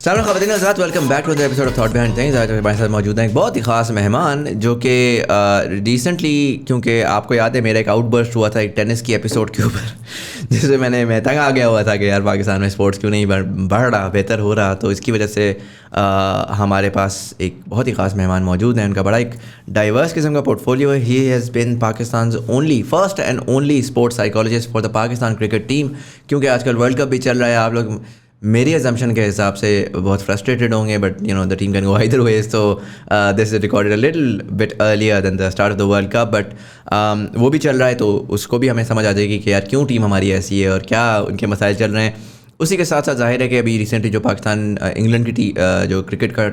सामने ख़वातीन हज़रात, welcome back to the episode of thought behind things. आज हमारे साथ मौजूद हैं एक बहुत ही ख़ास मेहमान जो कि रिसेंटली, क्योंकि आपको याद है मेरा एक आउटबर्स्ट हुआ था एक टेनिस की एपिसोड के ऊपर जिससे मैं तंग आ गया हुआ था कि यार पाकिस्तान में स्पोर्ट्स क्यों नहीं बढ़ रहा, बेहतर हो रहा। तो इसकी वजह से हमारे पास एक बहुत ही ख़ास मेहमान मौजूद हैं। उनका बड़ा एक डाइवर्स किस्म का पोर्टफोलियो है। He has been Pakistan only first and only sports psychologist for the Pakistan cricket team. क्योंकि आजकल वर्ल्ड कप भी चल रहा है, आप लोग मेरी अजम्पशन के हिसाब से बहुत फ्रस्ट्रेटेड होंगे, but you know the team can go either ways. तो this is recorded a little bit earlier than the start of the world cup, but वो भी चल रहा है तो उसको भी हमें समझ आ जाएगी कि यार क्यों टीम हमारी ऐसी है और क्या उनके मसाइल चल रहे हैं। उसी के साथ साथ जाहिर है कि अभी रिसेंटली जो पाकिस्तान इंग्लैंड की जो क्रिकेट का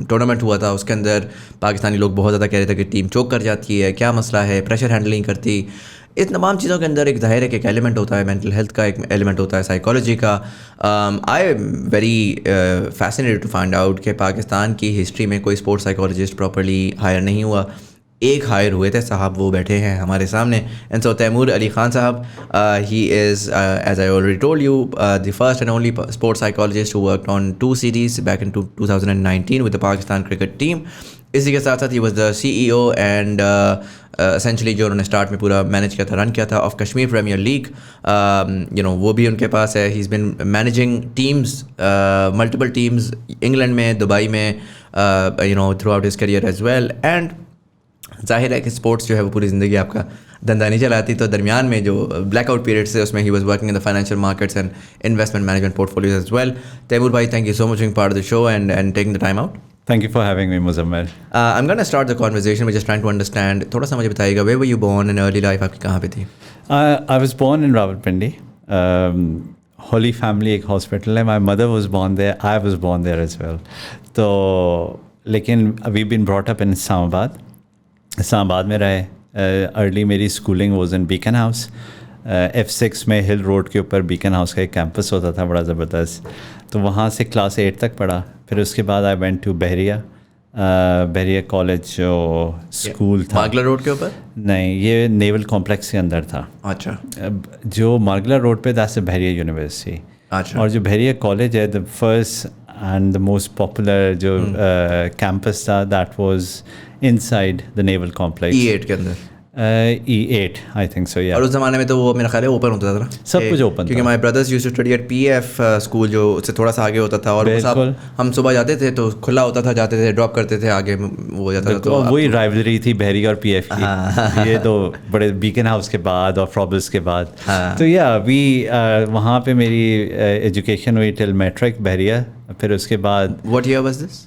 टूर्नामेंट हुआ था उसके अंदर पाकिस्तानी लोग बहुत ज़्यादा कह रहे थे कि टीम चोक कर जाती है, क्या मसला है, प्रेशर हैंडल नहीं करती। इस तमाम चीज़ों के अंदर एक ज़ाहिर है कि एक एलिमेंट होता है, मेंटल हेल्थ का एक एलिमेंट होता है, साइकोलॉजी का। I am very fascinated to find out कि पाकिस्तान की हिस्ट्री में कोई स्पोर्ट्स साइकोलॉजिस्ट प्रॉपर्ली हायर नहीं हुआ। एक हायर हुए थे साहब, वो बैठे हैं हमारे सामने। एंड सो तैमूर अली खान साहब, he is as I already told you the first and only sports psychologist who worked on 2 series back in 2019 with the Pakistan cricket team. इसी के साथ साथ ही was the CEO and essentially जो उन्होंने स्टार्ट में पूरा मैनेज किया था, रन किया था of Kashmir premier league. You know वो भी उनके पास है। He is been managing teams, multiple teams England में, दुबई में, you know throughout his career as well. And जाहिर है कि स्पोर्ट्स जो है वो पूरी ज़िंदगी आपका धंधा नहीं चलाती, तो दरमियान में जो ब्लैकआउट पीरियड से उसमें ही was working in the financial markets and investment management portfolios as well. Taimur भाई, thank you so much being part of the show and taking the time out. Thank you for having me, Muzammil. I'm going to start the conversation by just trying to understand, थोड़ा सा मुझे बताइएगा, where were you born in early life, आपकी कहाँ पे थी? I was born in Rawalpindi. Holy Family एक hospital है. My mother was born there. I was born there as well. तो लेकिन we've been brought up in Islamabad. Islamabad में रहे. Early मेरी schooling was in Beacon House. F6 में हिल road के ऊपर बीकन हाउस का एक कैंपस होता था बड़ा ज़बरदस्त, तो वहाँ से क्लास 8 तक पढ़ा. फिर उसके बाद I went to Bahria College जो स्कूल था. मार्गला रोड के ऊपर? नहीं, ये नेवल कॉम्प्लेक्स के अंदर था. अच्छा. जो मार्गला रोड पे दैट्स बहरिया यूनिवर्सिटी. अच्छा. और जो बहरिया कॉलेज है, the first and the most popular जो कैंपस था, that was inside the naval complex. E8 के अंदर? E8 I think so. या और उस ज़माने में तो वो मेरा ख्याल है ओपन होता था ना, सब कुछ ओपन, क्योंकि my brothers used to study at PF school जो उससे थोड़ा सा आगे होता था. और हम सुबह जाते थे तो खुला होता था, जाते थे ड्रॉप करते थे, आगे वो हो जाता था. तो वही राइवलरी थी बहरी और PF की. ये तो बड़े बीकन हाउस के बाद और फ्रॉबल्स के बाद. तो या अभी वहाँ पे मेरी एजुकेशन हुई टिल मैट्रिक बहरिया. फिर उसके बाद what year was this?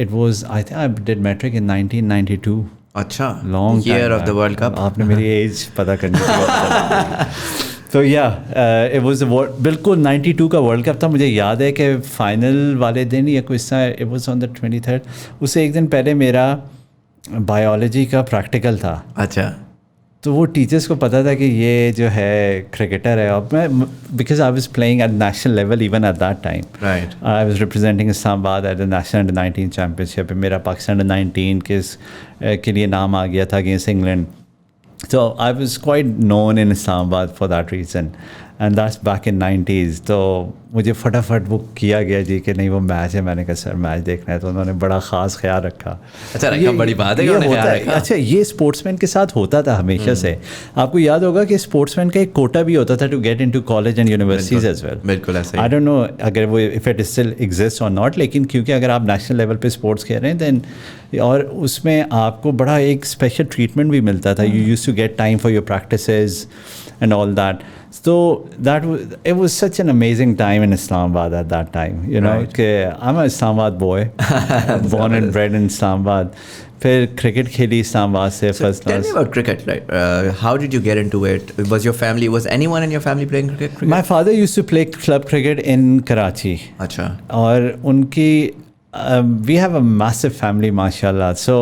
It was, I think I did matric in 1992. अच्छा, long year of the world cup. आपने मेरी एज पता करनी थी. तो या इट वाज बिल्कुल 92 का वर्ल्ड कप था. मुझे याद है कि फाइनल वाले दिन या कुछ था, it was on the 23rd. उससे एक दिन पहले मेरा बायोलॉजी का प्रैक्टिकल था. अच्छा. तो वो टीचर्स को पता था कि ये जो है क्रिकेटर है. और मैं, because I was playing at national level even at that time. Right. I was representing Islamabad at the national under 19 championship. मेरा पाकिस्तान अंडर 19 के लिए नाम आ गया था against England. So I was quite known in Islamabad for that reason, and that's back in 90s. तो मुझे फटाफट book किया गया जी कि नहीं वो मैच है. मैंने कहा सर मैच देखना है. तो उन्होंने बड़ा ख़ास ख्याल रखा. अच्छा, रखा, बड़ी बात है कि उन्होंने ख्याल रखा. अच्छा, ये स्पोर्ट्समैन के साथ होता था हमेशा से. आपको याद होगा कि स्पोर्ट्समैन का एक कोटा भी होता था to get into college and universities as well. बिल्कुल ऐसा. आई डोंट नो अगर वो इफ इट स्टिल एग्जिस्ट और नॉट, लेकिन क्योंकि अगर आप नेशनल लेवल पे स्पोर्ट्स खेल रहे हैं देन, और उसमें आपको बड़ा एक स्पेशल ट्रीटमेंट भी मिलता था. You used to get time for your practices and all that. So it was such an amazing time in Islamabad at that time, you know. I'm a Islamabad boy, born and bred in Islamabad. फिर cricket खेली इस्लामाबाद से first class. Tell me about cricket. Like, how did you get into it? Was anyone in your family playing cricket? My father used to play club cricket in Karachi. अच्छा. और उनकी we have a massive family माशाल्लाह. So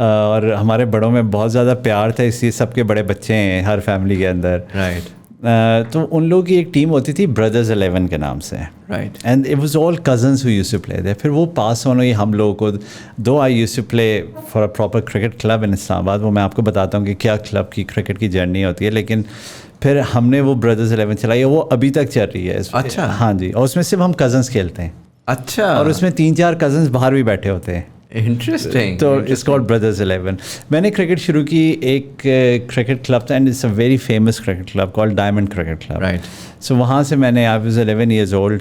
और हमारे बड़ों में बहुत ज़्यादा प्यार था, इसलिए सबके बड़े बच्चे हैं हर फैमिली के अंदर. राइट. तो उन लोगों की एक टीम होती थी ब्रदर्स 11 के नाम से. Right. And it was all cousins who used to play there. फिर वो पास ऑन हुई हम लोगों को. Though I used to play for a proper cricket club in Islamabad. वो मैं आपको बताता हूँ कि क्या क्लब की क्रिकेट की जर्नी होती है. लेकिन फिर हमने वो ब्रदर्स 11 चलाई, वो अभी तक चल रही है। अच्छा। हाँ जी, और उसमें सिर्फ हम कज़न्स खेलते हैं। अच्छा। और उसमें 3-4 कज़न्स बाहर भी बैठे होते हैं। इंटरेस्टिंग। तो इट्स कॉल्ड ब्रदर्स 11। मैंने क्रिकेट शुरू की, एक क्रिकेट क्लब था, and it's a very famous cricket club called diamond cricket club. Right. So वहाँ से मैंने, आई वाज 11 years old।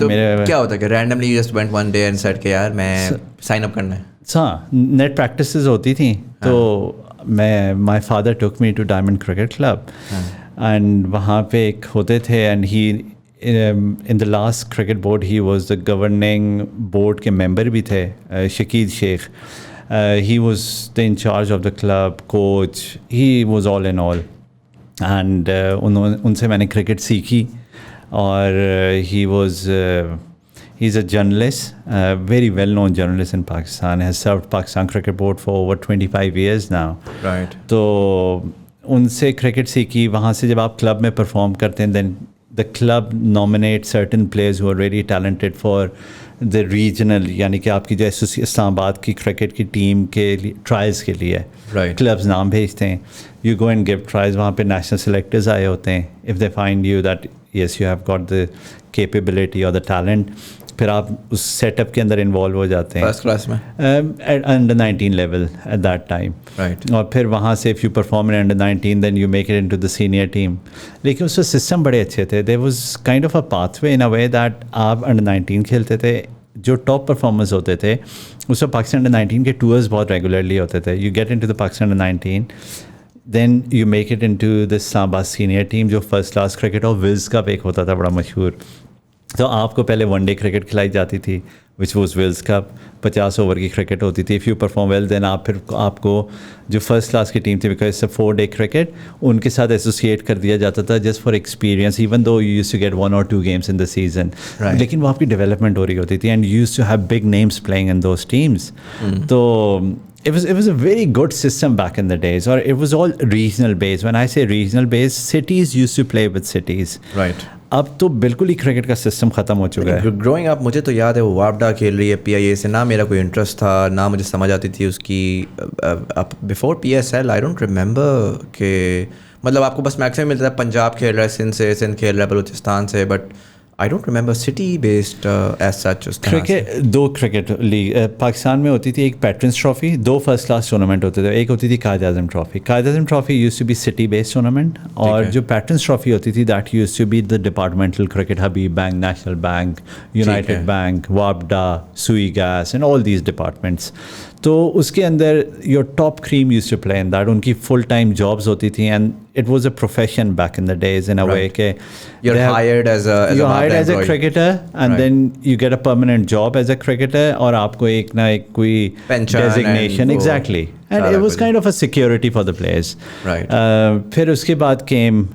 तो क्या होता है कि randomly just went one day and said कि यार मैं साइन अप करना है? हाँ, नेट प्रैक्टिसेस होती थी, तो मैं, my father took me to Diamond cricket Club, and वहाँ पे एक होते थे, and he in the last cricket board he was the governing board के मेंबर भी थे, Shakeel Sheikh. He was the in charge of the club, coach, he was all in all. And उनसे मैंने क्रिकेट सीखी, और he was he's a journalist, very well known journalist in Pakistan, has served Pakistan Cricket Board for over 25 years now. Right. तो उनसे cricket सीखी। वहाँ से जब आप क्लब में परफॉर्म करते हैं, then the club nominate certain players who are really talented for the regional, यानी कि आपकी जो इस्लामाबाद की क्रिकेट की टीम के लिए ट्रायल्स के लिए क्लब्स नाम भेजते हैं, you go and give trials. वहाँ पे नेशनल सेलेक्टर्स आए होते हैं, if they find you that yes you have got the capability और द टैलेंट, फिर आप उस सेटअप के अंदर इन्वॉल्व हो जाते हैं। फर्स्ट क्लास में under 19 level at that time. Right. और फिर वहाँ से if you perform in under 19 then you make it into the senior team. लेकिन उसका सिस्टम बड़े अच्छे थे। There was kind of a pathway in a way that आप अंडर 19 खेलते थे, जो टॉप परफॉर्मर्स होते थे उसमें पाकिस्तान अंडर 19 के टूर्स बहुत रेगुलरली होते थे। You get into the Pakistan under 19, then you make it into the Islamabad senior team, जो फर्स्ट क्लास क्रिकेट और विल्स कप एक होता था बड़ा मशहूर। तो आपको पहले वनडे क्रिकेट खिलाई जाती थी, which was Wills cup, 50 over की क्रिकेट होती थी। If you perform well then आप फिर आपको जो फर्स्ट क्लास की टीम थी, because it's a 4-day cricket, उनके साथ एसोसिएट कर दिया जाता था just for experience, even though you used to get 1 or 2 games in the season. लेकिन वो आपकी डेवलपमेंट हो रही होती थी, and you used to have big names playing in those teams. तो it was a very good system back in the days, or it was all regional based. When I say regional based, cities used to play with cities. Right. अब तो बिल्कुल ही cricket का system ख़त्म हो चुका है। Growing up मुझे तो याद है वो वापडा खेल रही है PIA से, ना मेरा कोई इंटरेस्ट था, ना मुझे समझ आती थी उसकी। Before PSL I don't remember के, मतलब आपको बस मैक्सिमम मिलता था पंजाब खेल रहा है सिंध से, सिंध खेल रहा है बलूचिस्तान से, but I don't remember city based as such. Cricket, 2 cricket league Pakistan में होती थी, एक patrons trophy, 2 first class tournament होते थे। एक होती थी Quaid Azam trophy. Quaid Azam trophy used to be city based tournament, और जो पैट्रन्स ट्रॉफी होती थी that used to be the departmental cricket, Habib bank, national bank, united bank, वापडा, Sui gas and all these departments. तो उसके अंदर your top cream used to play in that. उनकी full time jobs होती थी, and it was a profession back in the days in a way ke you're hired as a cricketer, and then you get a permanent job as a cricketer, और आपको एक ना एक कोई designation, exactly, and it was kind of a security for the players. Right. फिर उसके बाद came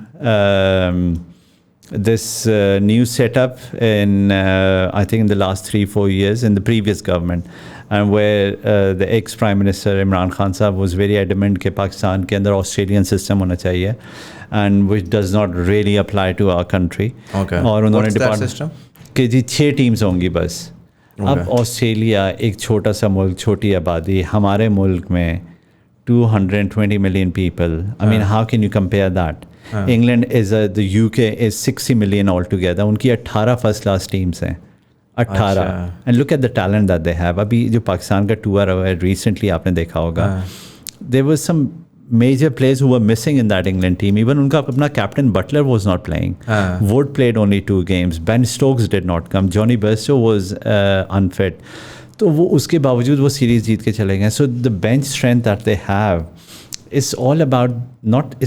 this new setup in I think in the last 3-4 years in the previous government, and where the ex-Prime Minister Imran Khan साहब was very adamant कि पाकिस्तान के अंदर Australian system होना चाहिए, and which does not really apply to our country. Okay. और उन्होंने What's that system? कि जी 6 teams होंगी बस। अब ऑस्ट्रेलिया एक छोटा सा मुल्क, छोटी आबादी, हमारे मुल्क में 220 million people. I mean, how can you compare that? England is the UK is 60 million altogether. उनकी 18 फर्स्ट क्लास टीम्स हैं, 18, and look at the talent that they have. अभी जो पाकिस्तान का टूर हुआ है रिसेंटली, आपने देखा होगा, there was some major players who were missing in that England team. Even उनका अपना captain Buttler was not playing, Wood played only 2 games, Ben Stokes did not come, Jonny Bairstow was unfit. तो वो उसके बावजूद वो series जीत के चले गए। So the bench strength that they have, it's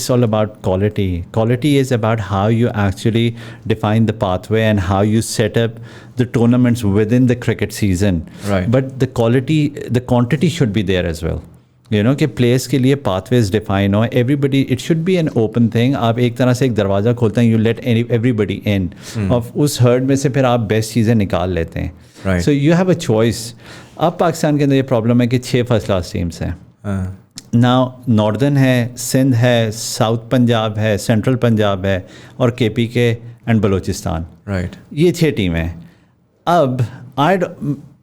all about quality. Quality is about how you actually define the pathway and how you set up the tournaments within the cricket season. Right. But the quantity should be there as well. You know कि players के लिए pathways define हो, everybody, it should be an open thing. आप एक तरह से एक दरवाज़ा खोलते हैं, you let everybody in. और उस herd में से फिर आप best चीज़ें निकाल लेते हैं. Right. So you have a choice. अब पाकिस्तान के अंदर ये प्रॉब्लम है कि 6 फर्स्ट क्लास टीम्स हैं। नाउ नॉर्दर्न है, सिंध है, साउथ पंजाब है, सेंट्रल पंजाब है, और KPK एंड बलूचिस्तान। राइट। ये 6 टीमें हैं। अब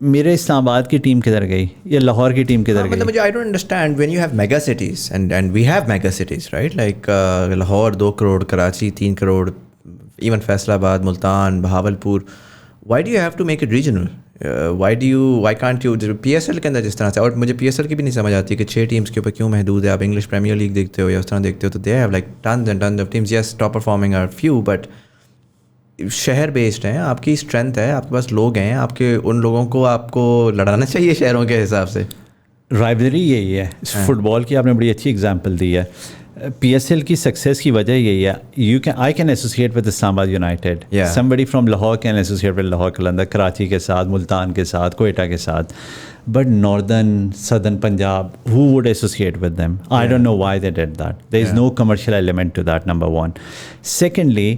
मेरे इस्लामाबाद की टीम किधर गई या लाहौर की टीम किधर गई? मुझे I don't understand when you have mega cities and we have mega cities right, like Lahore 2 crore, Karachi 3 crore, even Faisalabad, Multan, Bahawalpur. Why do you have to make it regional? Why can't you PSL के अंदर जिस तरह से, और मुझे PSL की भी नहीं समझ आती कि 6 टीम्स के ऊपर क्यों महदूद है. आप इंग्लिश प्रीमियर लीग देखते हो या उस तरह देखते हो तो they have like tons and tons of teams. Yes, top performing are few, but शहर बेस्ड हैं, आपकी स्ट्रेंथ है, आपके पास लोग हैं, आपके उन लोगों को आपको लड़ाना चाहिए शहरों के हिसाब से. राइवलरी यही है. फुटबॉल की आपने बड़ी अच्छी एग्जांपल दी है. PSL की सक्सेस की वजह यही है. I can associate with Islamabad united, somebody from Lahore can associate with Lahore Qalandar, Karachi के साथ, मुल्तान के साथ, कोयटा के साथ, but northern southern Punjab, who would associate with them? I don't know why they did that. There is no commercial element to that, number one. Secondly,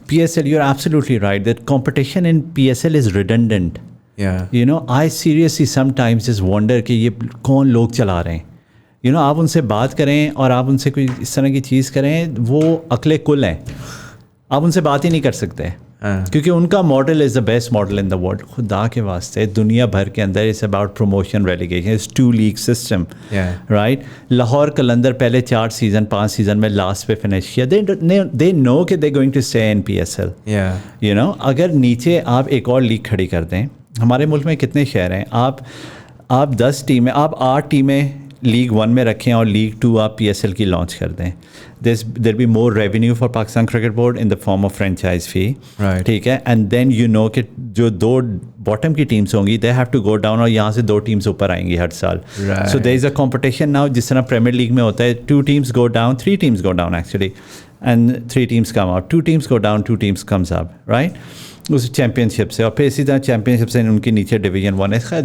PSL, you're absolutely right that competition in PSL is redundant. I seriously sometimes just wonder कि ये कौन लोग चला रहे हैं. आप उनसे बात करें और आप उनसे कोई इस तरह की चीज़ करें, वो अकले कुल हैं, आप उनसे बात ही नहीं कर सकते. क्योंकि उनका model is the best model in the world. खुदा के वास्ते दुनिया भर के अंदर it's about promotion, relegation, it's 2 league system, right. Lahore Qalandar पहले 4 सीज़न 5 सीज़न में लास्ट पे फिनिश किया. दे नो कि they going to stay in PSL. अगर नीचे आप एक और लीग खड़ी कर दें, हमारे मुल्क में कितने शहर हैं, आप 10 टीमें, आप 8 टीमें लीग 1 में रखें और लीग 2 आप PSL की लॉन्च कर दें. There be more revenue for Pakistan cricket board in the form of franchise fee, ठीक है. एंड देन कि जो 2 बॉटम की टीम्स होंगी, they have to go down, और यहाँ से 2 टीम्स ऊपर आएंगी हर साल. So there is a competition now, जिस तरह प्रीमियर लीग में होता है, 2 teams go down, 3 teams go down actually, and 3 teams come up, 2 teams go down, 2 teams comes up, right. उस चैंपियनशिप से, और फिर इसी तरह चैंपियनशिप से उनके नीचे डिवीजन 1 है.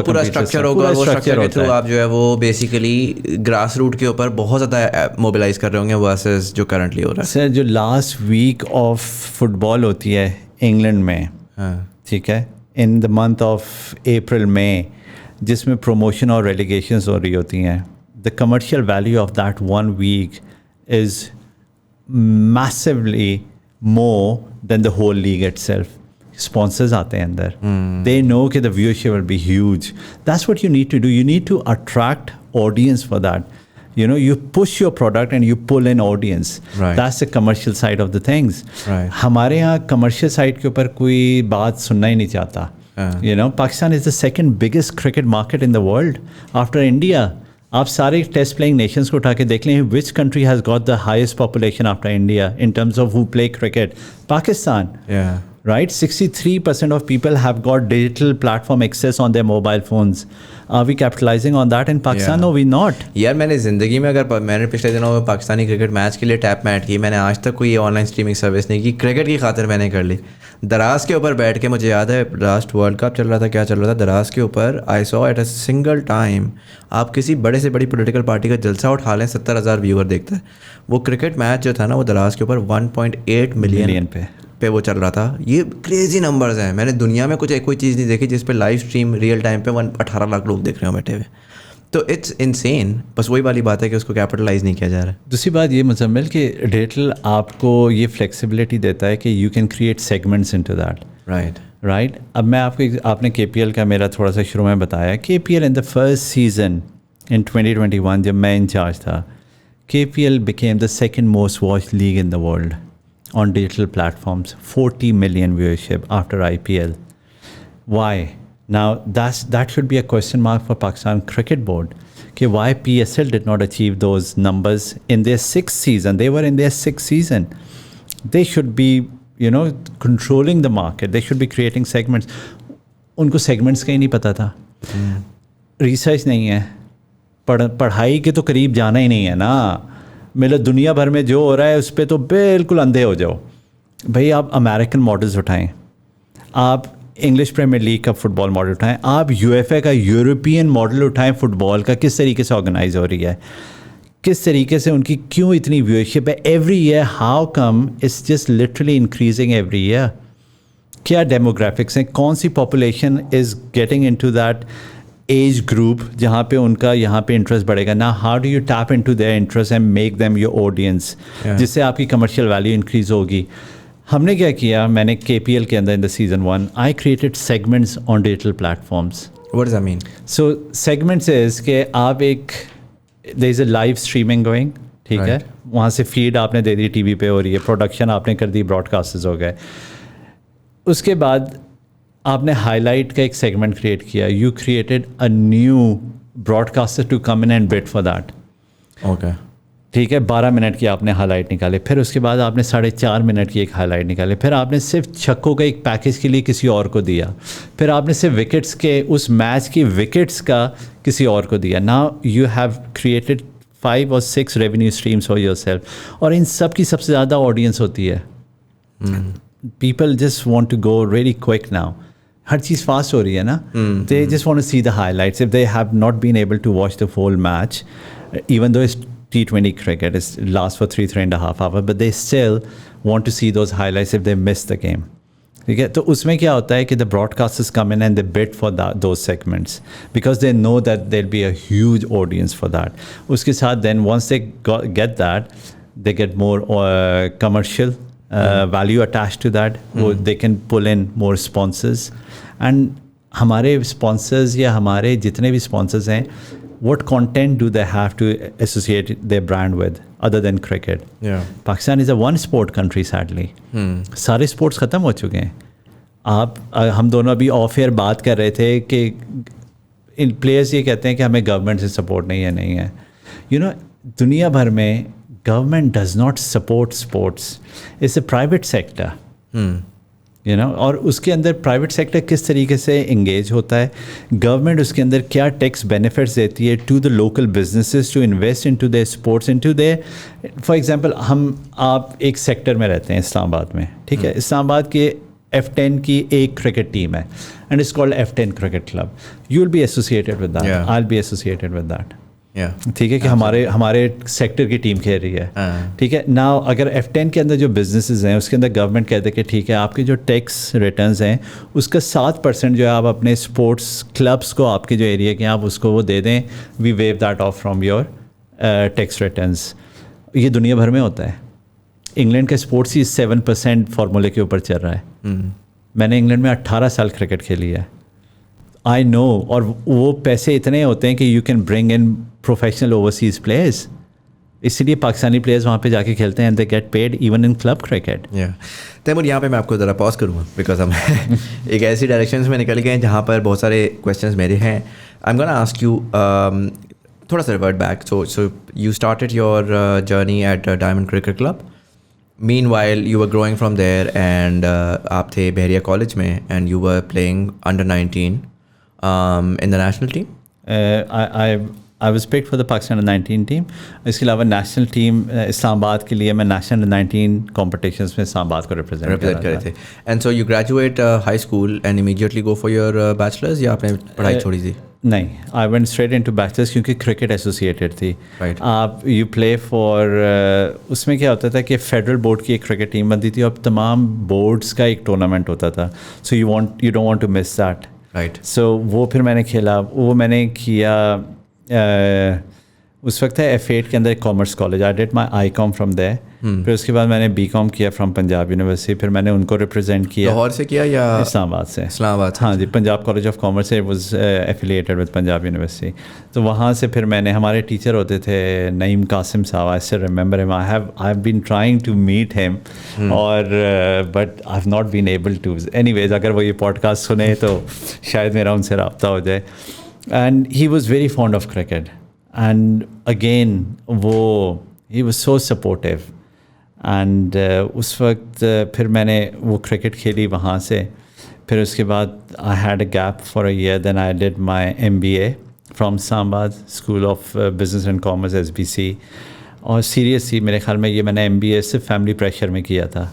पूरा स्ट्रक्चर होगा, वो स्ट्रक्चर के थ्रू आप जो है वो बेसिकली ग्रास रूट के ऊपर बहुत ज़्यादा मोबिलाइज कर रहे होंगे वर्सेस जो करंटली हो रहा है. सर, जो लास्ट वीक ऑफ फुटबॉल होती है इंग्लैंड में, ठीक है, in the month of April में, जिसमें प्रमोशन और रेलीगेशंस हो रही होती हैं, the commercial value of that 1 week is massively more than the whole league itself. Sponsors आते हैं अंदर. They know कि the viewership will be huge. That's what you need to do. You need to attract audience for that. You push your product and you pull in audience. Right. That's the commercial side of the things. Right. हमारे यहाँ commercial side के ऊपर कोई बात सुनना ही नहीं चाहता. Pakistan is the second biggest cricket market in the world after India. आप सारे टेस्ट प्लेइंग नेशंस को उठा के देख लें, which country has got the highest population after India in terms of who play cricket? Pakistan, right? 63% of people have got digital platform access on their mobile phones. Are we capitalizing on that in Pakistan? No, we're not. यार, मैंने ज़िंदगी में मैंने पिछले दिनों में Pakistani cricket match के लिए टैप मैट की, मैंने आज तक कोई ऑनलाइन स्ट्रीमिंग सर्विस नहीं की. क्रिकेट की खातिर मैंने कर ली. दराज के ऊपर बैठ के, मुझे याद है लास्ट वर्ल्ड कप चल रहा था, क्या चल रहा था, दराज के ऊपर I saw at a single time, आप किसी बड़े से बड़ी पॉलिटिकल पार्टी का जलसा उठा लें, 70,000 व्यूअर देखता है. वो क्रिकेट मैच जो था ना, वो दराज के ऊपर 1.8 मिलियन पे वो चल रहा था. ये क्रेजी नंबर्स हैं. मैंने दुनिया में कोई चीज़ नहीं देखी जिस पे लाइव स्ट्रीम रियल टाइम पे 18 लाख लोग देख रहे हो बैठे हुए. तो इट्स इनसेन. बस वही वाली बात है कि उसको कैपिटलाइज नहीं किया जा रहा है. दूसरी बात ये मुजम्मिल कि डिजिटल आपको ये फ्लेक्सिबिलिटी देता है कि you can create segments into that. Right. अब मैं आपने KPL का मेरा थोड़ा सा शुरू में बताया. KPL in the first season in 2021 जब मैं इंचार्ज था, KPL became the second most watched league in the world on digital platforms. 40 million viewership after IPL. Why? Now that should be a question mark for Pakistan Cricket Board. Okay, why PSL did not achieve those numbers in their 6th season? They were in their 6th season. They should be, controlling the market. They should be creating segments. उनको segments का ही नहीं पता था. Research नहीं है. पढ़ाई के तो करीब जाना ही नहीं है ना. मतलब दुनिया भर में जो हो रहा है उस पर तो बिल्कुल अंधे हो जाओ. भाई, आप अमेरिकन मॉडल्स उठाएं, आप इंग्लिश प्रीमियर लीग का फुटबॉल मॉडल उठाएं, आप UFA का यूरोपियन मॉडल उठाएं फुटबॉल का, किस तरीके से ऑर्गेनाइज हो रही है, किस तरीके से उनकी क्यों इतनी व्यूअरशिप है every year. How come it's just literally increasing every year. क्या डेमोग्राफिक्स हैं, कौन सी population is getting into that age group जहाँ पे उनका यहाँ पे इंटरेस्ट बढ़ेगा ना. How do you tap into their interest and make them your audience, जिससे आपकी कमर्शियल वैल्यू इंक्रीज होगी. हमने क्या किया, मैंने KPL के अंदर in the season 1 I created segments on digital platforms. What does that mean? So segments is कि आप एक there is a live streaming going, ठीक है, वहाँ से फीड आपने दे दी टीवी पे हो रही है, प्रोडक्शन आपने कर दी, ब्रॉडकास्टर्स हो गए. उसके बाद आपने हाईलाइट का एक सेगमेंट क्रिएट किया, you created a new broadcaster to come in and bid for that. Okay. ठीक है, 12 मिनट की आपने हाईलाइट निकाले, फिर उसके बाद आपने 4.5 मिनट की एक हाईलाइट निकाले, फिर आपने सिर्फ छक्कों का एक पैकेज के लिए किसी और को दिया, फिर आपने सिर्फ विकेट्स के उस मैच की विकेट्स का किसी और को दिया. Now you have created 5 or 6 revenue streams for yourself. और इन सब की सबसे ज़्यादा ऑडियंस होती है. People just want to go really quick now. हर चीज़ फास्ट हो रही है ना. They just want to see the highlights if they have not been able to watch the whole match, even though it's T20 cricket, it lasts for 3.5 hours, but they still want to see those highlights if they miss the game. ठीक है, तो उसमें क्या होता है कि the broadcasters come in and they bid for those segments because they know that there'll be a huge audience for that. उसके साथ then once they get that, they get more commercial value attached to that. They can pull in more sponsors. And हमारे sponsors या हमारे जितने भी sponsors हैं, what content do they have to associate their brand with other than cricket? Yeah. Pakistan is a one sport country sadly. सारे sports ख़त्म हो चुके हैं. हम दोनों अभी ऑफ एयर बात कर रहे थे कि इन प्लेयर्स ये कहते हैं कि हमें गवर्नमेंट से सपोर्ट नहीं है. यू नो, दुनिया भर में government does not support sports, it's a private sector. You know, और उसके अंदर प्राइवेट सेक्टर किस तरीके से इंगेज होता है, गवर्नमेंट उसके अंदर क्या टैक्स बेनिफिट्स देती है to the local businesses to invest into their sports, into their. For example आप एक सेक्टर में रहते हैं इस्लामाबाद में, ठीक है, इस्लामाबाद के F10 की एक क्रिकेट टीम है and it's called F10 cricket club. You will be associated with that, I will be associated with that. ठीक है कि हमारे सेक्टर की टीम खेल रही है. ठीक है, नाउ अगर F10 के अंदर जो बिजनेसेस हैं उसके अंदर गवर्नमेंट कहते हैं कि ठीक है, आपके जो टैक्स रिटर्न्स हैं उसका 7% जो है आप अपने स्पोर्ट्स क्लब्स को, आपके जो एरिया के आप उसको वो दे दें, we waive that off from your tax returns. ये दुनिया भर में होता है. इंग्लैंड का स्पोर्ट्स ही 7% फार्मूले के ऊपर चल रहा है. मैंने इंग्लैंड में 18 साल क्रिकेट खेली है. आई नो, और वो पैसे इतने होते हैं कि you can bring in professional overseas players. इसलिए पाकिस्तानी प्लेयर्स वहाँ पे जाके खेलते हैं and they get paid even in club cricket. Taimur, यहाँ पे मैं आपको ज़रा पॉज करूँगा बिकॉज हम एक ऐसी डायरेक्शन में निकल गए हैं जहाँ पर बहुत सारे क्वेश्चंस मेरे हैं. I am gonna ask you थोड़ा सा revert back. So you started your journey at diamond cricket club. Meanwhile, you were growing from there and आप थे बहरिया कॉलेज में and you were playing under 19 in the national team. I was picked for the Pakistan under-19 team. इसके अलावा national team Islamabad के लिए मैं national under-19 competitions में इस्लामाबाद को रिप्रेजेंट कर रहे थे. And so you graduate high school and immediately go for your bachelor's या आपने पढ़ाई छोड़ी थी? नहीं, I went straight into bachelors क्योंकि क्रिकेट एसोसिएटेड थी. Right. आप यू प्ले फॉर उसमें क्या होता था कि फेडरल बोर्ड की एक क्रिकेट टीम बनती थी और तमाम बोर्ड्स का एक टूर्नामेंट होता था. So you don't want to miss that. Right. So वो फिर मैंने खेला, वो मैंने किया. उस वक्त है F8 के अंदर commerce college. I did my ICom from there. फिर उसके बाद मैंने B.com किया फ्रॉम पंजाब यूनिवर्सिटी. फिर मैंने उनको रिप्रेजेंट किया. लाहौर से किया या इस्लामाबाद से? इस्लामाबाद. हाँ जी, पंजाब कॉलेज ऑफ कॉमर्स से was affiliated with Punjab university. तो वहाँ से फिर मैंने, हमारे टीचर होते थे नईम कासिम साहब. I still remember him. I have been trying to meet him और but I have not been able to. Anyways, अगर वो ये पॉडकास्ट सुने तो शायद मेरा उनसे रब्ता हो जाए. And he was very fond of cricket and again he was so supportive. And उस वक्त फिर मैंने वो क्रिकेट खेली वहाँ से. फिर उसके बाद I had a gap for a year. Then I did my MBA from Islamabad school of business and commerce SBC. और सीरियसली मेरे ख्याल में ये मैंने MBA सिर्फ फैमिली प्रेशर में किया था.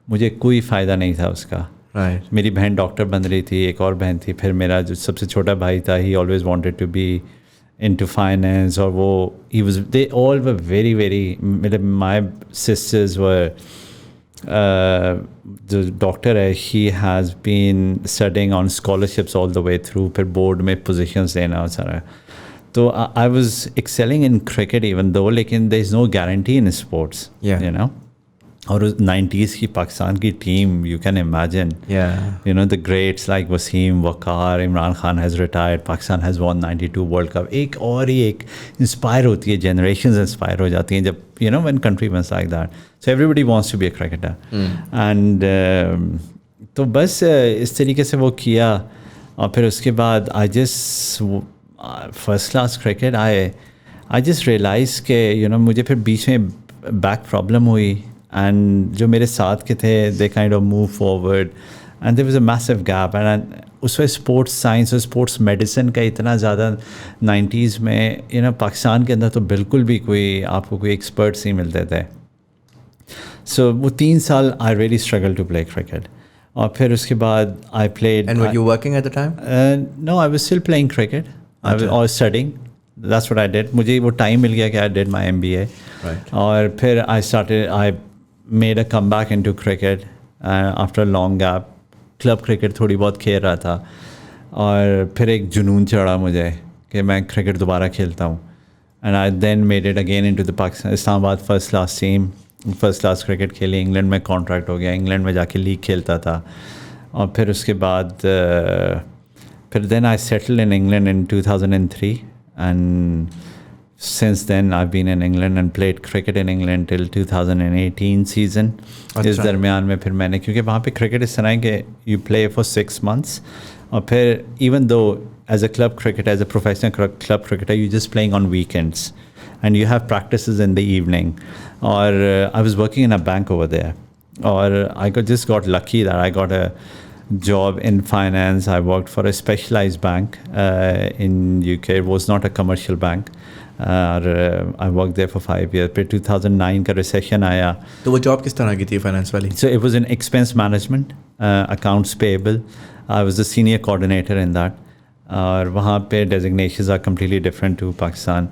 मुझे कोई फ़ायदा नहीं था उसका. Right. मेरी बहन डॉक्टर बन रही थी, एक और बहन थी. फिर मेरा जो सबसे छोटा भाई था, he always wanted to be into finance, और वो they all were very my sisters were the doctor है, he has been studying on scholarships all the way through. फिर board में positions लेना और सारा. तो I was excelling in cricket even though, लेकिन there is no guarantee in sports. Yeah. You know. और उस 90s की पाकिस्तान की team, you can imagine, you know, the greats like Wasim, Waqar, Imran Khan has retired, Pakistan has won 92 World Cup. एक और ही एक inspire होती है, generations inspire हो जाती हैं जब, you know, when country wins like that. So everybody wants to be a cricketer. And तो बस इस तरीके से वो किया, और फिर उसके बाद I just first class cricket, I just realized के, you know, मुझे फिर बीच में बैक प्रॉब्लम हुई, एंड जो मेरे साथ के थे they kind of move forward, and there was a massive gap, and उस वक्त स्पोर्ट्स साइंस और स्पोर्ट्स मेडिसिन का इतना ज़्यादा 90s में, यू नो, पाकिस्तान के अंदर तो बिल्कुल भी कोई आपको कोई एक्सपर्ट्स नहीं मिलते थे. सो वो 3 साल I really struggle to play cricket, और फिर उसके बाद I played. And were you working at the time? No, I was still playing cricket और studying. That's what I did. मुझे वो टाइम मिल गया कि आई डिड माई MBA. और फिर आई made a comeback into cricket after a long gap. Club cricket थोड़ी बहुत खेल रहा था, और फिर एक जुनून चढ़ा मुझे कि मैं क्रिकेट दोबारा खेलता हूँ, and I then made it again into the Pakistan Islamabad first class team. First class cricket खेली, इंग्लैंड में कॉन्ट्रैक्ट हो गया, इंग्लैंड में जाके लीग खेलता था, और फिर उसके बाद फिर then I settle in England in 2003, and since then I've been in England and played cricket in England till 2018 season. इस दरमियान में फिर मैंने, क्योंकि वहाँ पे क्रिकेट इस तरह है कि you play for 6 months, और फिर even though as a club cricketer, as a professional club cricketer, you're just playing on weekends and you have practices in the evening. Or I was working in a bank over there, or I just got lucky that I got a job in finance. I worked for a specialized bank in UK. It was not a commercial bank. I worked there for 5 years. फिर 2009 का recession आया. तो वो job किस तरह की थी finance वाली? So it was in expense management, accounts payable. I was the senior coordinator in that. और वहाँ पे designations are completely different to Pakistan.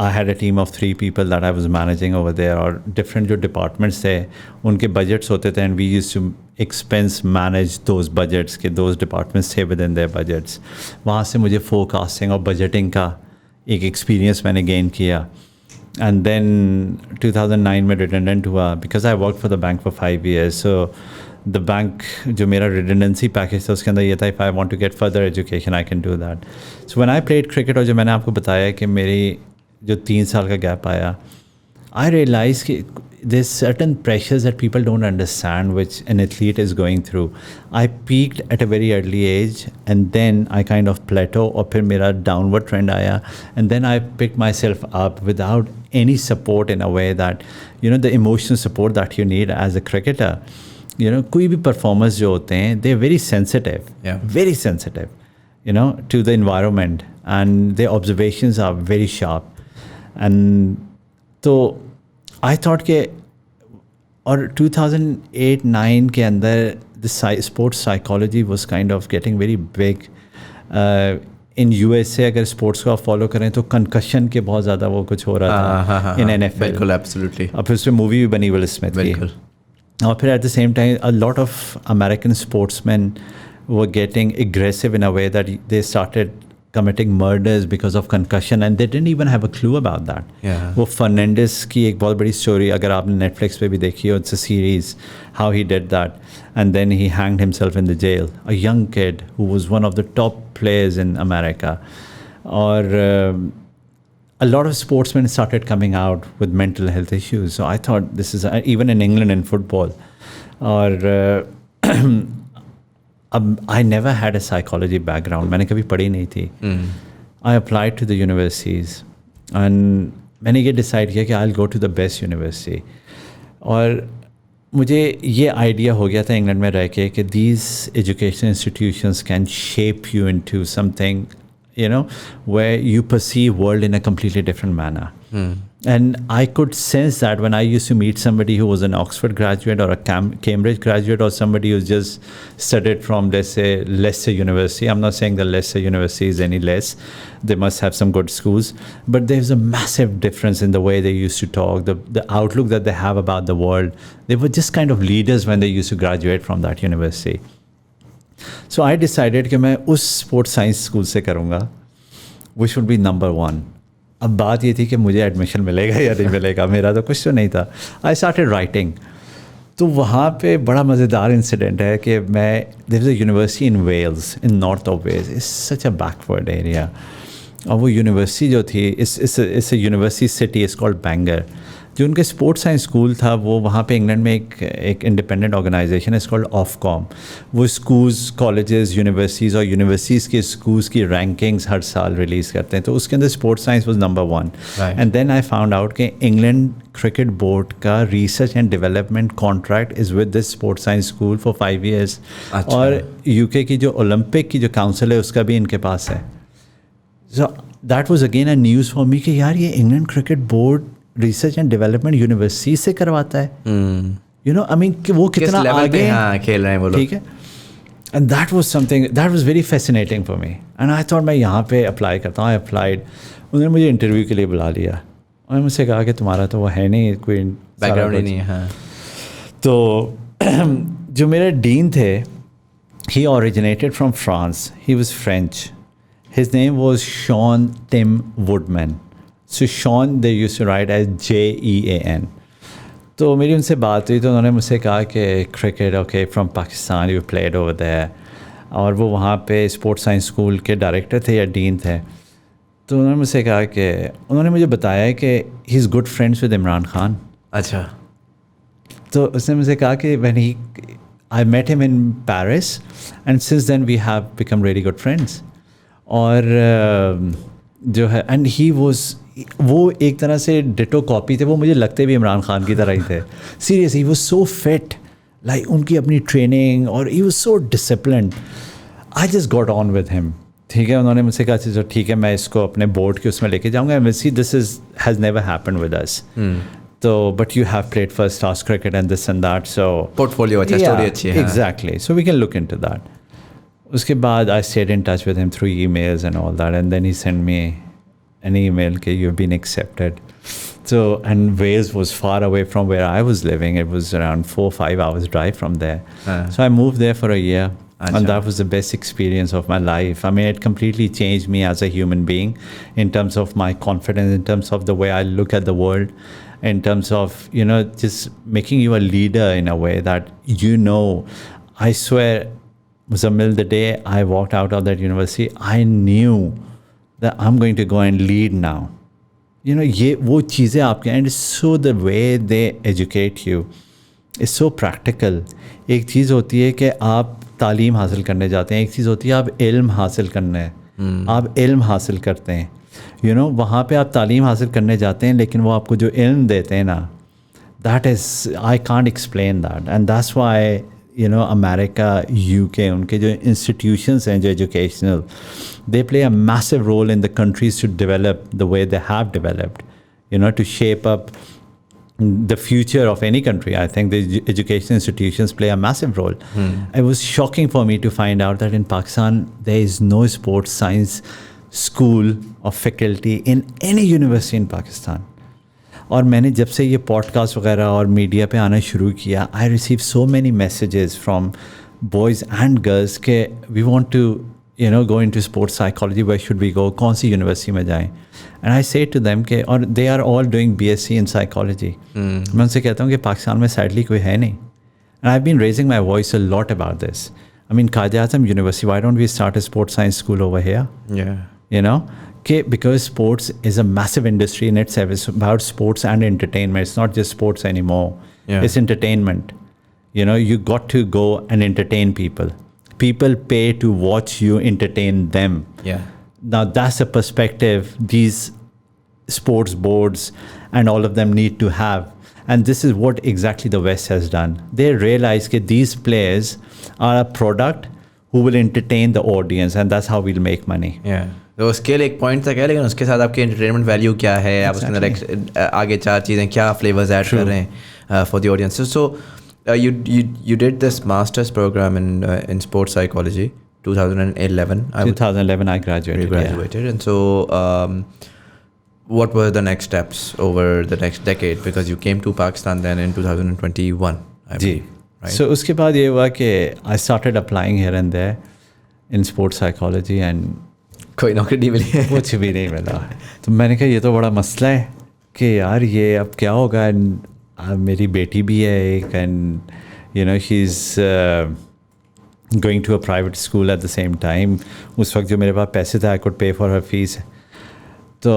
I had a team of 3 people that I was managing over there, और different जो departments थे उनके budgets होते थे, and we used to expense manage those budgets के those departments थे within their budgets. वहाँ से मुझे forecasting और budgeting का एक एक्सपीरियंस मैंने गेन किया. एंड देन 2009 में रिडेंडेंट हुआ, because I work for the bank for 5 years. So the bank जो मेरा रिडेंडेंसी पैकेज था उसके अंदर ये था, if I want to get further education I can do that. So when I played cricket, और जो मैंने आपको बताया कि मेरी जो 3 साल का गैप आया, आई रियलाइज कि there's certain pressures that people don't understand which an athlete is going through. I peaked at a very early age, and then I kind of plateau, और फिर मेरा downward trend आया, and then I picked myself up without any support, in a way that, you know, the emotional support that you need as a cricketer. You know, कोई भी performers जो होते हैं, they're very sensitive, very sensitive, you know, to the environment, and their observations are very sharp. And तो I thought के, और 2008-9 के अंदर the sports psychology was kind of getting very big. In USA अगर sports को आप follow करें तो कंकशन के बहुत ज़्यादा वो कुछ हो रहा था in NFL. बिल्कुल, एब्सोल्युटली. और फिर उसमें मूवी भी बनी विल स्मिथ की. और फिर at the same time a lot of American sportsmen were getting aggressive in a way that they started committing murders because of concussion, and they didn't even have a clue about that. वो फर्नांडिस की एक बहुत बड़ी story अगर आपने Netflix पे भी देखी हो, it's a series how he did that, and then he hanged himself in the jail, a young kid who was one of the top players in America. और a lot of sportsmen started coming out with mental health issues. So I thought this is even in England in football. और I never had a psychology background. मैंने कभी पढ़ी नहीं थी. I applied to the universities, and मैंने ये decide किया कि I'll go to the best university. और मुझे ये idea हो गया था इंग्लैंड में रह के कि these education institutions can shape you into something, you know, where you perceive world in a completely different manner. And I could sense that when I used to meet somebody who was an Oxford graduate or a Cambridge graduate, or somebody who's just studied from, let's say, Leicester University. I'm not saying that Leicester University is any less. They must have some good schools. But there's a massive difference in the way they used to talk, the outlook that they have about the world. They were just kind of leaders when they used to graduate from that university. So I decided कि मैं उस sports science school से करूँगा, which would be number 1. अब बात ये थी कि मुझे एडमिशन मिलेगा या नहीं मिलेगा, मेरा तो कुछ तो नहीं था. I started writing. तो वहाँ पे बड़ा मज़ेदार इंसिडेंट है कि मैं there is a university in Wales, in north of Wales. It's such a backward area. और वो यूनिवर्सिटी जो थी, इस university city is called Bangor. जो उनके स्पोर्ट्स साइंस स्कूल था वो वहाँ पे इंग्लैंड में एक independent organisation is called Ofcom. वो स्कूल्स, कॉलेजेस, यूनिवर्सिटीज़ और यूनिवर्सिटीज़ के स्कूल्स की रैंकिंग्स हर साल रिलीज़ करते हैं. तो उसके अंदर sports science was number 1. And then I found out कि इंग्लैंड क्रिकेट बोर्ड का research and development contract is with this sports science school for 5 years. और यूके की जो ओलंपिक की जो काउंसिल है उसका भी इनके पास है. So that was again a news for me कि यार ये England cricket board research and development university से करवाता है. यू नो, आई मीन कि वो कितना आगे खेल रहे हैं वो लोग. ठीक है. And that was something that was very fascinating for me. And I thought मैं यहाँ पे अप्लाई करता हूँ. I applied. उन्होंने मुझे इंटरव्यू के लिए बुला लिया और मुझसे कहा कि तुम्हारा तो वो है नहीं, कोई बैकग्राउंड ही नहीं है. हाँ. तो जो मेरे डीन थे, he originated from France. He was French. His name was Sean Tim Woodman. So Sean, they used to write as Jean. तो मेरी उनसे बात हुई तो उन्होंने मुझसे कहा कि cricket, okay, from Pakistan, you played over there. और वो वहाँ पे स्पोर्ट्स साइंस स्कूल के डायरेक्टर थे या डीन थे. तो उन्होंने मुझसे कहा कि उन्होंने मुझे बताया कि he is good friends with Imran Khan. अच्छा. तो उसने मुझसे कहा कि when I met him in Paris and since then we have become really good friends. और जो है, एंड ही वो एक तरह से डिटो कॉपी थे. वो मुझे लगते भी इमरान खान की तरह ही थे. सीरियसली, वो सो फिट, लाइक उनकी अपनी ट्रेनिंग, और he was so disciplined. I just got on with him. ठीक है. उन्होंने मुझसे कहा चलो ठीक है, मैं इसको अपने बोर्ड के उसमें लेके जाऊँगा. And see this has never happened with us. तो but you have played first class cricket and this and that. So portfolio अच्छा, स्टोरी अच्छी है. Exactly. So we can look into that. उसके बाद I stayed in touch with him through emails and all that, and then he sent me an email that you've been accepted. So, and Wales was far away from where I was living. It was around 4-5 hours drive from there. So I moved there for a year. And that was the best experience of my life. I mean, it completely changed me as a human being in terms of my confidence, in terms of the way I look at the world, in terms of, you know, just making you a leader in a way that, you know, I swear, Muzammil, the day I walked out of that university, I knew that I'm going to go and lead now. You know, ये वो चीज़ें आपके, and so the way they educate you is so practical. एक चीज़ होती है कि आप तालीम हासिल करने जाते हैं, एक चीज़ होती है आप इल्म हासिल करने आप इल्म हासिल करते हैं. You know, वहाँ पे आप तालीम हासिल करने जाते हैं, लेकिन वो आपको जो इल्म देते हैं ना, that is, I can't explain that. And that's why, you know, America, UK, उनके जो institutions हैं जो educational, they play a massive role in the countries to develop the way they have developed, you know, to shape up the future of any country. I think the education institutions play a massive role. It was shocking for me to find out that in Pakistan, there is no sports science school or faculty in any university in Pakistan. और मैंने जब से ये podcast वगैरह और media पे आना शुरू किया, I receive so many messages from boys and girls के we want to, you know, go into sports psychology, where should we go, कौन सी यूनिवर्सिटी में जाएं. एंड आई से टू देम के, और they are all doing BSc in psychology. मैं उनसे कहता हूँ कि पाकिस्तान में सैडली कोई है नहीं. And I have been raising my voice a lot about this. I mean Quaid e Azam university, why don't we start a sports science school over here? You know, because sports is a massive industry in itself. It's about sports and entertainment. It's not just sports anymore. It's entertainment. You know, you got to go and entertain people. People pay to watch you entertain them. Now that's a perspective these sports boards and all of them need to have. And this is what exactly the West has done. They realize that these players are a product who will entertain the audience, and that's how we'll make money. तो scale एक point तक है, लेकिन उसके साथ आपकी entertainment value क्या है, आप उसके अंदर आगे 4 चीज़ें क्या फ्लेवर्स ऐड कर रहे हैं for the audience. So you did this master's program in sports psychology 2011. 2011 I graduated. And so what were the next steps over the next decade, because you came to Pakistan then in 2021, I believe, right? So उसके बाद ये हुआ कि I started applying here and there in sports psychology, and कोई नौकरी नहीं मिली कुछ भी नहीं मिला। तो मैंने कहा ये तो बड़ा मसला है कि यार ये अब क्या होगा। एंड मेरी बेटी भी है एक, and you know she is going to a private school at the same time. उस वक्त जो मेरे पास पैसे थे I could pay for her fees. तो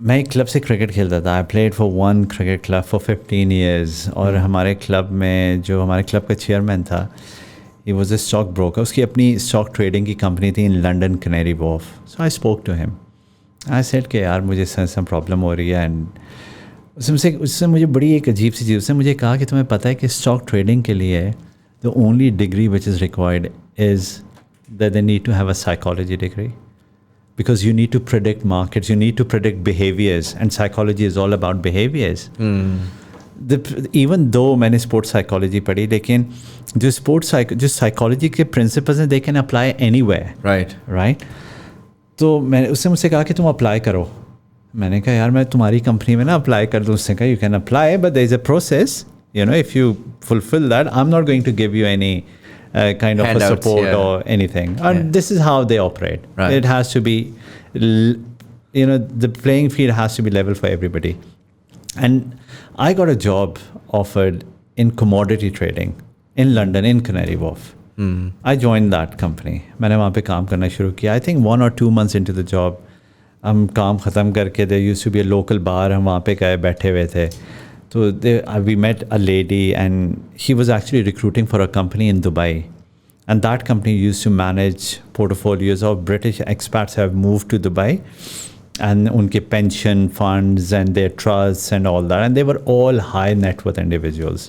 मैं एक क्लब से क्रिकेट खेलता था। I played for one cricket club for 15 years. और हमारे क्लब में जो हमारे क्लब का चेयरमैन था, he was a stock broker. उसकी अपनी स्टॉक ट्रेडिंग की कंपनी थी in London Canary Wharf. So I spoke to him, I said कि यार मुझे सम प्रॉब्लम हो रही है। एंड उससे मुझे बड़ी एक अजीब सी चीज़, उसने मुझे कहा कि तुम्हें पता है कि स्टॉक ट्रेडिंग के लिए the only degree which is required is that they need to have a psychology degree, because you need to predict markets, you need to predict behaviors, and psychology is all about behaviors. Even though मैंने sports psychology पढ़ी, लेकिन जो psychology के principles हैं they can apply anywhere. Right? तो मैंने उससे मुझसे कहा कि तुम अप्लाई करो। मैंने कहा यार मैं तुम्हारी कंपनी में ना अप्लाई कर दूँ। उसने कहा you can apply but there is a process, you know, if you fulfill that I'm not going to give you any kind of handouts, a support or anything. And this is how they operate. It has to be, you know, the playing field has to be level for everybody. And I got a job offered in commodity trading in London, in Canary Wharf. I joined that company. मैंने वहाँ पे काम करना शुरू किया. I think 1 or 2 months into the job, हम काम ख़त्म करके there used to be a local bar, हम वहाँ पे गए बैठे हुए थे. So we met a lady and she was actually recruiting for a company in Dubai. And that company used to manage portfolios of British expats who have moved to Dubai, and unke pension funds and their trusts and all that. And they were all high net worth individuals.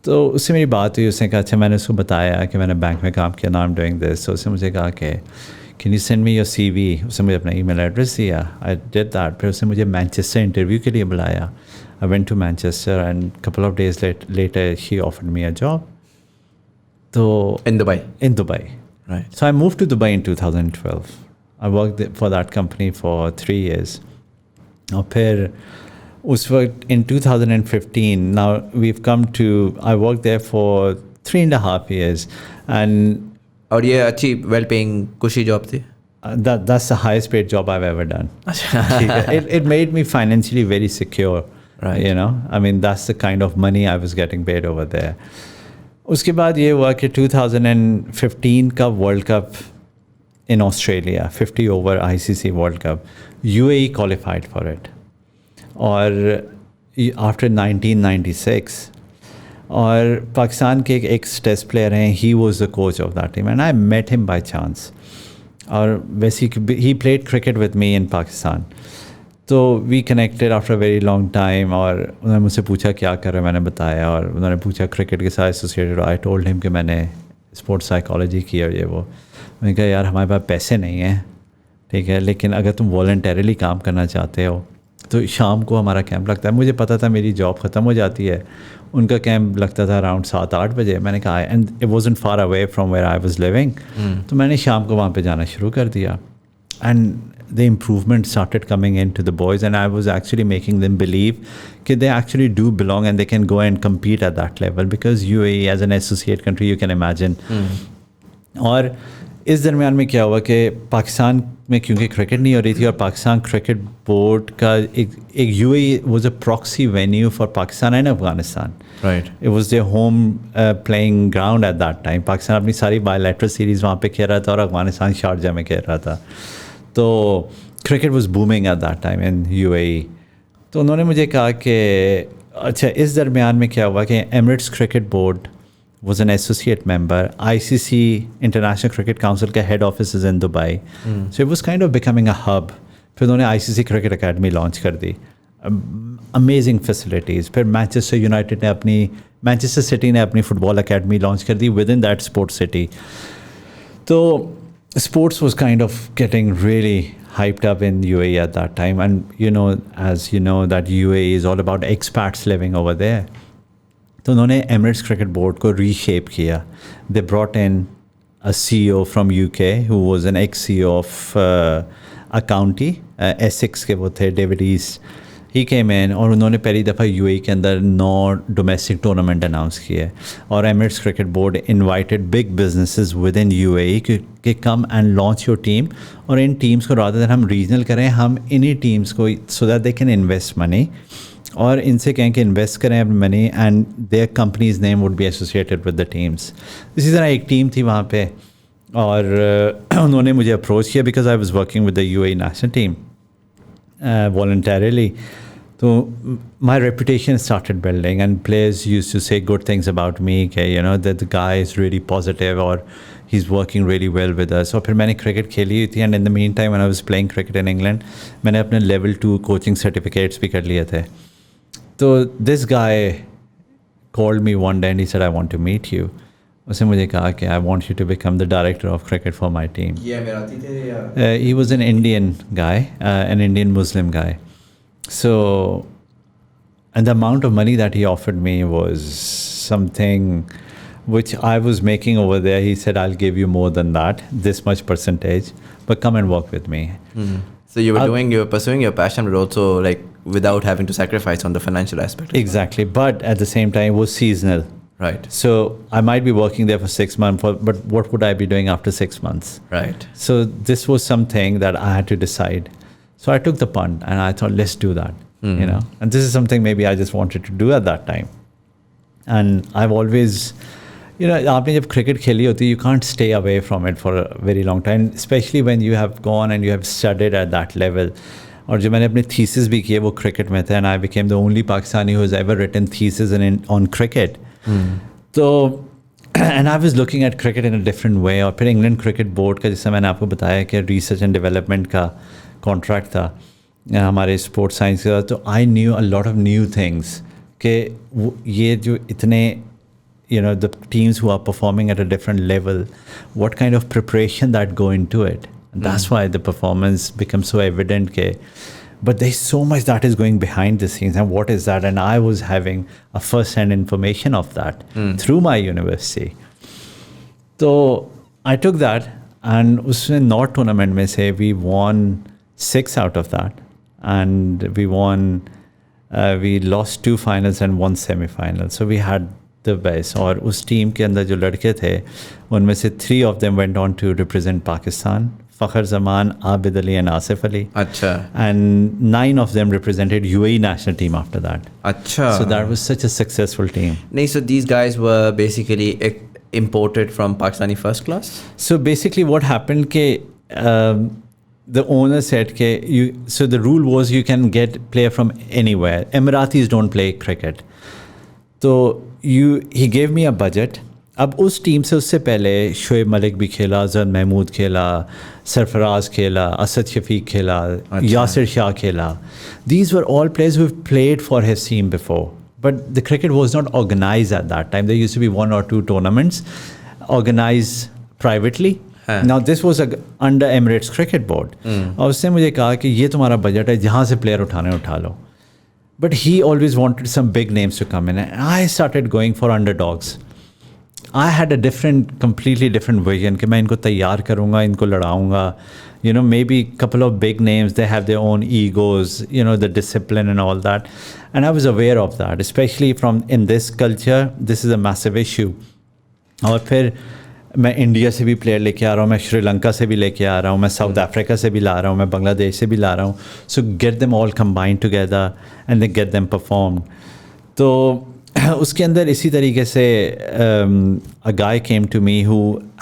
तो उससे मेरी बात हुई, उसने कहा अच्छा, मैंने उसको बताया कि मैंने बैंक में काम किया, now I'm doing this. So उसने मुझे कहा कि can you send me your CV? उसने मुझे अपना email address दिया. I did that. फिर उसने मुझे मैनचेस्टर इंटरव्यू के लिए बुलाया. I went to Manchester and a couple of days later she offered me a job. So in Dubai. Right. So I moved to Dubai in 2012. I worked for that company for 3 years. और फिर उस वक्त in 2015, now we've come to, I worked there for 3.5 years. And और ये अच्छी well paying कुशी job थी? That's the highest paid job I've ever done. It made me financially very secure. Right. You know, I mean, that's the kind of money I was getting paid over there. उसके बाद ये हुआ कि 2015 का world cup in Australia, 50 over ICC World Cup, UAE qualified for it. और after 1996, और पाकिस्तान के एक एक्स टेस्ट प्लेयर हैं, he was the coach of that team and I met him by chance. और वैसे he played cricket with me in Pakistan. तो we connected after very long time. और उन्होंने मुझसे पूछा क्या कर रहे, मैंने बताया। और उन्होंने पूछा क्रिकेट के साथ एसोसिएटेड। आई टोल्ड हिम कि मैंने स्पोर्ट्स साइकोलॉजी की और ये वो। मैंने कहा यार हमारे पास पैसे नहीं हैं, ठीक है, लेकिन अगर तुम वॉलंटरीली काम करना चाहते हो तो शाम को हमारा कैंप लगता है। मुझे पता था मेरी जॉब ख़त्म हो जाती है, उनका कैंप लगता था अराउंड 7-8 बजे। मैंने कहा and it wasn't far away from where I was living. तो मैंने शाम को वहाँ पे जाना शुरू कर दिया। And the improvement started coming into the boys, and I was actually making them believe that they actually do belong and they can go and compete at that level, because UAE as an associate country, you can imagine. और इस दरमियान में क्या हुआ कि पाकिस्तान में क्योंकि cricket नहीं हो रही थी, और पाकिस्तान क्रिकेट बोर्ड का एक UAE was a proxy venue for Pakistan and Afghanistan. Right. It was their home playing ground at that time. Pakistan अपनी सारी bilateral series वहाँ पे खेल रहा था और अफगानिस्तान शारजा में खेल रहा था। तो cricket was booming eight that time in UAE। तो उन्होंने मुझे कहा कि अच्छा, इस दरमियान में क्या हुआ कि Emirates cricket board was an associate member, ICC international cricket council का head office is in Dubai, so it was kind of becoming a hub. फिर उन्होंने ICC क्रिकेट अकेडमी लॉन्च कर दी, अमेजिंग फैसिलिटीज़। फिर मैनचेस्टर सिटी ने अपनी football academy launch कर दी within that sports city. तो sports was kind of getting really hyped up in UAE at that time. And you know, as you know, that UAE is all about expats living over there. So उन्होंने Emirates Cricket Board को reshape किया. They brought in a CEO from UK who was an ex-CEO of a county, Essex के वो थे, David East. ही केम इन और उन्होंने पहली दफ़ा यूएई के अंदर 9 डोमेस्टिक टूर्नामेंट अनाउंस किए और Emirates cricket board invited big businesses within UAE कि come and launch your team, और इन टीम्स को रादर देन हम रीजनल करें, हम इन्हीं टीम्स को so that they can invest money, और इनसे कहें कि इन्वेस्ट करें अपनी money and their companies name would be associated with the teams. इसी तरह एक टीम थी वहाँ पे और उन्होंने मुझे अप्रोच किया because I was working with the UAE national team voluntarily. So my reputation started building and players used to say good things about me, okay, you know, that the guy is really positive or he's working really well with us. So फिर मैंने cricket खेली थी and in the meantime when I was playing cricket in England, मैंने अपने level 2 coaching certificates भी कर लिए थे. तो this guy called me one day and he said, I want to meet you. उसने मुझे कहा कि I want you to become the director of cricket for my team. ये मेराती थे या? He was an Indian guy, an Indian Muslim guy. So, and the amount of money that he offered me was something which I was making over there. He said, I'll give you more than that, this much percentage, but come and work with me. Mm-hmm. So you were pursuing your passion, but also like without having to sacrifice on the financial aspect. Exactly, but at the same time, it was seasonal. Right. So I might be working there for 6 months, but what would I be doing after 6 months? Right. So this was something that I had to decide. So I took the punt and I thought, let's do that, you know. And this is something maybe I just wanted to do at that time. And I've always, you know, आपने जब cricket खेली होती, you can't stay away from it for a very long time, especially when you have gone and you have studied at that level. और जो मैंने अपने thesis भी किए वो cricket में थे, and I became the only Pakistani who has ever written thesis on cricket. तो and I was looking at cricket in a different way, और फिर इंग्लैंड क्रिकेट बोर्ड का, जैसे मैंने आपको बताया कि रिसर्च एंड डेवलपमेंट का कॉन्ट्रैक्ट था हमारे स्पोर्ट्स साइंस का, तो I knew a lot of new things कि ये जो इतने you know the teams who are performing at a different level, what kind of preparation that go into it, and that's why the performance becomes so evident ke, but there's so much that is going behind the scenes, and what is that, and I was having a first-hand information of that through my university. So I took that, and usme 9 tournament mein se we won 6 out of that, and we lost 2 finals and 1 semi-final, so we had the best. और उस team के अंदर जो लड़के थे उनमें से 3 of them went on to represent Pakistan, Fakhar Zaman, Abid Ali and Asif Ali. अच्छा. And 9 of them represented UAE national team after that. अच्छा. So that was such a successful team. नहीं, so these guys were basically imported from Pakistani first class? So basically what happened ke the owner said ke so the rule was you can get player from anywhere. Emiratis don't play cricket. तो he gave me a budget. अब उस team से उससे पहले शोएब मलिक भी खेला, अजहर महमूद खेला, सरफराज खेला, असद शफीक खेला, यासिर शाह खेला. These were all players who played for his team before. But the cricket was not organized at that time. There used to be 1 or 2 tournaments organized privately. Now this was under Emirates Cricket Board. और उसने मुझे कहा कि ये तुम्हारा budget है, जहाँ से प्लेयर उठाने उठा लो. But he always wanted some big names to come in, and I started going for underdogs. I had a completely different vision कि मैं इनको तैयार करूँगा, इनको लड़ाऊँगा. You know, maybe a couple of big names, they have their own egos, you know, the discipline and all that. And I was aware of that, especially in this culture, this is a massive issue. और फिर मैं India से भी player लेके आ रहा हूँ, मैं श्रीलंका से भी लेके आ रहा हूँ, मैं साउथ अफ्रीका से भी ला रहा हूँ, मैं बांग्लादेश से भी ला रहा हूँ. So get them all combined together and then get them performed. तो उसके अंदर इसी तरीके से a guy came to me who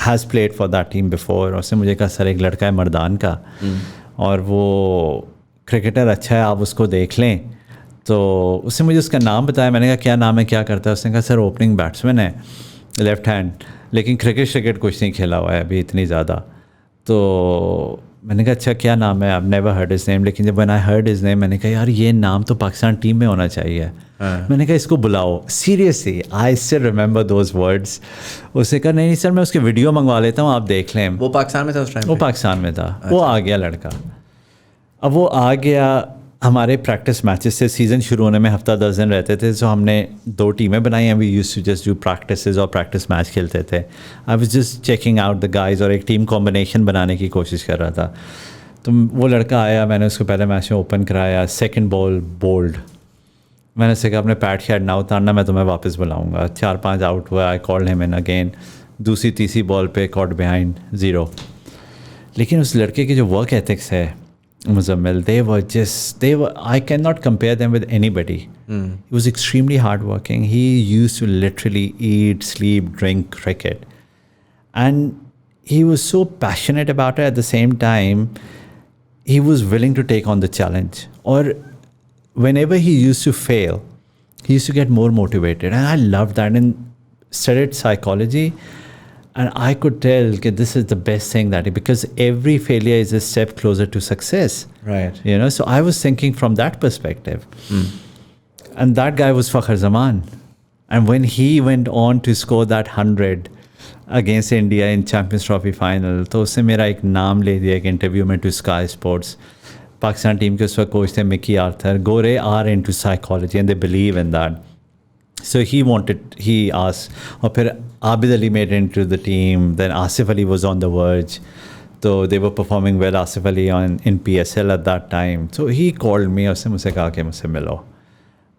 has played for that team before. उसने मुझे कहा सर एक लड़का है मर्दान का और वो क्रिकेटर अच्छा है, आप उसको देख लें. तो उसने मुझे उसका नाम बताया. मैंने कहा क्या नाम है, क्या करता है? उसने कहा सर ओपनिंग बैट्समैन है, लेफ्ट हैंड, लेकिन क्रिकेट कुछ नहीं खेला हुआ है अभी इतनी ज़्यादा. तो मैंने कहा अच्छा क्या नाम है? I never heard his name. लेकिन जब when I heard his name मैंने कहा यार ये नाम तो पाकिस्तान टीम में होना चाहिए. मैंने कहा इसको बुलाओ. Seriously I still remember those words. उसने कहा नहीं सर मैं उसके वीडियो मंगवा लेता हूँ, आप देख लें. वो पाकिस्तान में था उस टाइम? वो पाकिस्तान में था. वो आ गया लड़का. अब वो आ गया, हमारे प्रैक्टिस मैचेस से सीज़न शुरू होने में हफ्ता 10 दिन रहते थे. सो हमने 2 टीमें बनाई हैं. We used to just do practices और प्रैक्टिस मैच खेलते थे. I was just checking out the guys और एक टीम कॉम्बिनेशन बनाने की कोशिश कर रहा था. तो वो लड़का आया, मैंने उसको पहले मैच में ओपन कराया, सेकंड बॉल बोल्ड, मैंने उससे कहा अपने पैड शैड ना उतारना, मैं तुम्हें वापस बुलाऊंगा। 4-5 आउट हुआ, I called him in again, दूसरी तीसरी बॉल पे कॉट बिहाइंड 0। लेकिन उस लड़के की जो वर्क एथिक्स है Muzammil, they were I cannot compare them with anybody. He was extremely hardworking. He used to literally eat, sleep, drink cricket, and he was so passionate about it. At the same time, he was willing to take on the challenge. Or whenever he used to fail, he used to get more motivated, and I loved that. And studied psychology, and I could tell that this is the best thing because every failure is a step closer to success. Right. You know, so I was thinking from that perspective. And that guy was Fakhr Zaman. And when he went on to score that 100 against India in Champions Trophy final, तो उससे मेरा एक नाम ले दिया एक interview में to Sky Sports. Pakistan team के उस वक्त कोच थे Mickey Arthur. Gore are into psychology and they believe in that. So he asked, और फिर Abid Ali made it into the team, then Asif Ali was on the verge. So they were performing well, Asif Ali in PSL at that time. So he called me, उसने मुझसे कहा कि मुझसे मिलो.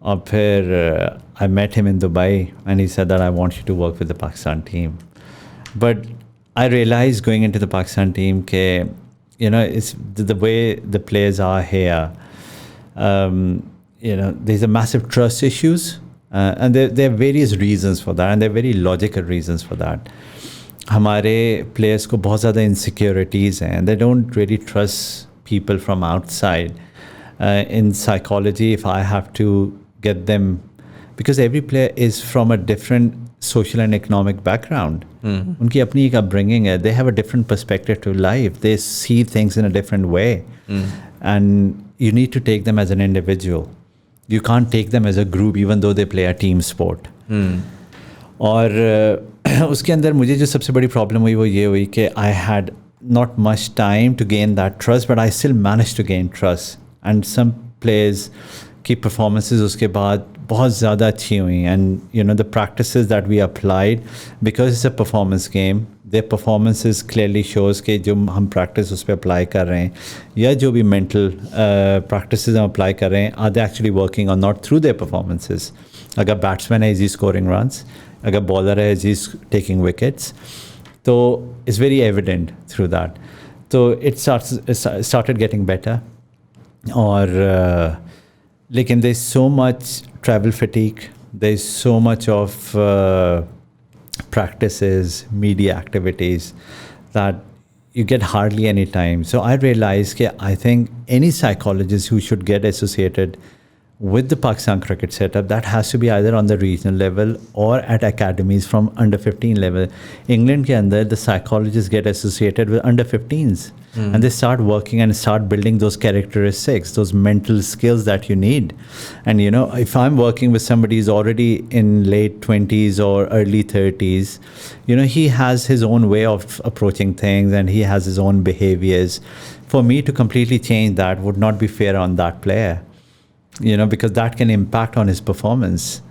और फिर I met him in Dubai and he said that I want you to work with the Pakistan team. But I realized going into the Pakistan team that, you know, it's the way the players are here. You know, there's a massive trust issues. And there are various reasons for that, and there are very logical reasons for that. हमारे players को बहुत ज़्यादा insecurities हैं, and they don't really trust people from outside. In psychology, if I have to get them, because every player is from a different social and economic background. उनकी अपनी एक upbringing है, they have a different perspective to life, they see things in a different way, and you need to take them as an individual. You can't take them as a group even though they play a team sport. और उसके अंदर मुझे जो सबसे बड़ी problem हुई वो ये हुई कि I had not much time to gain that trust, but I still managed to gain trust. And some players की performances उसके बाद बहुत ज़्यादा अच्छी हुई. And you know, the practices that we applied, because it's a performance game, their performances clearly shows कि जो हम practice उस पर apply कर रहे हैं या जो भी mental practices हम apply कर रहे हैं, are they actually working or not through their performances. अगर batsman है, is he scoring runs? अगर bowler है, is he taking wickets? तो it's very evident through that. So it started getting better. और लेकिन there's so much travel fatigue, there's so much of practices, media activities that you get hardly any time. So I realized that I think any psychologist who should get associated with the Pakistan cricket setup, that has to be either on the regional level or at academies from under 15 level. England ke andar, the psychologists get associated with under 15s and they start working and start building those characteristics, those mental skills that you need. And you know, if I'm working with somebody who's already in late 20s or early 30s, you know, he has his own way of approaching things and he has his own behaviors. For me to completely change that would not be fair on that player. You know, because that can impact on his performance.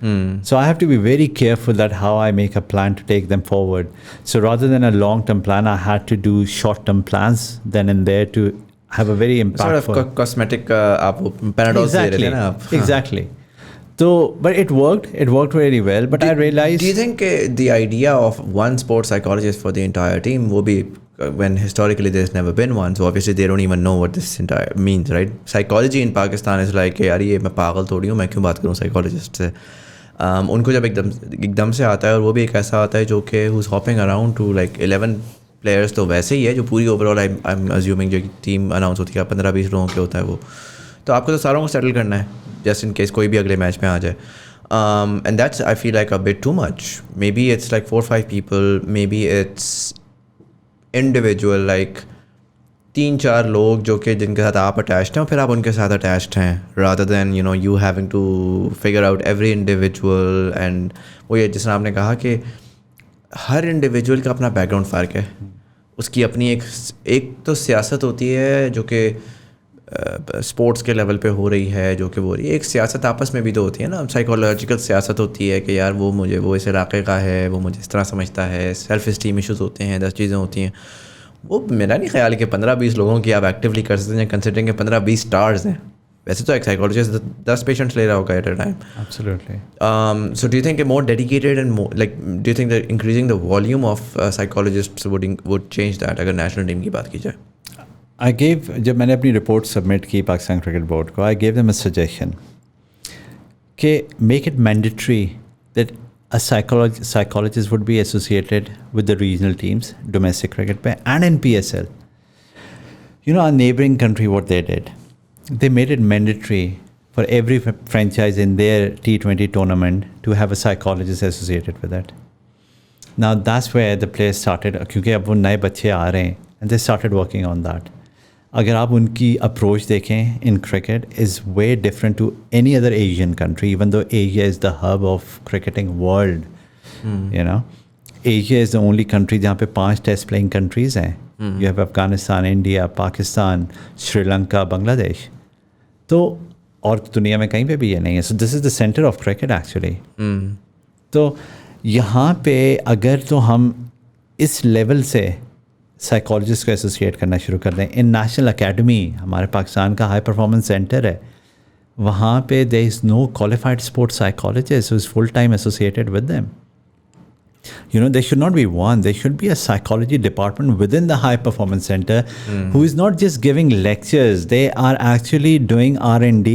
So I have to be very careful that how I make a plan to take them forward. So rather than a long-term plan, I had to do short-term plans then and there to have a very impactful... Sort of cosmetic आप paradox दे रहे थे ना आप. Exactly. So, but it worked very well. But I realized... Do you think the idea of one sports psychologist for the entire team will be, when historically there's never been one, so obviously they don't even know what this entire means, right? Psychology in Pakistan is like, यार ये मैं पागल थोड़ी हूँ, मैं क्यों बात करूँ psychologist से. उनको जब एकदम से आता है, और वो भी एक ऐसा आता है जो कि who's hopping around to like 11 players, तो वैसे ही है जो पूरी ओवरऑल I'm assuming जो टीम अनाउंस होती है 15-20 लोगों के होता है वो, तो आपको तो सारों को सेटल करना है जस्ट इन केस कोई भी अगले मैच में आ जाए. And that's, I feel like, a bit too much. Maybe it's like 4 or 5 people, maybe it's individual like 3-4 लोग जो कि जिनके साथ आप अटैच्ड हैं और फिर आप उनके साथ अटैच्ड हैं, rather than you know you having to figure out every individual. And वो ये जिसने आपने कहा कि हर इंडिविजुअल का अपना बैकग्राउंड फ़र्क है, उसकी अपनी एक तो सियासत होती है जो कि स्पोर्ट्स के लेवल पे हो रही है, जो कि वो रही है, एक सियासत आपस में भी तो होती है ना, साइकोलॉजिकल सियासत होती है कि यार वो इस इलाके का है, वो मुझे इस तरह समझता है, सेल्फ इस्टीम इश्यूज़ होते हैं, 10 चीज़ें होती हैं. वो मेरा नहीं ख्याल है कि 15-20 लोगों की आप एक्टिवली कर सकते हैं, कंसिडरिंग के 15-20 स्टार्स हैं. वैसे तो एक साइकोलॉजिस्ट 10 पेशेंट्स ले रहा होगा at a time. Absolutely. So do you think a more dedicated and more like do you think that increasing the volume of psychologists would change that अगर national team की बात की जाए? I gave, जब मैंने अपनी रिपोर्ट सबमिट की Pakistan cricket board को, I gave them a suggestion कि make it mandatory that a psychologist would be associated with the regional teams, domestic cricket pe, and in PSL. You know, our neighboring country, what they did, they made it mandatory for every franchise in their T20 tournament to have a psychologist associated with it. Now that's where the players started, क्योंकि अब वो नए बच्चे आ रहे हैं, and they started working on that. अगर आप उनकी अप्रोच देखें in cricket is way different to any other Asian country, even though Asia is the hub of cricketing world. You know, Asia is the only country जहाँ पे 5 test playing countries हैं. You have Afghanistan, India, Pakistan, Sri Lanka, Bangladesh. तो और दुनिया में कहीं पे भी ये नहीं है. So this is the center of cricket actually. तो यहाँ पे अगर तो हम इस लेवल से साइकोलॉजिस्ट को एसोसिएट करना शुरू कर दें. इन नेशनल अकेडमी, हमारे पाकिस्तान का हाई परफॉर्मेंस सेंटर है, वहाँ पे there is no qualified sports psychologist who is full time associated with them. You know, there should not be one. There should be a psychology department within the high performance center who is not just giving lectures. They are actually doing R&D.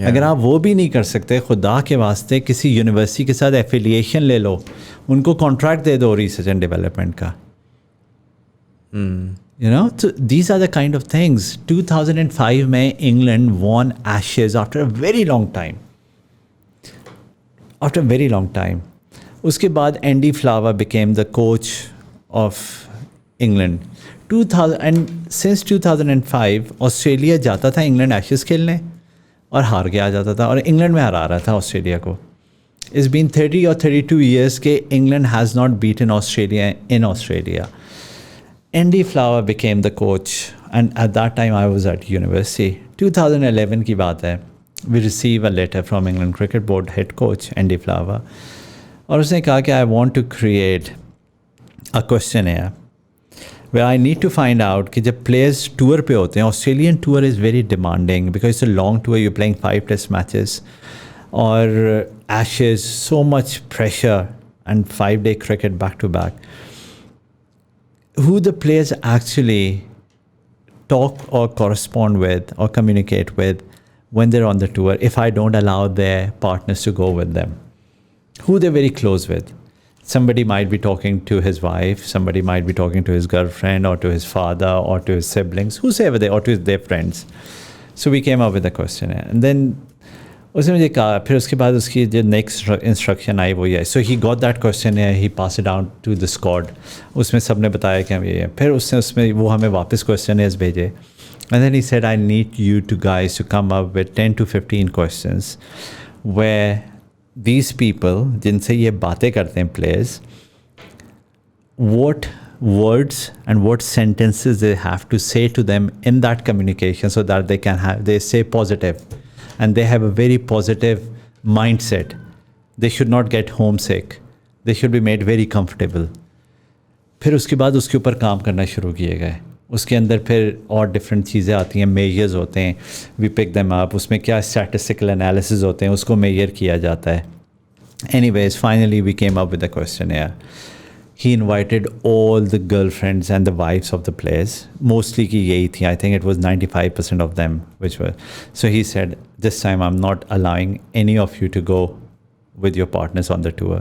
अगर आप वो भी नहीं कर सकते, खुदा के वास्ते किसी यूनिवर्सिटी के साथ एफिलिएशन ले लो, उनको कॉन्ट्रैक्ट दे दो रिसर्च एंड डेवलपमेंट का. You know, so these are the kind of things. 2005 में England won Ashes after a very long time. After a very long time. उसके बाद Andy Flower became the coach of England. 2000 and since 2005 Australia जाता था England ashes खेलने और हार के आ जाता था और इंग्लैंड में हरा रहा था ऑस्ट्रेलिया को. It's been 30 or 32 years के England has not beaten Australia in Australia. Andy Flower became the coach and at that time I was at university. 2011 की बात है. We receive a letter from England Cricket Board head coach Andy Flower. और उसने कहा कि I want to create a questionnaire where I need to find out कि जब players tour पे होते हैं, Australian tour is very demanding because it's a long tour, you're playing 5 test matches और Ashes, so much pressure and 5-day cricket back to back. Who the players actually talk or correspond with or communicate with when they're on the tour if I don't allow their partners to go with them. Who they're very close with. Somebody might be talking to his wife, somebody might be talking to his girlfriend or to his father or to his siblings, whosoever they, or to their friends. So we came up with a questionnaire. And then उसने मुझे कहा, फिर उसके बाद उसकी जो next instruction I वो ये. So he got that question, he pass it out to the squad. उसमें सब ने बताया कि हम ये है. फिर उसमें वो हमें वापस क्वेश्चन भेजे. And then he said I need you two guys to come up with 10 to 15 questions where these people जिनसे ये बातें करते हैं players, what words and what sentences they have to say to them in that communication so that they say positive and they have a very positive mindset. They should not get homesick. They should be made very comfortable. फिर उसके बाद उसके ऊपर काम करना शुरू किए गए. उसके अंदर फिर और डिफरेंट चीज़ें आती हैं, मेजर्स होते हैं, वी पिक देम अप. उसमें क्या स्टैटिस्टिकल एनालिसिस होते हैं, उसको मेजर किया जाता है. Anyways, finally we came up with a questionnaire. He invited all the girlfriends and the wives of the players. Mostly की यही थी. I think it was 95% of them which were. So he said, this time I'm not allowing any of you to go with your partners on the tour.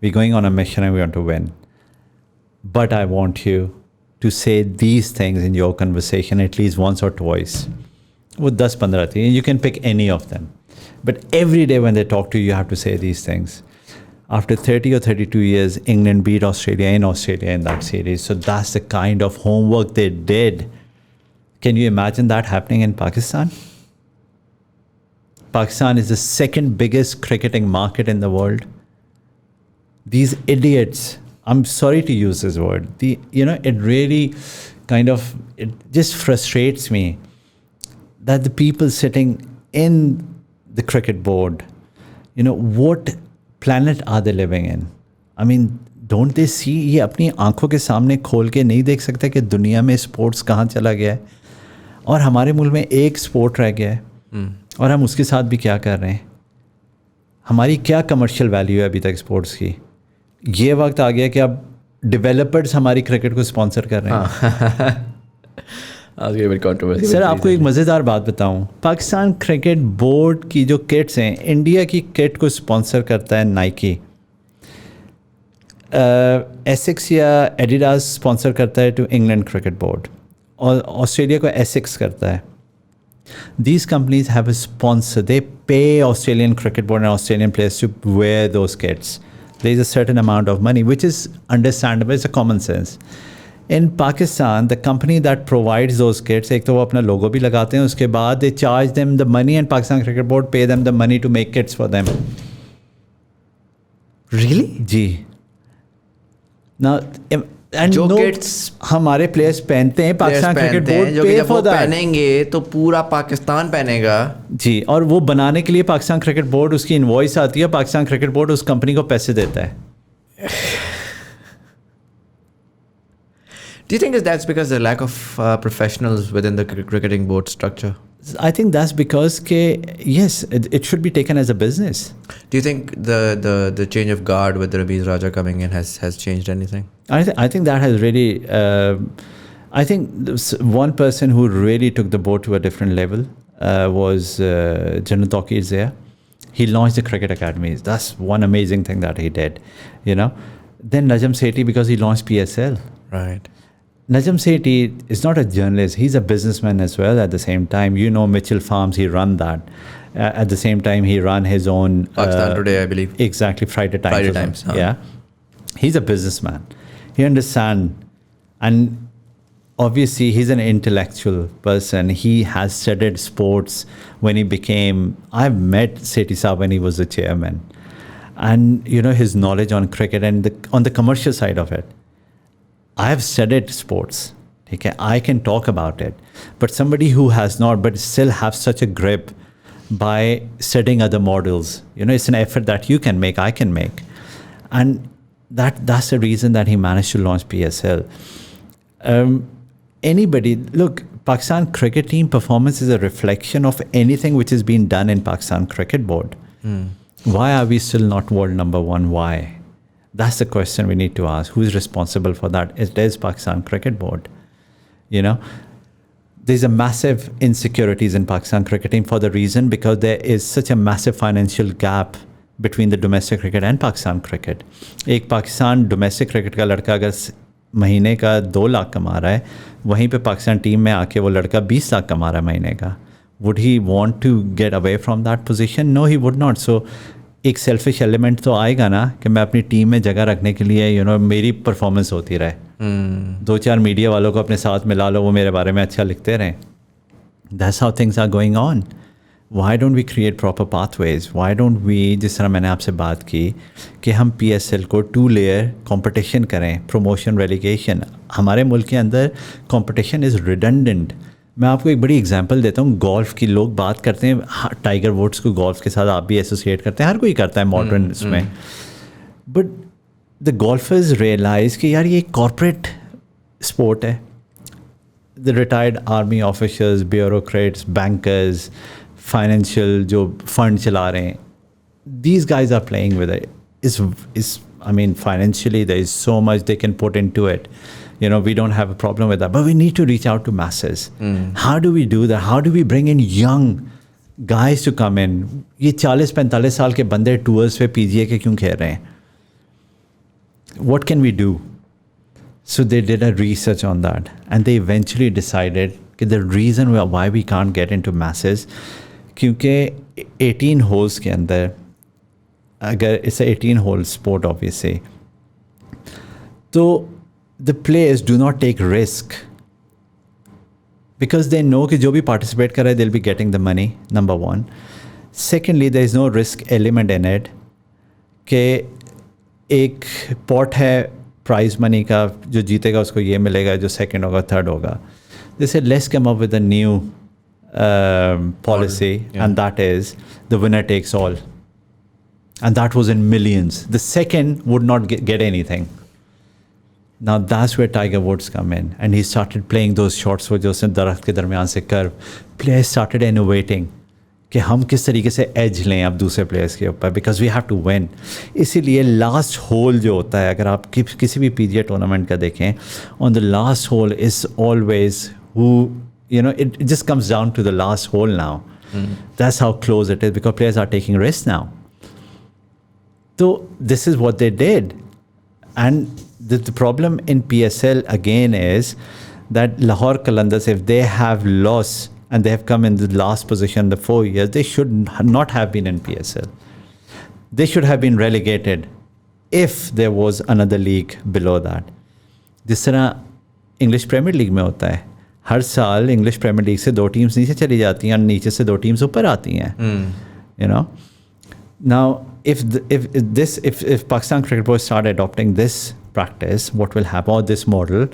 We're going on a mission and we want to win. But I want you to say these things in your conversation at least once or twice. वो 10-15 थी. You can pick any of them. But every day when they talk to you, you have to say these things. After 30 or 32 years, England beat Australia in that series. So that's the kind of homework they did. Can you imagine that happening in Pakistan? Pakistan is the second biggest cricketing market in the world. These idiots, I'm sorry to use this word, it really it just frustrates me that the people sitting in the cricket board, what planet are they living in? I mean, don't they see, ये अपनी आंखों के सामने खोल के नहीं देख सकते कि दुनिया में स्पोर्ट्स कहाँ चला गया है और हमारे मुल्क में एक स्पोर्ट रह गया है और हम उसके साथ भी क्या कर रहे हैं. हमारी क्या कमर्शियल वैल्यू है अभी तक स्पोर्ट्स की. ये वक्त आ गया कि अब डेवलपर्स हमारी क्रिकेट को स्पॉन्सर कर रहे हैं. सर आपको एक मज़ेदार बात बताऊं, पाकिस्तान क्रिकेट बोर्ड की जो किट्स हैं, इंडिया की किट को स्पॉन्सर करता है नाइकी, एसिक्स या एडिडास स्पॉन्सर करता है टू इंग्लैंड क्रिकेट बोर्ड, और ऑस्ट्रेलिया को एसिक्स करता है. These companies have a sponsor. They pay Australian cricket board and Australian players to wear those kits. There is a certain amount of money, which is understandable. It's a common sense. In Pakistan, the company that provides those kits, एक तो वो अपना logo भी लगाते हैं, उसके बाद they charge them the money and Pakistan Cricket Board pay them the money to make kits for them. Really? जी. Now, and जो no, किट्स हमारे प्लेयर्स पहनते हैं, पाकिस्तान क्रिकेट बोर्ड जो कि पे जब वो फॉर दैट. पहनेंगे तो पूरा पाकिस्तान पहनेगा. जी, और वो बनाने के लिए पाकिस्तान क्रिकेट बोर्ड, उसकी इनवॉइस आती है, पाकिस्तान क्रिकेट बोर्ड उस कंपनी को पैसे देता है. Do you think that's because the lack of professionals within the cricketing board structure? I think that's because yes, it should be taken as a business. Do you think the change of guard with Rabiz Raja coming in has changed anything? I think that has really. I think one person who really took the board to a different level was General Tawqir Zia. He launched the cricket academies. That's one amazing thing that he did. Then Najam Sethi, because he launched PSL. Right. Najam Sethi is not a journalist. He's a businessman as well at the same time. Mitchell Farms, he run that. At the same time, he run his own... Pakistan Today, I believe. Exactly, Friday Times. Friday Times, huh. Yeah. He's a businessman. He understands. And obviously, he's an intellectual person. He has studied sports when he became... I've met Sethi Saab when he was the chairman. And, his knowledge on cricket and on the commercial side of it. I have studied sports. Okay, I can talk about it. But somebody who has not, but still have such a grip by studying other models, it's an effort that you can make, I can make. And that's the reason that he managed to launch PSL. Look, Pakistan cricket team performance is a reflection of anything which is being done in Pakistan Cricket Board. Why are we still not world number one? Why? That's the question we need to ask. Who is responsible for that? It is Pakistan Cricket Board. There's a massive insecurities in Pakistan cricket team for the reason because there is such a massive financial gap between the domestic cricket and Pakistan cricket. एक Pakistan domestic cricket का लड़का अगर महीने का 2 लाख कमा रहा है, वहीं पे पाकिस्तान टीम में आके वो लड़का 20 लाख कमा रहा है महीने का. Would he want to get away from that position? No, he would not. So एक सेल्फिश एलिमेंट तो आएगा ना कि मैं अपनी टीम में जगह रखने के लिए मेरी परफॉर्मेंस होती रहे. 2-4 मीडिया वालों को अपने साथ मिला लो, वो मेरे बारे में अच्छा लिखते रहें. That's how things are going on. Why don't we create proper pathways? Why don't we, जिस तरह मैंने आपसे बात की कि हम PSL को 2 layer competition करें, promotion relegation. हमारे मुल्क के अंदर competition is redundant. मैं आपको एक बड़ी एग्जांपल देता हूँ. गोल्फ की लोग बात करते हैं, टाइगर वुड्स को गोल्फ के साथ आप भी एसोसिएट करते हैं, हर कोई करता है मॉडर्न इसमें. बट द गोल्फर्स रियलाइज कि यार ये कॉर्पोरेट स्पोर्ट है. The retired army officers, bureaucrats, bankers, financial जो फंड चला रहे हैं, these guys are playing with it. Financially there is so much they can put into it. We don't have a problem with that, but we need to reach out to masses. How do we do that? How do we bring in young guys to come in? ये 40-45 साल के बंदे tours पे PGA के क्यों खेल रहे हैं? What can we do? So they did a research on that, and they eventually decided that the reason why we can't get into masses, क्योंकि 18 holes के अंदर, अगर it's a 18 hole sport obviously, तो the players do not take risk because they know कि जो भी participate कर रहा है they'll be getting the money, number one. Secondly, there is no risk element in it कि एक pot है prize money का, जो जीतेगा उसको ये मिलेगा, जो second होगा third होगा. They said let's come up with a new policy, and that is the winner takes all. And that was in millions. The second would not get anything. Now that's where Tiger Woods come in, and he started playing those shots वो जो उसने दरख्त के दरमियान से curve. Players started innovating कि हम किस तरीके से एज लें अब दूसरे प्लेयर्स के ऊपर, because we have to win. इसीलिए लास्ट होल जो होता है, अगर आप किसी भी पीजीए टूर्नामेंट का देखें, on the last hole is always who it just comes down to the last hole now. That's how close it is, because players are taking risks now. So this is what they did. And the problem in PSL again is that Lahore Qalandars, if they have lost and they have come in the last position the 4 years, they should not have been in PSL. They should have been relegated if there was another league below that. जिस तरह English premiere league में होता है, हर साल English premiere league से 2 teams नीचे चली जाती हैं और नीचे से 2 टीम्स ऊपर आती हैं. You know, now if Pakistan Cricket Board start adopting this practice, what will happen, or this model,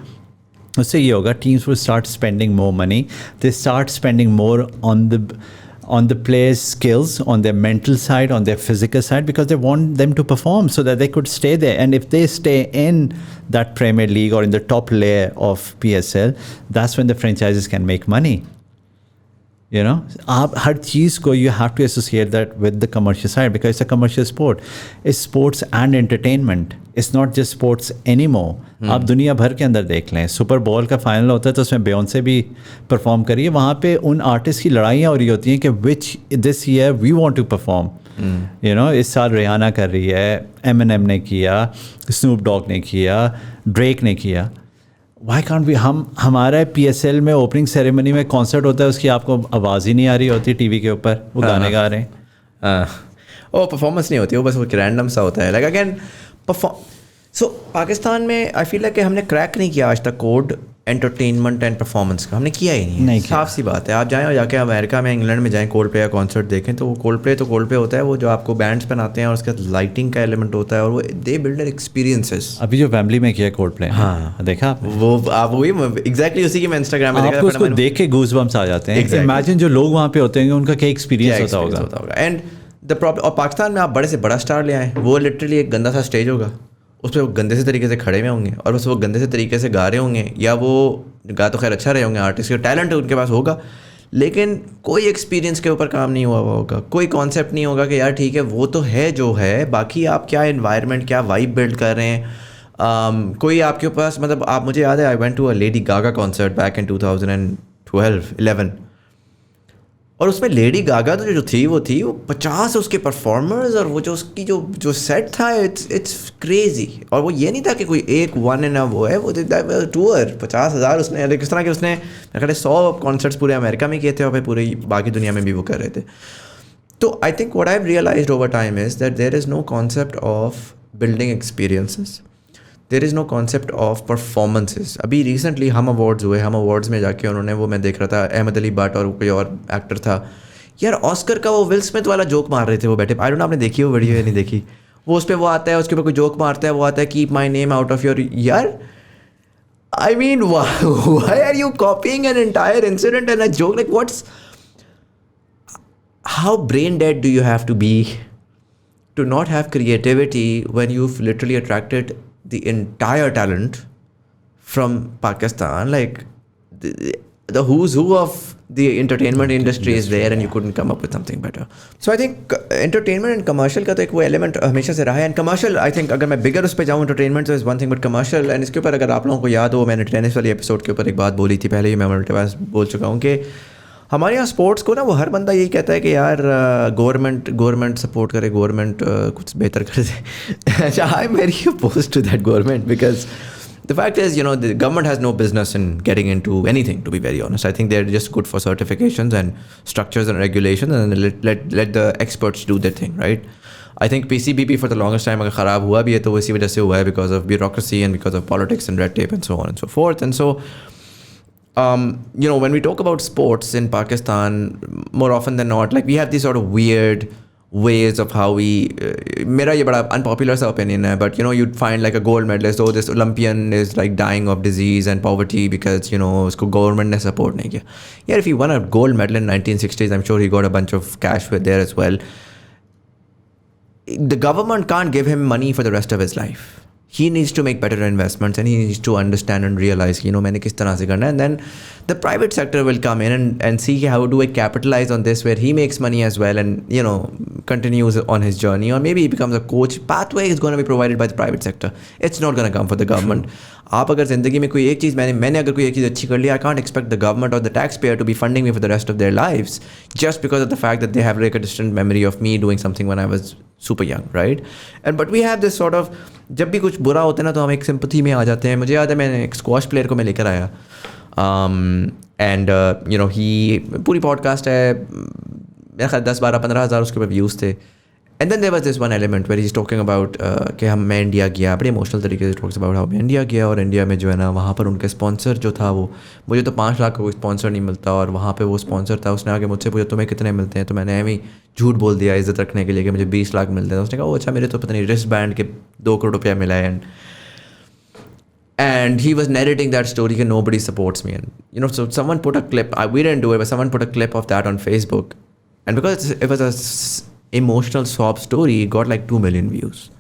उससे ये होगा, teams will start spending more money. They start spending more on the players' skills, on their mental side, on their physical side, because they want them to perform so that they could stay there. And if they stay in that Premier League or in the top layer of PSL, that's when the franchises can make money. You know, आप हर चीज़ को you have to associate that with the commercial side, because it's a commercial sport. It's sports and entertainment. It's not just sports anymore. आप दुनिया भर के अंदर देख लें, super ball का फाइनल होता है तो उसमें बेयोंसे भी परफॉर्म करिए, वहाँ पे उन आर्टिस्ट की लड़ाइयाँ हो रही होती हैं कि which this year we want to perform. You know, इस साल रिहाना कर रही है, एमिनेम ने किया, स्नूप डॉग ने किया, ड्रेक ने किया. वाई कांट वी, हमारा PSL में ओपनिंग सेरेमनी में कॉन्सर्ट होता है, उसकी आपको आवाज़ ही नहीं आ रही होती टीवी के ऊपर, वो गाने गा रहे हैं. वो परफॉर्मेंस नहीं होती, वो बस वो रैंडम सा होता है. लाइक अगेन सो पाकिस्तान में आई फील लाइक कि हमने क्रैक नहीं किया आज तक कोड एंटरटेनमेंट एंड परफॉर्मेंस का, हमने किया ही नहीं. साफ सी बात है, आप जाएँ और जाके अमेरिका में, इंग्लैंड में जाएँ, कोल्ड प्ले का कॉन्सर्ट देखें, तो वो कोल्ड प्ले होता है, वो जो आपको बैंड्स पहनाते हैं और उसके बाद लाइटिंग का एलिमेंट होता है, और वो दे बिल्डर एक्सपीरियंसेस. अभी जो वेम्बली में किया कोल्ड प्ले, हाँ देखा वो आप वही एग्जैक्टली उसी की मैं इंस्टाग्राम में देखा, आपको उसको देख के गूज बम्स आ जाते हैं. इमेजिन जो लोग वहाँ पे होते हैं उनका क्या एक्सपीरियंस होता होगा. एंड द प्रॉब्लम, और पाकिस्तान में आप बड़े से बड़ा स्टार ले आए, वो लिटरली एक गंदा सा स्टेज होगा, उस पर वो गंदे से तरीके से खड़े हुए होंगे और बस वो गंदे से तरीके से गा रहे होंगे, या वो गा तो खैर अच्छा रहे होंगे, आर्टिस्ट का टैलेंट उनके पास होगा, लेकिन कोई एक्सपीरियंस के ऊपर काम नहीं हुआ होगा, कोई कॉन्सेप्ट नहीं होगा कि यार ठीक है वो तो है जो है, बाकी आप क्या एनवायरनमेंट, क्या वाइब बिल्ड कर रहे हैं. कोई आपके पास, मतलब आप, मुझे याद है I went to a Lady Gaga concert back in 2012-11, और उसमें लेडी गागा तो जो थी वो 50 उसके परफॉर्मर्स, और वो जो उसकी जो सेट था, इट्स क्रेजी. और वो ये नहीं था कि कोई एक वन एंड वो है, वो टूर 50,000 उसने, किस तरह के उसने 100 कॉन्सर्ट्स पूरे अमेरिका में किए थे और फिर पूरी बाकी दुनिया में भी वो कर रहे थे. तो I think what I have realised over time is that there is no concept of building experiences, there is no concept of performances. अभी रिसेंटली हम अवार्ड्स हुए, हम अवार्ड्स में जाके उन्होंने, वो मैं देख रहा था, अहमद अली भट्ट और कोई और एक्टर था यार, ऑस्कर का वो विल स्मिथ वाला जोक मार रहे थे वो बैठे. आई डोंट नो आपने देखी वो वीडियो या नहीं देखी, वो उस पर वो आता है, उसके ऊपर कोई जोक मारता है, वो आता है keep my name out of your, यार I mean why are you copying an entire incident and a joke, like what's, how brain dead do you have to be to not have creativity when you've literally attracted the entire talent from Pakistan, like the who's who of the entertainment industry is there, and you couldn't come up with something better. So I think entertainment and commercial का तो एक वो element हमेशा से रहा है. And commercial, I think अगर मैं bigger उस पे जाऊँ, entertainment is one thing, but commercial, and इसके ऊपर अगर आप लोगों को याद हो, मैंने टेनिस वाली एपिसोड के ऊपर एक बात बोली थी पहले ही, मैं मल्टीपल बार बोल चुका हूँ कि हमारे यहाँ स्पोर्ट्स को ना, वो हर बंदा यही कहता है कि यार गवर्नमेंट सपोर्ट करे, गवर्नमेंट कुछ बेहतर कर दे. अच्छा, I am very opposed to that government, because the fact is, the government has no business in getting into anything, to be very honest. I think they're just good for certifications and structures and regulations, and let the experts do their thing, right? I think PCBP for the longest time अगर ख़राब हुआ भी है तो वो इसी वजह से हुआ है, because of bureaucracy and because of politics and red tape and so on and so forth. And so when we talk about sports in Pakistan, more often than not, like we have these sort of weird ways of how we मेरा ये बड़ा unpopular सा opinion है, but you'd find like a gold medalist, oh this Olympian is like dying of disease and poverty because उसको government ने support नहीं किया. Yeah, if he won a gold medal in 1960s, I'm sure he got a bunch of cash with there as well. The government can't give him money for the rest of his life. he needs to make better investments and he needs to understand and realize, मैंने किस तरह से करना है. And then the private sector will come in and see how do I capitalize on this where he makes money as well and, continues on his journey, or maybe he becomes a coach. Pathway is going to be provided by the private sector. It's not going to come for the government. आप अगर ज़िंदगी में कोई एक चीज़ मैंने अगर कोई एक चीज़ अच्छी कर ली, I can't expect the government or the taxpayer to be funding me for the rest of their lives just because of the fact that they have like a distant memory of me doing something when I was super young, right? But we have this sort of, जब भी कुछ बुरा होता है ना तो हम एक सिंपथी में आ जाते हैं. मुझे याद है मैंने एक स्क्वॉश प्लेयर को मैं लेकर आया एंड ही पूरी पॉडकास्ट है, मेरा ख्याल 10-12-15 हज़ार उसके ऊपर व्यूज़ थे. And then there was this one element where he is talking about कि मैं इंडिया गया, बड़े इमोशनल तरीके से टॉक्स अबाउट हाउ मैं इंडिया गया, और इंडिया में जो है ना वहाँ पर उनके स्पॉन्सर जो था वो, मुझे तो 5 लाख का कोई स्पॉन्सर नहीं मिलता, और वहाँ पे वो स्पॉन्सर था, उसने आके मुझसे पूछा तुम्हें कितने मिलते हैं, तो मैंने एम ही झूठ बोल दिया इज्जत रखने के लिए कि मुझे 20 लाख मिलते हैं. उसने कहा अच्छा मेरे तो पता नहीं रिस्ट बैंड के 2 करोड़ रुपया मिला है. And he was narrating that story that nobody supports me. And, so someone put a clip, we didn't do it, but someone put a clip of that on Facebook. And because it was a emotional sob story, it got like 2 million views.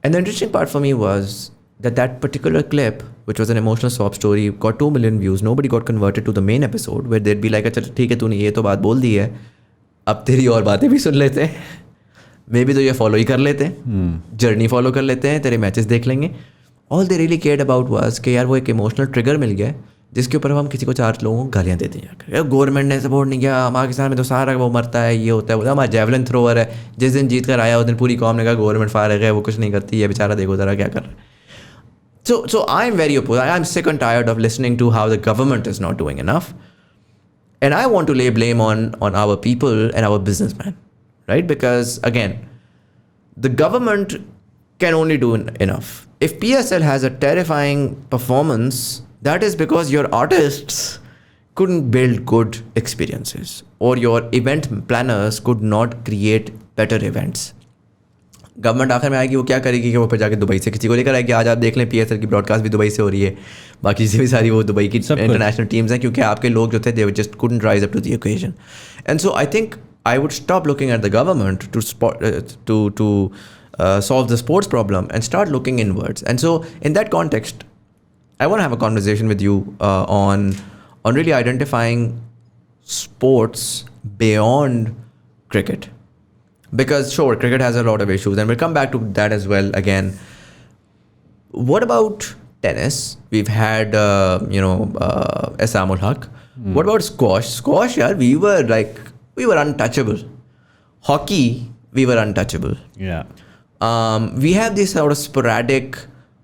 And the interesting part for me was that particular clip, which was an emotional sob story, got 2 million views. Nobody got converted to the main episode where they'd be like, अच्छा ठीक है तूने ये तो बात बोल दी है, अब तेरी और बातें भी सुन लेते हैं, मे बी तो ये फॉलो ही कर लेते हैं, जर्नी फॉलो कर लेते हैं, तेरे मैचेस देख लेंगे. All they really cared about was कि यार वो एक इमोशनल ट्रिगर मिल गया जिसके ऊपर हम किसी को 4 लोगों को गालियाँ देते हैं. गवर्नमेंट ने सपोर्ट नहीं किया, पाकिस्तान में तो सारा वो मरता है, ये होता है, वो हमारा जेवलिन थ्रोअर है, जिस दिन जीत कर आया उस दिन पूरी कौम ने कहा गवर्नमेंट फारिग है, वो कुछ नहीं करती है, बेचारा देखो ज़रा क्या कर रहा है. So I am very opposed. I am sick and tired of listening to how the government is not doing enough. And I want to lay blame on our people and our businessmen, right? Because again, the government can only do enough. If PSL has a terrifying performance, that is because your artists couldn't build good experiences, or your event planners could not create better events. Government आखिर में आएगी, वो क्या करेगी कि वो फिर जाके दुबई से किसी को लेकर आएगी. आज आप देख लें PSL की ब्रॉडकास्ट भी दुबई से हो रही है, बाकी से भी सारी वो दुबई की इंटरनेशनल टीम्स हैं, क्योंकि आपके लोग जो थे they just couldn't rise up to the occasion. And so I think I would stop looking at the government to solve the sports problem and start looking inwards. And so in that context, I want to have a conversation with you on really identifying sports beyond cricket. Because sure, cricket has a lot of issues, and we'll come back to that as well again. What about tennis? We've had, Essam ul Haq. What about squash? Squash, yeah, we were untouchable. Hockey, we were untouchable. Yeah. We have these sort of sporadic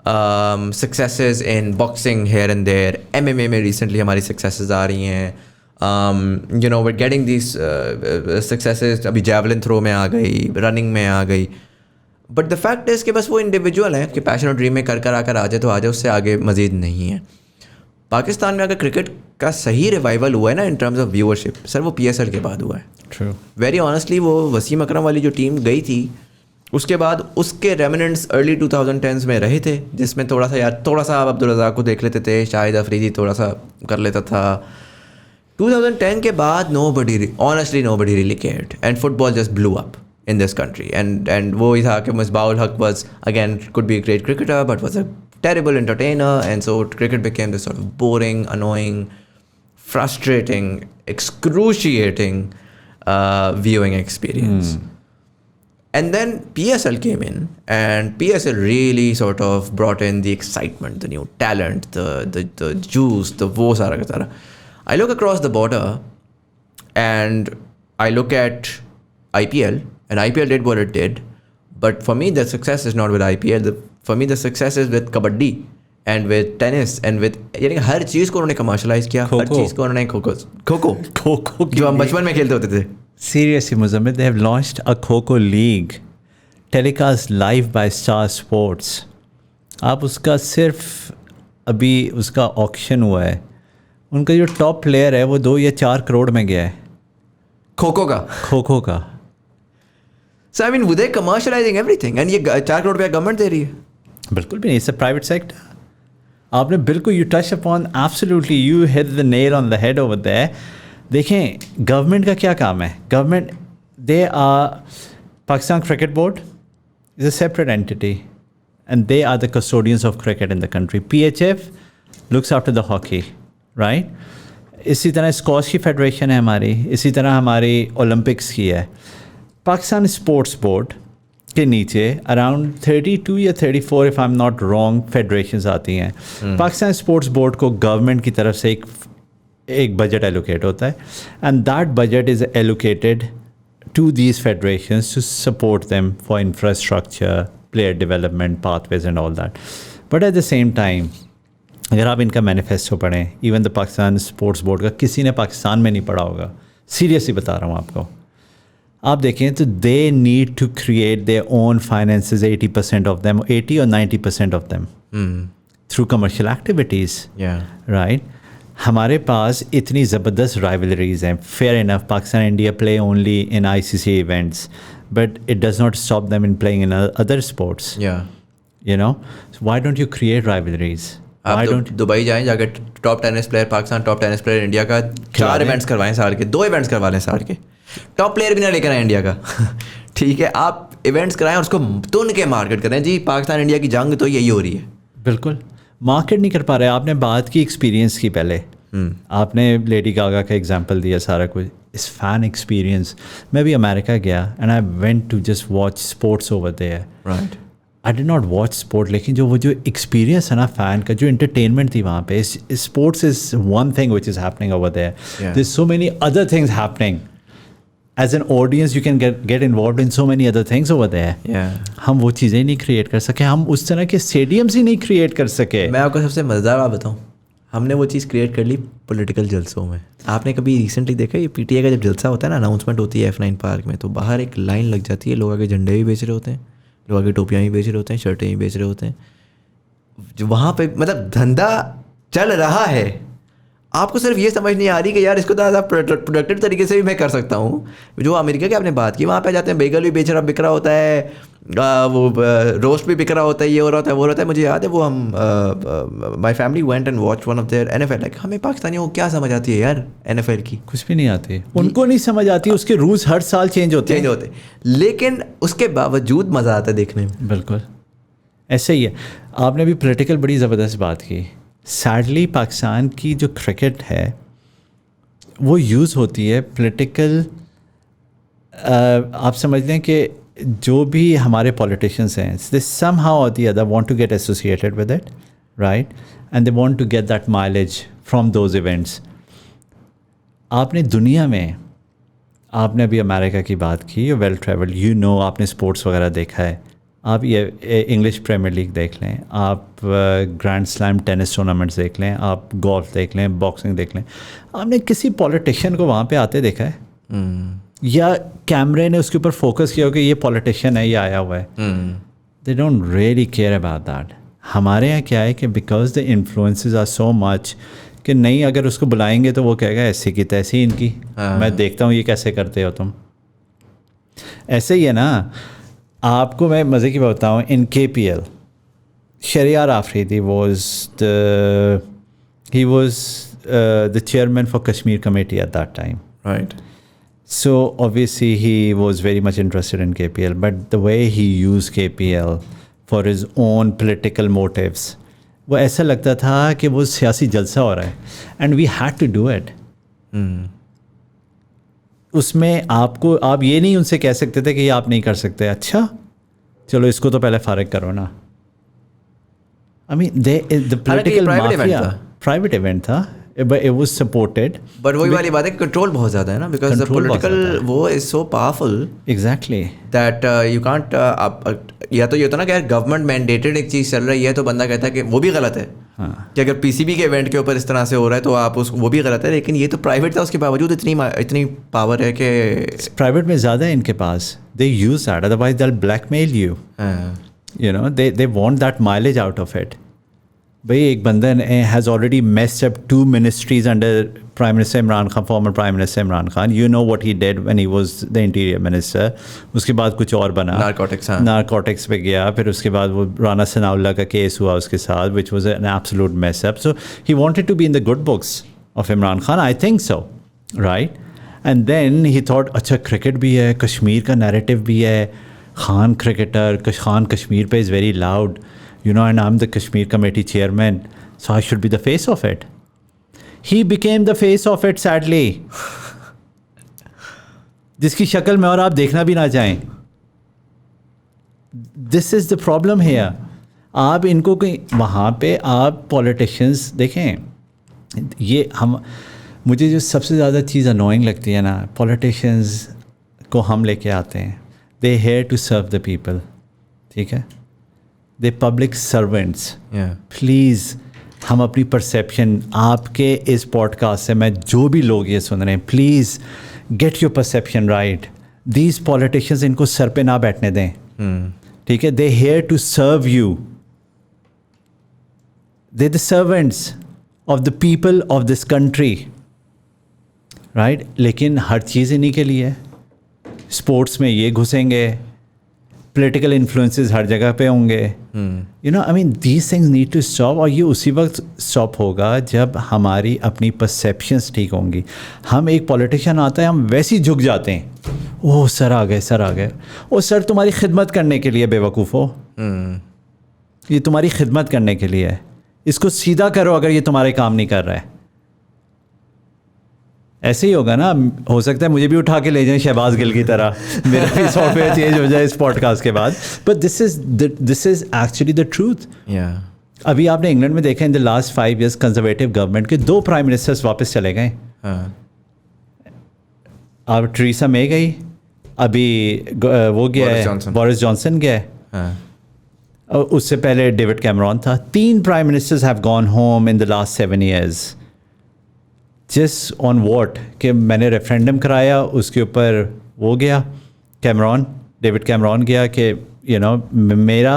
successes in boxing here and there. MMA में recently हमारी successes आ रही हैं. We're getting these successes. अभी javelin throw में आ गई, running में आ गई. But the fact is कि बस वो individual है कि passion और dream में कर आकर आ जाए, उससे आगे मज़ीद नहीं है. पाकिस्तान में अगर क्रिकेट का सही रिवाइवल हुआ है ना in terms of viewership, sir वो PSL के बाद हुआ है. True. Very honestly, वो वसीम अकरम वाली जो टीम गई थी, उसके बाद उसके रेमिनेंट्स अर्ली 2010s में रहे थे, जिसमें थोड़ा सा आप अब्दुल रज़ाक को देख लेते थे, शाहिद अफरीदी थोड़ा सा कर लेता था. 2010 के बाद honestly nobody really cared, and football just blew up in this country. And वो ही था कि Misbah ul Haq was again could be a great cricketer but was a terrible entertainer, and so cricket became this sort of boring, annoying, frustrating, excruciating viewing experience. And then PSL came in, and PSL really sort of brought in the excitement, the new talent, the juice, the wo sara ka sara. I look across the border and I look at IPL, and IPL did what it did. But for me, the success is not with IPL. For me, the success is with kabaddi and with tennis and with यानी हर चीज़ को उन्होंने commercialise किया, हर चीज़ को उन्होंने खो जो हम बचपन में खेलते होते थे. Seriously, Muzammil, they have launched a Kho-Kho league, telecast live by Star Sports. आप उसका सिर्फ अभी उसका ऑक्शन हुआ है, उनका जो टॉप प्लेयर है वो 2 या 4 करोड़ में गया है. खो का. So I mean, they commercializing everything, and ये 4 करोड़ रुपया गवर्नमेंट दे रही है. बिल्कुल भी नहीं, इट्स अ प्राइवेट सेक्टर. आपने बिल्कुल you touch upon absolutely, you hit the nail on the head over there. देखें गवर्नमेंट का क्या काम है. Government, they are, Pakistan cricket board is a separate entity. and they are the custodians of cricket in the country. PHF looks after the hockey, right? इसी तरह squash की federation है हमारी, इसी तरह हमारी ओलंपिक्स की है. पाकिस्तान स्पोर्ट्स बोर्ड के नीचे अराउंड 32 या 34 if I am not wrong federations आती हैं. पाकिस्तान स्पोर्ट्स बोर्ड को गवर्नमेंट की तरफ से एक बजट एलोकेट होता है, and that budget is allocated to these federations to support them for infrastructure, player development, pathways and all that. But at the same time, अगर आप इनका मैनिफेस्टो पढ़ें, even the Pakistan sports board का किसी ने पाकिस्तान में नहीं पढ़ा होगा, सीरियसली बता रहा हूँ आपको. आप देखें तो they need to create their own finances 80% of them, 80 और 90% of them through commercial activities, right. हमारे पास इतनी ज़बरदस्त राइवलरीज हैं. Fair enough Pakistan India play only in ICC events, but it does not stop them in playing in other sports. You know, why don't you create rivalries? आप Dubai जाएं, जाकर top tennis player Pakistan, top tennis player India का 4 events करवाएं साल के, 2 events करवा लें साल के, टॉप प्लेयर भी ना लेकर आए इंडिया का. ठीक है, आप इवेंट्स कराएं और उसको तुन के मार्केट करें. जी पाकिस्तान इंडिया की जंग तो यही हो रही है. बिल्कुल मार्केट नहीं कर पा रहे. आपने बात की एक्सपीरियंस की पहले, आपने लेडी गागा का एग्जांपल दिया, सारा कुछ इस फैन एक्सपीरियंस. मैं भी अमेरिका गया and I went to just watch sports over there, right. I did not watch sport, लेकिन जो एक्सपीरियंस है ना फैन का, जो एंटरटेनमेंट थी वहाँ पे, sports is one thing which is happening over there. There is so many other things happening. As an audience you can get involve in so many other things over there. हम वो चीज़ें नहीं create कर सके, हम उस तरह के स्टेडियम्स ही नहीं क्रिएट कर सके. मैं आपको सबसे मज़ेदार बात बताऊँ, हमने वो चीज़ क्रिएट कर ली पॉलिटिकल जलसों में. आपने कभी रिसेंटली देखा ये PTA का जब जलसा होता है ना, अनाउंसमेंट होती है F9 पार्क में, तो बाहर एक लाइन लग जाती है, लोग आगे झंडे भी बेच रहे होते हैं, लोग आगे टोपियाँ भी बेच रहे होते हैं, शर्टें भी बेच रहे होते हैं. जो वहाँ पे मतलब धंधा चल रहा है. आपको सिर्फ ये समझ नहीं आ रही कि यार इसको तो प्रोडक्टिव तरीके से भी मैं कर सकता हूँ. जो अमेरिका की आपने बात की, वहाँ पे जाते हैं बेगल भी बिक रहा होता है, वो रोस्ट भी बिक रहा होता है, ये हो रहा होता है, वो होता है. मुझे याद है वो हम my family went and watch one of their NFL. Like हमें पाकिस्तानियों को क्या समझ आती है यार NFL की? कुछ भी नहीं आती, उनको नहीं समझ आती. उसके रूल्स हर साल चेंज होते हैं, लेकिन उसके बावजूद मज़ा आता है देखने में. बिल्कुल ऐसे ही है. आपने भी पॉलिटिकल बड़ी ज़बरदस्त बात की. सैडली पाकिस्तान की जो क्रिकेट है वो यूज़ होती है पॉलिटिकल. आप समझ लें कि जो भी हमारे पॉलिटिशियंस हैं, दे समहाउ और the other want to get associated with it, right, and they want to get that mileage from those events. आपने दुनिया में, आपने अभी अमेरिका की बात की, you well travelled, you know, आपने स्पोर्ट्स वगैरह देखा है. आप ये इंग्लिश प्रीमियर लीग देख लें, आप ग्रैंड स्लैम टेनिस टूर्नामेंट्स देख लें, आप गोल्फ देख लें, बॉक्सिंग देख लें. आपने किसी पॉलिटिशियन को वहाँ पे आते देखा है? या कैमरे ने उसके ऊपर फोकस किया हो कि ये पॉलिटिशियन है, ये आया हुआ है? They don't really care about that. हमारे यहाँ क्या है कि because the influences are so much कि नहीं, अगर उसको बुलाएंगे तो वो कहेगा ऐसी की तैसी इनकी, मैं देखता हूँ ये कैसे करते हो तुम. ऐसे ही है ना. आपको मैं मज़े की बात बताऊँ, इन KPL Shahriar Afridi he was the chairman for Kashmir committee at that time, right. So obviously he was very much interested in KPL, but the way he used KPL for his own political motives, वो ऐसा लगता था कि वो सियासी जलसा हो रहा है, and we had to do it. उसमें आपको, आप ये नहीं उनसे कह सकते थे कि ये आप नहीं कर सकते. अच्छा चलो इसको तो पहले फारिग करो ना. I mean, the political mafia, private event था, but it was supported. But वही वाली बात है, कंट्रोल बहुत ज़्यादा है ना, because the political वो is so powerful. Exactly. That you can't. या तो ये होता ना कि यार गवर्नमेंट मैंडेटेड एक चीज़ चल रही है तो बंदा कहता है कि वो भी गलत है. कि अगर PCB के इवेंट के ऊपर इस तरह से हो रहा है तो आप उसको, वो भी गलत है. लेकिन ये तो प्राइवेट था, उसके बावजूद इतनी पावर है कि प्राइवेट में ज़्यादा है इनके पास. They use that, otherwise they'll blackmail you. You know, they want that mileage out of it. भाई एक बंदा has already messed up 2 ministries under Prime Minister Imran Khan, former Prime Minister Imran Khan. You know what he did when he was the Interior Minister. उसके बाद कुछ और बना, narcotics पे गया, फिर उसके बाद वो राना सनाउल्लाह का केस हुआ उसके साथ, which was an absolute mess up. So he wanted to be in the good books of Imran Khan, I think so, right? And then he thought, अच्छा क्रिकेट भी है, कश्मीर का नैरेटिव भी है, Khan cricketer, Khan Kashmir pe is very loud, you know, and I'm the Kashmir committee chairman, so I should be the face of it. He became the face of it, sadly. जिसकी शक्ल में और आप देखना भी ना चाहें. This is the problem here. आप इनको कहीं वहाँ पे आप पॉलिटिशियंस देखें, ये हम मुझे जो सबसे ज़्यादा चीज़ अनोइंग लगती है ना, पॉलिटिशियंस को हम लेके आते हैं, they here to serve the people, ठीक है, दे पब्लिक सर्वेंट्स. प्लीज़ हम अपनी परसेप्शन, आपके इस पॉडकास्ट से मैं जो भी लोग ये सुन रहे हैं, please get your perception right. These politicians, इनको सर पे ना बैठने दें, ठीक है. They here to serve you, they the servants of the people of this country, right. लेकिन हर चीज़ इन्हीं के लिए है. स्पोर्ट्स में ये घुसेंगे, पॉलिटिकल इन्फ्लुएंसेस हर जगह पे होंगे, you know. I mean these things need to stop. और ये उसी वक्त स्टॉप होगा जब हमारी अपनी परसेप्शंस ठीक होंगी. हम एक पॉलिटिशियन आता है, हम वैसे ही झुक जाते हैं, ओह सर आ गए, सर आ गए. ओ सर तुम्हारी खिदमत करने के लिए बेवकूफ़ हो, ये तुम्हारी खिदमत करने के लिए है, इसको सीधा करो अगर ये तुम्हारे काम नहीं कर रहा है. ऐसे ही होगा ना. हो सकता है मुझे भी उठा के ले जाएं शहबाज गिल की तरह, मेरा भी सॉफ्टवेयर चेंज हो जाए इस पॉडकास्ट के बाद. But this is actually the truth. अभी आपने इंग्लैंड में देखा, इन the last 5 years conservative government के 2 प्राइम मिनिस्टर्स वापस चले गए. अब टेरेसा मे गई, अभी वो गया है, बोरिस जॉनसन गया है, उससे पहले डेविड कैमरॉन था. 3 prime ministers have gone home in the last 7 years. Just on what कि मैंने रेफरेंडम कराया, उसके ऊपर वो गया कैमरॉन, डेविड कैमरॉन गया कि यू नो मेरा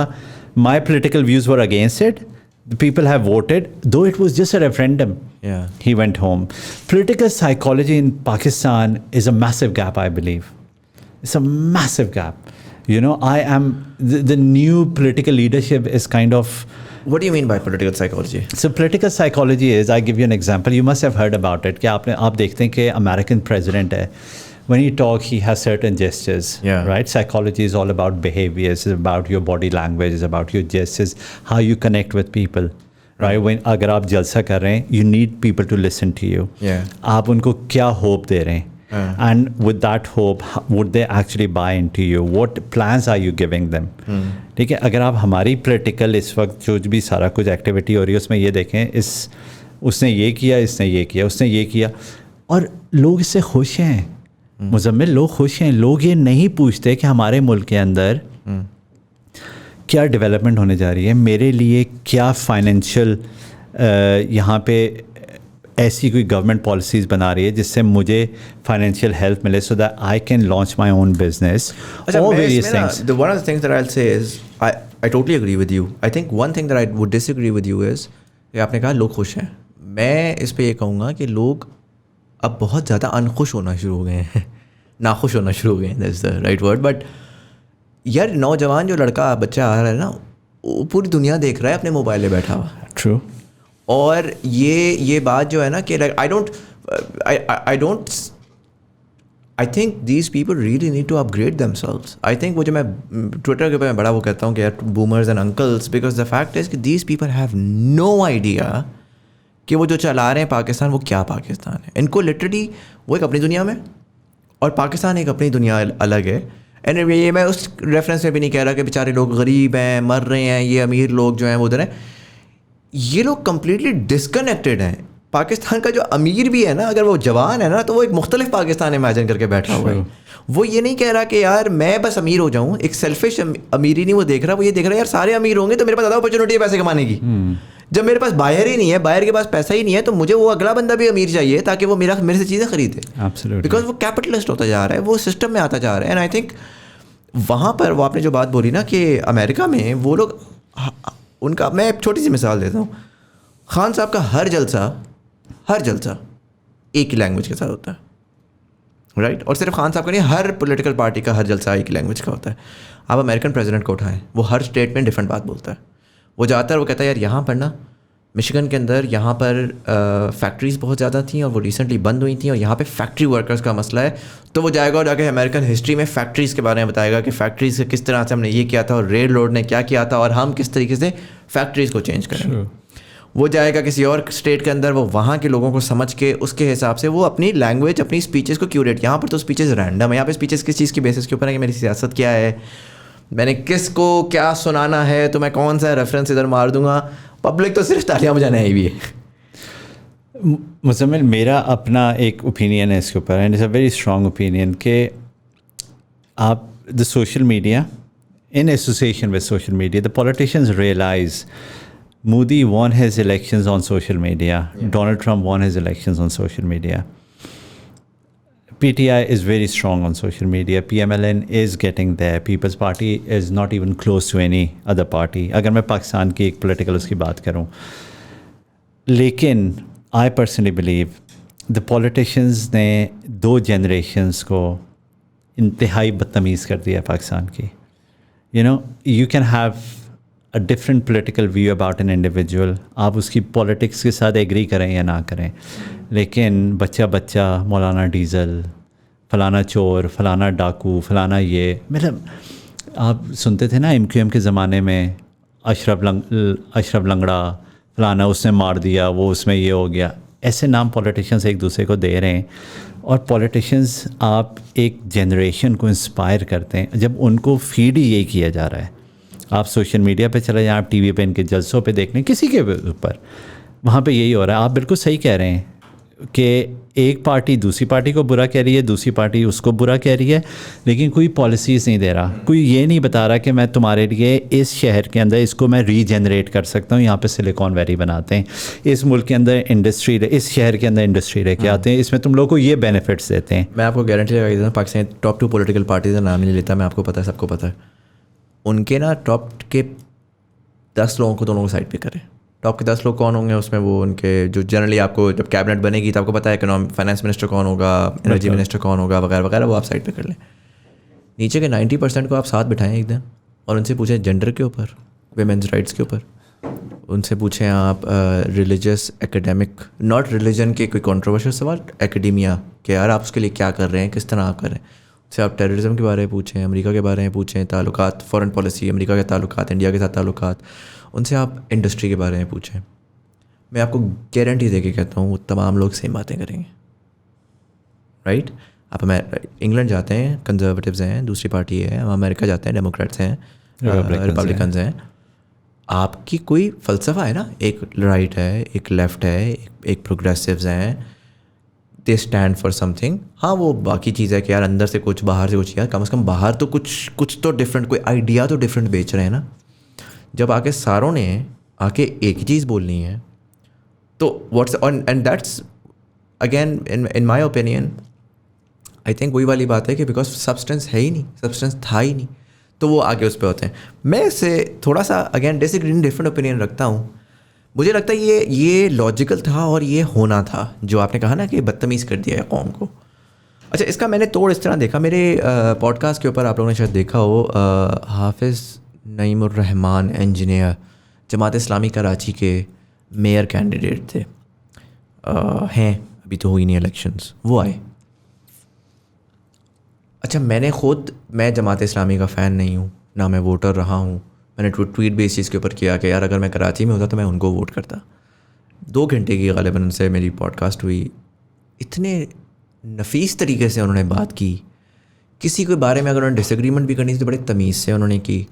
my political views were against it, the people have voted though it was just a referendum, he went home. Political psychology in Pakistan is a massive gap, I believe. It's a massive gap. You know, I am the new political leadership is kind of. What do you mean by political psychology? So political psychology is, I give you an example. You must have heard about it. कि आप देखते हैं कि American president है, when he talk, he has certain gestures. Right? Psychology is all about behaviors. It's about your body language. It's about your gestures. How you connect with people. Right? When अगर आप जलसा कर रहे हैं, you need people to listen to you. आप उनको क्या hope दे रहे हैं? And with that hope, would they actually buy into you? What plans are you giving them? ठीक है. अगर आप हमारी political इस वक्त जो भी सारा कुछ एक्टिविटी हो रही है उसमें ये देखें, उसने ये किया, इसने ये किया, उसने ये किया, और लोग इससे खुश हैं. मुजम्मिल, लोग खुश हैं. लोग ये नहीं पूछते कि हमारे मुल्क के अंदर क्या डेवलपमेंट होने जा रही है, मेरे लिए क्या फाइनेंशियल यहाँ पे ऐसी कोई गवर्नमेंट पॉलिसीज़ बना रही है जिससे मुझे फाइनेंशियल हेल्प मिले, so that I can launch my own business. One of the things that I'll say is I totally agree with you. I think one thing that I would disagree with you is कि आपने कहा लोग खुश हैं. मैं इस पे ये कहूँगा कि लोग अब बहुत ज़्यादा अनखुश होना शुरू हो गए हैं, नाखुश होना शुरू हो गए हैं. That's the right word. But यार नौजवान जो लड़का बच्चा आ रहा है ना, वो पूरी दुनिया देख रहा है अपने मोबाइल में बैठा हुआ. ट्रू. और ये बात जो है ना कि like I think these people really need to upgrade themselves. I think वो जो मैं ट्विटर के ऊपर मैं बड़ा वो कहता हूँ कि यार boomers and uncles, because the fact is कि these people have no idea कि वो जो चला रहे हैं पाकिस्तान, वो क्या पाकिस्तान है. इनको लिटरली वो एक अपनी दुनिया में और पाकिस्तान एक अपनी दुनिया अलग है. एंड ये मैं उस रेफरेंस में भी नहीं कह रहा कि बेचारे लोग गरीब हैं, मर रहे हैं, ये अमीर लोग जो हैं वो उधर हैं. ये लोग कम्प्लीटली डिस्कनेक्टेड हैं. पाकिस्तान का जो अमीर भी है ना, अगर वो जवान है ना, तो वो एक मुख्तलिफ पाकिस्तान इमेजिन करके बैठा हुआ है. वो ये नहीं कह रहा कि यार मैं बस अमीर हो जाऊँ, एक सेल्फिश अमीरी नहीं वो देख रहा. वो ये देख रहा है यार सारे अमीर होंगे तो मेरे पास ज़्यादा अपॉर्चुनिटी है पैसे कमाने की. जब मेरे पास बायर ही नहीं है, बायर के पास पैसा ही नहीं है, तो मुझे वो अगला बंदा भी अमीर चाहिए ताकि वो मेरे से चीज़ें खरीदे. बिकॉज वो कैपिटलिस्ट होता जा रहा है, वो सिस्टम में आता जा रहा है. एंड आई थिंक वहाँ पर वो आपने जो बात बोली ना कि अमेरिका में वो लोग उनका, मैं एक छोटी सी मिसाल देता हूँ. खान साहब का हर जलसा एक ही लैंग्वेज के साथ होता है, राइट. और सिर्फ खान साहब का नहीं, हर पॉलिटिकल पार्टी का हर जलसा एक ही लैंग्वेज का होता है. आप अमेरिकन प्रेसिडेंट को उठाएं, वो हर स्टेट में डिफरेंट बात बोलता है. वो जाता है, वो कहता है यार यहाँ पर ना मिशिगन के अंदर यहाँ पर फैक्ट्रीज़ बहुत ज़्यादा थी और वो रिसेंटली बंद हुई थी और यहाँ पे फैक्ट्री वर्कर्स का मसला है, तो वो जाएगा और जाके अमेरिकन हिस्ट्री में फैक्ट्रीज़ के बारे में बताएगा कि फैक्ट्रीज़ से किस तरह से हमने ये किया था और रेल रोड ने क्या किया था और हम किस तरीके से फैक्ट्रीज़ को चेंज करेंगे। वो जाएगा किसी और स्टेट के अंदर, वो वहाँ के लोगों को समझ के उसके हिसाब से वो अपनी लैंग्वेज, अपनी स्पीचेस को क्यूरेट। यहाँ पर तो स्पीचेस रैंडम है, यहाँ पे स्पीचेस किस चीज़ की बेसिस के ऊपर है कि मेरी सियासत क्या है, मैंने किसको क्या सुनाना है, तो मैं कौन सा रेफरेंस इधर मार दूंगा, पब्लिक तो सिर्फ तालियां बजाने आई हुई है। मुज़म्मिल, मेरा अपना एक ओपिनियन है इसके ऊपर, and it's a very strong opinion, कि आप the social media, in association with social media, the politicians realize Modi won his elections on social media. Yeah. Donald Trump won his elections on social media. PTI is very strong on social media. PMLN is getting there. People's Party is not even close to any other party. अगर मैं पाकिस्तान की एक political उसकी बात करूँ, लेकिन I personally believe the politicians ने 2 generations को इंतहाई बदतमीज़ कर दिया पाकिस्तान की. You know, you can have a different political view about an individual. आप उसकी politics के साथ agree करें या ना करें, लेकिन बच्चा बच्चा मौलाना डीज़ल, फलाना चोर, फलाना डाकू, फलाना ये, मतलब आप सुनते थे ना MQM के ज़माने में, अशरफ लंगड़ा, फलाना उसने मार दिया, वो उसमें ये हो गया, ऐसे नाम पॉलिटिशियंस एक दूसरे को दे रहे हैं. और पॉलिटिशियंस आप एक जनरेशन को इंस्पायर करते हैं जब उनको फीड ही यही किया जा रहा है. आप सोशल मीडिया पे चले जाएं, आप टीवी पे इनके जलसों पे देख लें, किसी के ऊपर, वहाँ पे यही हो रहा है. आप बिल्कुल सही कह रहे हैं कि एक पार्टी दूसरी पार्टी को बुरा कह रही है, दूसरी पार्टी उसको बुरा कह रही है, लेकिन कोई पॉलिसीज़ नहीं दे रहा, कोई ये नहीं बता रहा कि मैं तुम्हारे लिए इस शहर के अंदर इसको मैं रीजनरेट कर सकता हूँ, यहाँ पे सिलिकॉन वैली बनाते हैं, इस मुल्क के अंदर इंडस्ट्री, इस शहर के अंदर इंडस्ट्री लेके आते हैं, इसमें तुम लोग को ये बेनिफिट्स देते हैं. मैं आपको गारंटी लगा देता हूँ, पाकिस्तान टॉप 2 पॉलिटिकल पार्टीज़ का नाम नहीं लेता मैं, आपको पता है, सबको पता है, उनके ना टॉप के 10 लोगों को दोनों को साइड पे करें. टॉप के 10 लोग कौन होंगे उसमें, वो उनके जो जनरली आपको जब कैबिनेट बनेगी तो आपको पता है इकोनॉमिक फाइनेंस मिनिस्टर कौन होगा, एनर्जी मिनिस्टर कौन होगा, वगैरह वगैरह, वो आप साइड पे कर लें. नीचे के 90% को आप साथ बिठाएं एक दिन और उनसे पूछें जेंडर के ऊपर, वेमेंस राइट्स के ऊपर, उनसे पूछें आप रिलीजियस एकेडमिक, नॉट रिलीजन के कोई कॉन्ट्रोवर्शियल सवाल, एकेडेमिया के यार आप उसके लिए क्या कर रहे हैं, किस तरह आप कर रहे हैं. उससे आप टेररिज्म के बारे में पूछें, अमेरिका के बारे में पूछें, ताल्लुकात, फॉरेन पॉलिसी, अमेरिका के ताल्लुकात, इंडिया के साथ ताल्लुकात, उनसे आप इंडस्ट्री के बारे में पूछें. मैं आपको गारंटी दे के कहता हूँ वो तमाम लोग सेम बातें करेंगे. राइट? आप इंग्लैंड जाते हैं, कंजर्वेटिव्स हैं, दूसरी पार्टी है, हम अमेरिका जाते हैं, डेमोक्रेट्स हैं, रिपब्लिकन्स हैं. आपकी कोई फ़लसफ़ा है ना, एक राइट है, एक लेफ़्ट है, एक प्रोग्रेसिव्स हैं, दे स्टैंड फॉर समथिंग. हाँ, वो बाकी चीज़ है कि यार अंदर से कुछ, बाहर से कुछ, यार कम से कम बाहर तो कुछ तो डिफरेंट, कोई आइडिया तो डिफरेंट बेच रहे हैं ना. जब आके सारों ने आके एक ही चीज़ बोलनी है तो what's on, and that's again in my opinion, I think वही वाली बात है कि बिकॉज सब्सटेंस है ही नहीं, सब्सटेंस था ही नहीं, तो वो आगे उस पर होते हैं. मैं इससे थोड़ा सा अगेन डिफरेंट ओपिनियन रखता हूँ. मुझे लगता है ये लॉजिकल था और ये होना था, जो आपने कहा ना कि बदतमीज़ कर दिया है कौम को. अच्छा, इसका मैंने तोड़ इस तरह देखा, मेरे पॉडकास्ट के ऊपर आप लोगों ने शायद देखा हो, हाफिज़ नईमुर रहमान इंजीनियर, जमात इस्लामी कराची के मेयर कैंडिडेट थे, हैं अभी तो हुई नहीं इलेक्शंस, वो आए. अच्छा, मैं जमात इस्लामी का फ़ैन नहीं हूँ, ना मैं वोटर रहा हूँ. मैंने ट्वीट भी इस चीज़ के ऊपर किया कि यार अगर मैं कराची में होता तो मैं उनको वोट करता. 2 घंटे की ग़ालिबन उनसे मेरी पॉडकास्ट हुई. इतने नफीस तरीके से उन्होंने बात की, किसी के बारे में अगर उन्होंने डिसएग्रीमेंट भी करनी थी तो बड़े तमीज़ से उन्होंने की.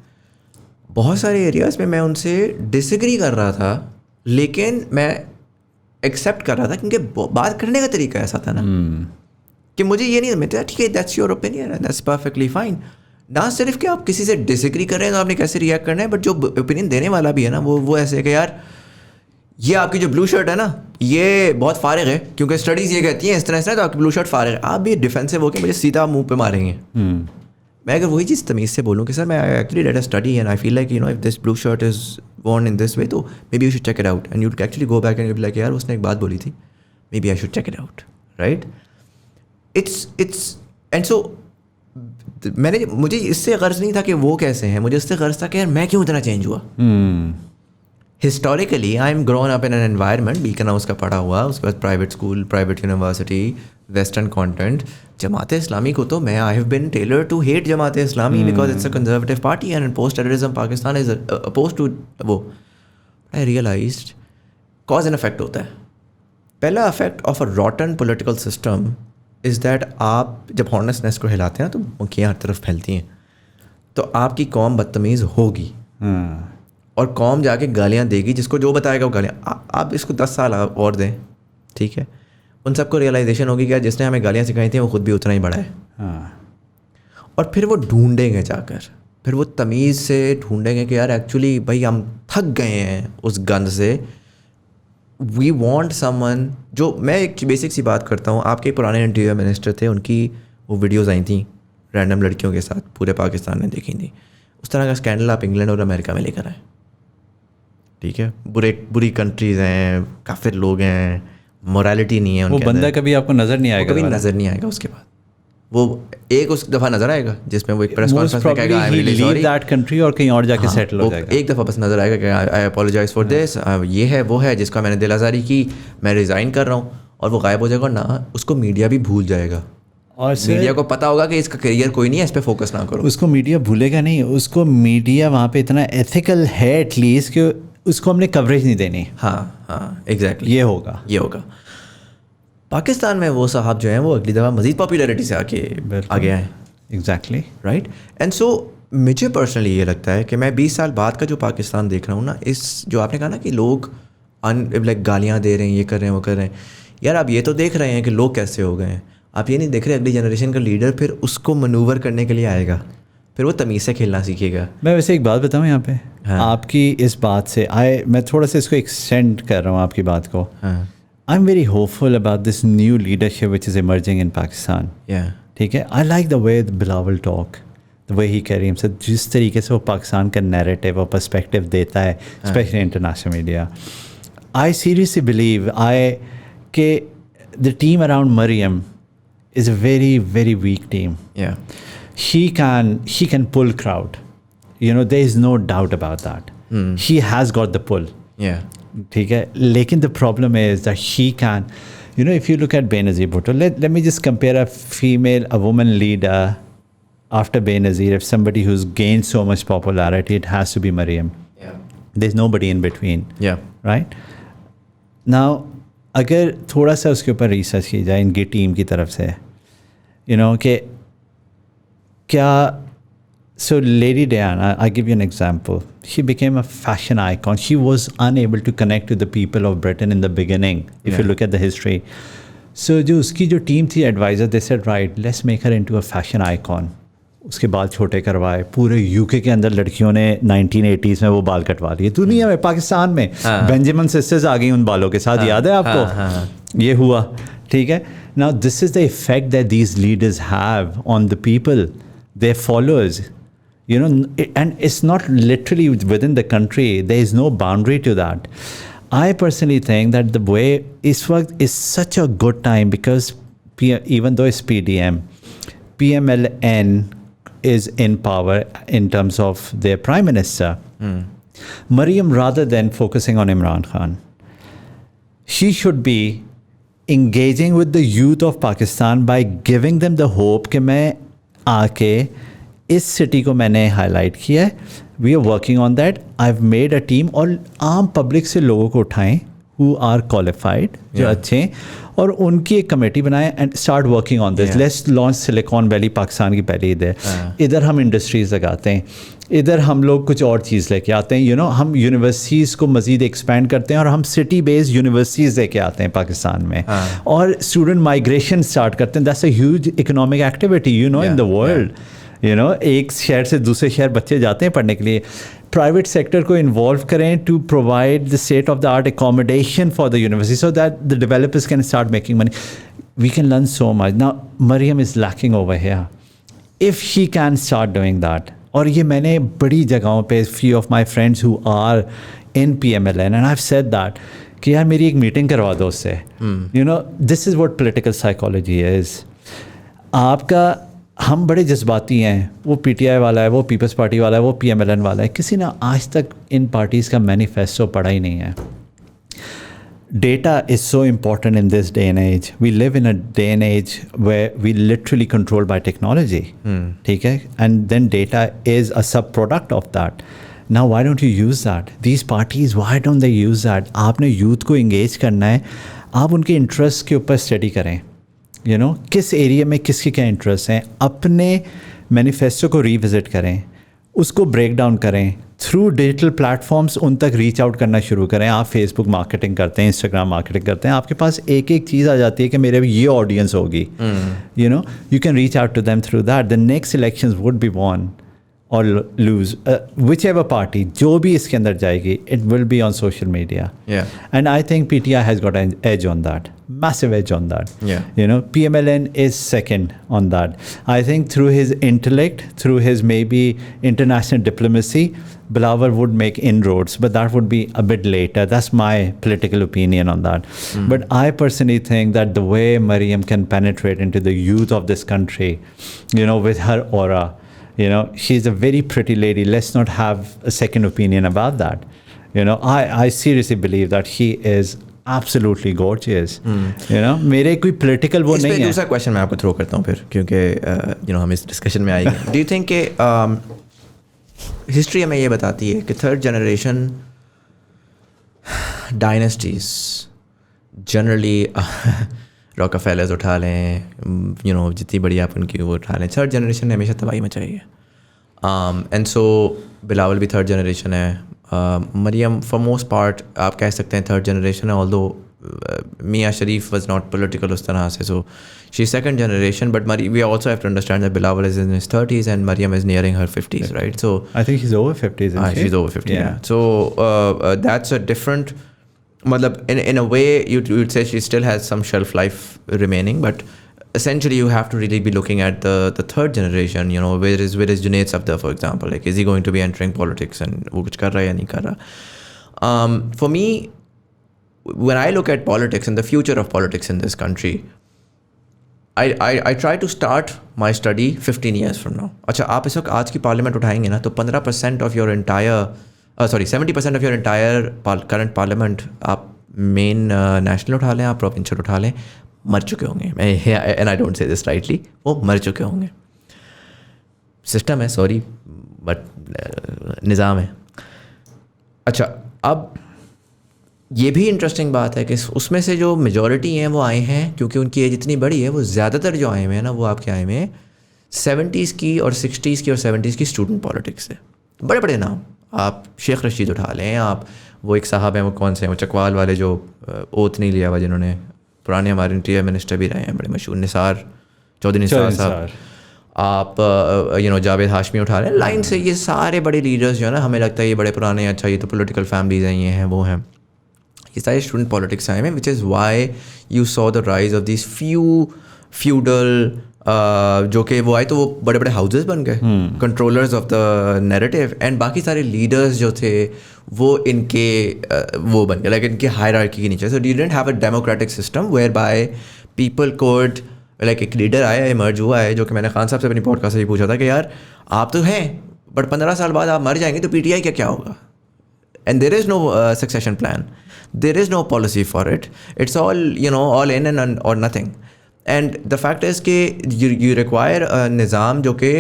बहुत सारे एरियाज़ में मैं उनसे डिसएग्री कर रहा था, लेकिन मैं एक्सेप्ट कर रहा था क्योंकि बात करने का तरीका ऐसा था ना कि मुझे ये नहीं समझता, ठीक है that's your opinion, that's perfectly fine. ना सिर्फ कि आप किसी से डिसएग्री कर रहे हैं तो आपने कैसे रिएक्ट करना है, बट जो ओपिनियन देने वाला भी है ना, वो ऐसे है कि यार ये आपकी जो ब्लू शर्ट है ना, ये बहुत फारिग है क्योंकि स्टडीज़ ये कहती हैं इस तरह तो आपकी ब्लू शर्ट फारिग है. आप भी डिफेंसिव होकर मुझे सीधा मुंह पे मारेंगे. मैं अगर वही चीज़ तमीज़ से बोलूँ कि सर मैं actually did a study and I feel like if this blue shirt is worn in this way, तो maybe you should check it out, and you'd actually go back and you'd be like यार उसने एक बात बोली थी, maybe I should check it out, right? It's and so मुझे इससे गर्ज नहीं था कि वो कैसे हैं, मुझे इससे गर्ज था कि यार मैं क्यों इतना चेंज हुआ. Historically I am grown up in an environment, Beaconhouse का पढ़ा हुआ, उसके बाद private school, private university, western content. Jamaat Islami को तो मैं I have been told to hate Jamaat Islami because it's a conservative party and post terrorism Pakistan is oppose to वो. I realized cause and effect होता है. पहला effect of a rotten political system is that आप जब हॉर्नेसनेस को हिलाते हैं तो मक्खियाँ हर तरफ फैलती हैं, तो आपकी कौम बदतमीज़ होगी और कौम जाके गालियाँ देगी, जिसको जो बताएगा वो गालियाँ. आप इसको 10 साल और दें, ठीक है, उन सबको रियलाइजेशन होगी कि जिसने हमें गालियाँ सिखाई थी वो खुद भी उतना ही बड़ा है. और फिर वो ढूंढेंगे जाकर, फिर वो तमीज़ से ढूंढेंगे कि यार एक्चुअली भाई हम थक गए हैं उस गंद से. वी वॉन्ट समवन जो, मैं एक बेसिक सी बात करता हूँ, आपके पुराने इंटीरियर मिनिस्टर थे, उनकी वो वीडियोज़ आई थी रैंडम लड़कियों के साथ, पूरे पाकिस्तान ने देखी थी. उस तरह का स्कैंडल आप इंग्लैंड और अमेरिका में लेकर आए, ठीक है. बुरी कंट्रीज़ हैं, काफिर लोग हैं, मोरालिटी नहीं है उनके वो बंदा अंदर. कभी आपको नज़र नहीं आएगा, कभी नज़र नहीं आएगा. उसके बाद वो एक उस दफ़ा नज़र आएगा जिसमें वो एक प्रेस कॉन्फ्रेंस में कहेगा I am really sorry that country, और कहीं और जाके सेटल हो जाएगा. एक दफ़ा बस नज़र आएगा कि आई अपोलोजाइज फॉर दिस, ये है वो है जिसका मैंने दिल आज़ारी की, मैं रिज़ाइन कर रहा हूँ, और वो गायब हो जाएगा. और ना उसको मीडिया भी भूल जाएगा, और मीडिया को पता होगा कि इसका करियर कोई नहीं है, इस पर फोकस ना करो. उसको मीडिया भूलेगा नहीं, उसको मीडिया वहाँ पे इतना एथिकल है एटलीस्ट कि उसको हमने कवरेज नहीं देनी. हाँ एग्जैक्टली, ये होगा. पाकिस्तान में वो साहब जो हैं वो अगली दफ़ा मज़ीद पॉपुलैरिटी से आगे आए. Exactly right. एंड सो मुझे पर्सनली ये लगता है कि मैं 20 साल बाद का जो पाकिस्तान देख रहा हूँ ना, इस जो आपने कहा ना कि लोग लाइक गालियाँ दे रहे हैं, ये कर रहे हैं, वो कर रहे हैं, यार आप ये तो देख रहे हैं कि लोग कैसे हो गए हैं, आप ये नहीं देख रहे अगली जनरेशन का लीडर फिर उसको मनूवर करने के लिए आएगा, फिर वो तमीज़ से खेलना सीखेगा. मैं वैसे एक बात बताऊँ यहाँ पे, आपकी इस बात से मैं थोड़ा सा इसको एक्सटेंड कर रहा हूँ आपकी बात को. I'm very hopeful about this new leadership which is emerging in Pakistan. Yeah. ठीक है. I like the way Bilawal talk, the way he carry himself, जिस तरीके से वो पाकिस्तान का narrative और perspective देता है, especially international media. I seriously believe कि the team around Mariam is a very, very weak team. Yeah. She can pull crowd. You know, there is no doubt about that. He has got the pull. Yeah. ठीक है. लेकिन the problem is that she can, you know, if you look at Benazir Bhutto, let me just compare a woman leader after Benazir. If somebody who's gained so much popularity, it has to be Mariam. Yeah. There's nobody in between. Yeah. Right? Now, अगर थोड़ा सा उसके ऊपर research की जाए इनकी team की तरफ से, you know, कि क्या. So Lady Diana, I'll give you an example. She became a fashion icon. She was unable to connect to the people of Britain in the beginning, if you look at the history. So जो उसकी जो team थी advisor, they said, right, let's make her into a fashion icon. उसके बाल छोटे करवाए. पूरे UK के अंदर लड़कियों ने 1980s में वो बाल कटवा लिए. दुनिया में, पाकिस्तान में बेंजामिन सिस्टर्स आ गई उन बालों के साथ. याद है आपको? ये हुआ. ठीक है. Now this is the effect that these leaders have on the people, their followers. You know, and it's not literally within the country. There is no boundary to that. I personally think that the way it's worked is such a good time because even though it's PDM, PMLN is in power in terms of their prime minister. Mariam, rather than focusing on Imran Khan, she should be engaging with the youth of Pakistan by giving them the hope कि मैं आके इस city को मैंने highlight किया है. We are working on that. I have made a team. और आम पब्लिक से लोगों को उठाएं हु आर क्वालिफाइड, जो अच्छे हैं, और उनकी एक कमेटी बनाएं and start working on this. Let's launch silicon valley, Pakistan की पहली इधर हम इंडस्ट्रीज़ लगाते हैं, इधर हम लोग कुछ और चीज़ लेके आते हैं. यू नो, हम यूनिवर्सिटीज़ को मज़ीद एक्सपैंड करते हैं और हम सिटी बेस्ड यूनिवर्सिटीज़ लेके आते हैं पाकिस्तान में. और स्टूडेंट माइग्रेशन स्टार्ट करते हैं. That's a huge economic activity, you know, in the world. You know, एक शहर से दूसरे शहर बच्चे जाते हैं पढ़ने के लिए. प्राइवेट सेक्टर को इन्वॉल्व करें to provide the state of the art accommodation for the university so that the developers can start making money. We can learn so much. Now Mariam is lacking over here. If she can start doing that. और ये मैंने बड़ी जगहों पे, few of my friends who are in PMLN, and I have said that कि यार मेरी एक मीटिंग करवा दो उससे. You know, this is what political psychology is. आपका हम बड़े जज्बाती हैं, वो PTI वाला है, वो पीपल्स पार्टी वाला है, वो PMLN वाला है, किसी ने आज तक इन पार्टीज़ का मैनिफेस्टो पढ़ा ही नहीं है. Data is so important in this day and age. We live in a day and age where we literally controlled by technology. ठीक है? And then data is a sub-product of that. Now, why don't you use that? These parties, why don't they use that? आपने youth को engage करना है, आप उनके interest के ऊपर study करें. You know, किस area में किसके क्या interest हैं, अपने manifesto को revisit करें, उसको break down करें, थ्रू डिजिटल प्लेटफॉर्म्स उन तक रीच आउट करना शुरू करें. आप फेसबुक मार्केटिंग करते हैं, इंस्टाग्राम मार्केटिंग करते हैं, आपके पास एक एक चीज़ आ जाती है कि मेरे ये ऑडियंस होगी. You know, you can reach out to them through that. The next elections would be won और लूज, विच एवर पार्टी जो भी इसके अंदर जाएगी, it will be on social media. And I think PTI has got an edge on that, massive edge on that. You know, PMLN is second on that. I think through his intellect, through his maybe international diplomacy, Bilawal would make inroads, but that would be a bit later. That's my political opinion on that. But I personally think that the way Mariam can penetrate into the youth of this country, you know, with her aura, you know, she's a very pretty lady. Let's not have a second opinion about that. You know, I seriously believe that she is absolutely gorgeous. You know, मेरे कोई political वो नहीं है. दूसरा question मैं आपको throw करता हूँ फिर, क्योंकि you know हम इस डिस्कशन में आएंगे. Do you think कि हिस्ट्री हमें ये बताती है कि third generation dynasties generally Rockefellers उठा लें, you know, जितनी बड़ी आप उनकी वो उठा लें, थर्ड जनरेशन ने हमेशा तबाही मचाई है. एंड सो बिलावल भी थर्ड जनरेशन है. मरियम फॉर मोस्ट पार्ट आप कह सकते हैं थर्ड जनरेशन है, ऑल्दो मियाँ शरीफ वॉज नॉट पोलिटिकल उस तरह से, so she second generation. But we also have to understand that Bilawal is in his 30s and Mariam is nearing her 50s, right? So I think she's over 50s. She's over 50. Yeah. So that's a different, matlab, in a way you'd say she still has some shelf life remaining, but essentially you have to really be looking at the third generation. You know, where is Junaid Safdar, for example? Like, is he going to be entering politics and wo kuch kar raha hai ya nahi kar raha? For me, when I look at politics and the future of politics in this country, I try to start my study 15 years from now. अच्छा, आप इस वक्त आज की parliament उठाएंगे ना, तो 15% of your entire 70% of your entire current parliament आप मेन नेशनल उठा लें, आप प्रोविंशियल उठा लें, मर चुके होंगे. And I don't say this rightly, वो मर चुके होंगे. सिस्टम है, सॉरी, बट निज़ाम है. अच्छा, अब ये भी इंटरेस्टिंग बात है कि उसमें से जो मेजॉरिटी हैं वो आए हैं, क्योंकि उनकी एज इतनी बड़ी है, वो ज़्यादातर जो आए हुए हैं ना, वो आपके आए हुए हैं 70s की और 60s की और 70s की स्टूडेंट पॉलिटिक्स से. बड़े बड़े नाम, आप शेख रशीद उठा लें, आप वो एक साहब हैं, वो कौन से हैं, वो चकवाल वाले जो ओथ नहीं लिया हुआ, जिन्होंने पुराने हमारे इंटीरियर मिनिस्टर भी रहे हैं, बड़े मशहूर, चौधरी निसार साहब. आप यू नो जावेद हाशमी उठा रहे हैं लाइन से. ये सारे बड़े लीडर्स जो है ना, हमें लगता है ये बड़े पुराने, अच्छा ये तो पॉलिटिकल फैमिलीज हैं, ये हैं वो हैं, ये सारे स्टूडेंट पॉलिटिक्स आए हैं, which is why you saw the rise of this feudal जो कि वो आए तो वो बड़े बड़े हाउसेस बन गए, controllers of the narrative, and बाकी सारे लीडर्स जो थे वो इनके वो बन गए, लाइक इनके हायरार्की के नीचे. So you didn't have a democratic system where by people code, like एक लीडर आया, इमर्ज हुआ है, जो कि मैंने खान साहब से अपनी पॉडकास्ट से पूछा था कि यार आप तो हैं, बट 15 साल बाद आप मर जाएंगे तो PTI का क्या होगा? And there is no succession plan, there is no policy for it, it's all you know all in and और nothing. And the fact is कि यू रिक्वायर निज़ाम जो कि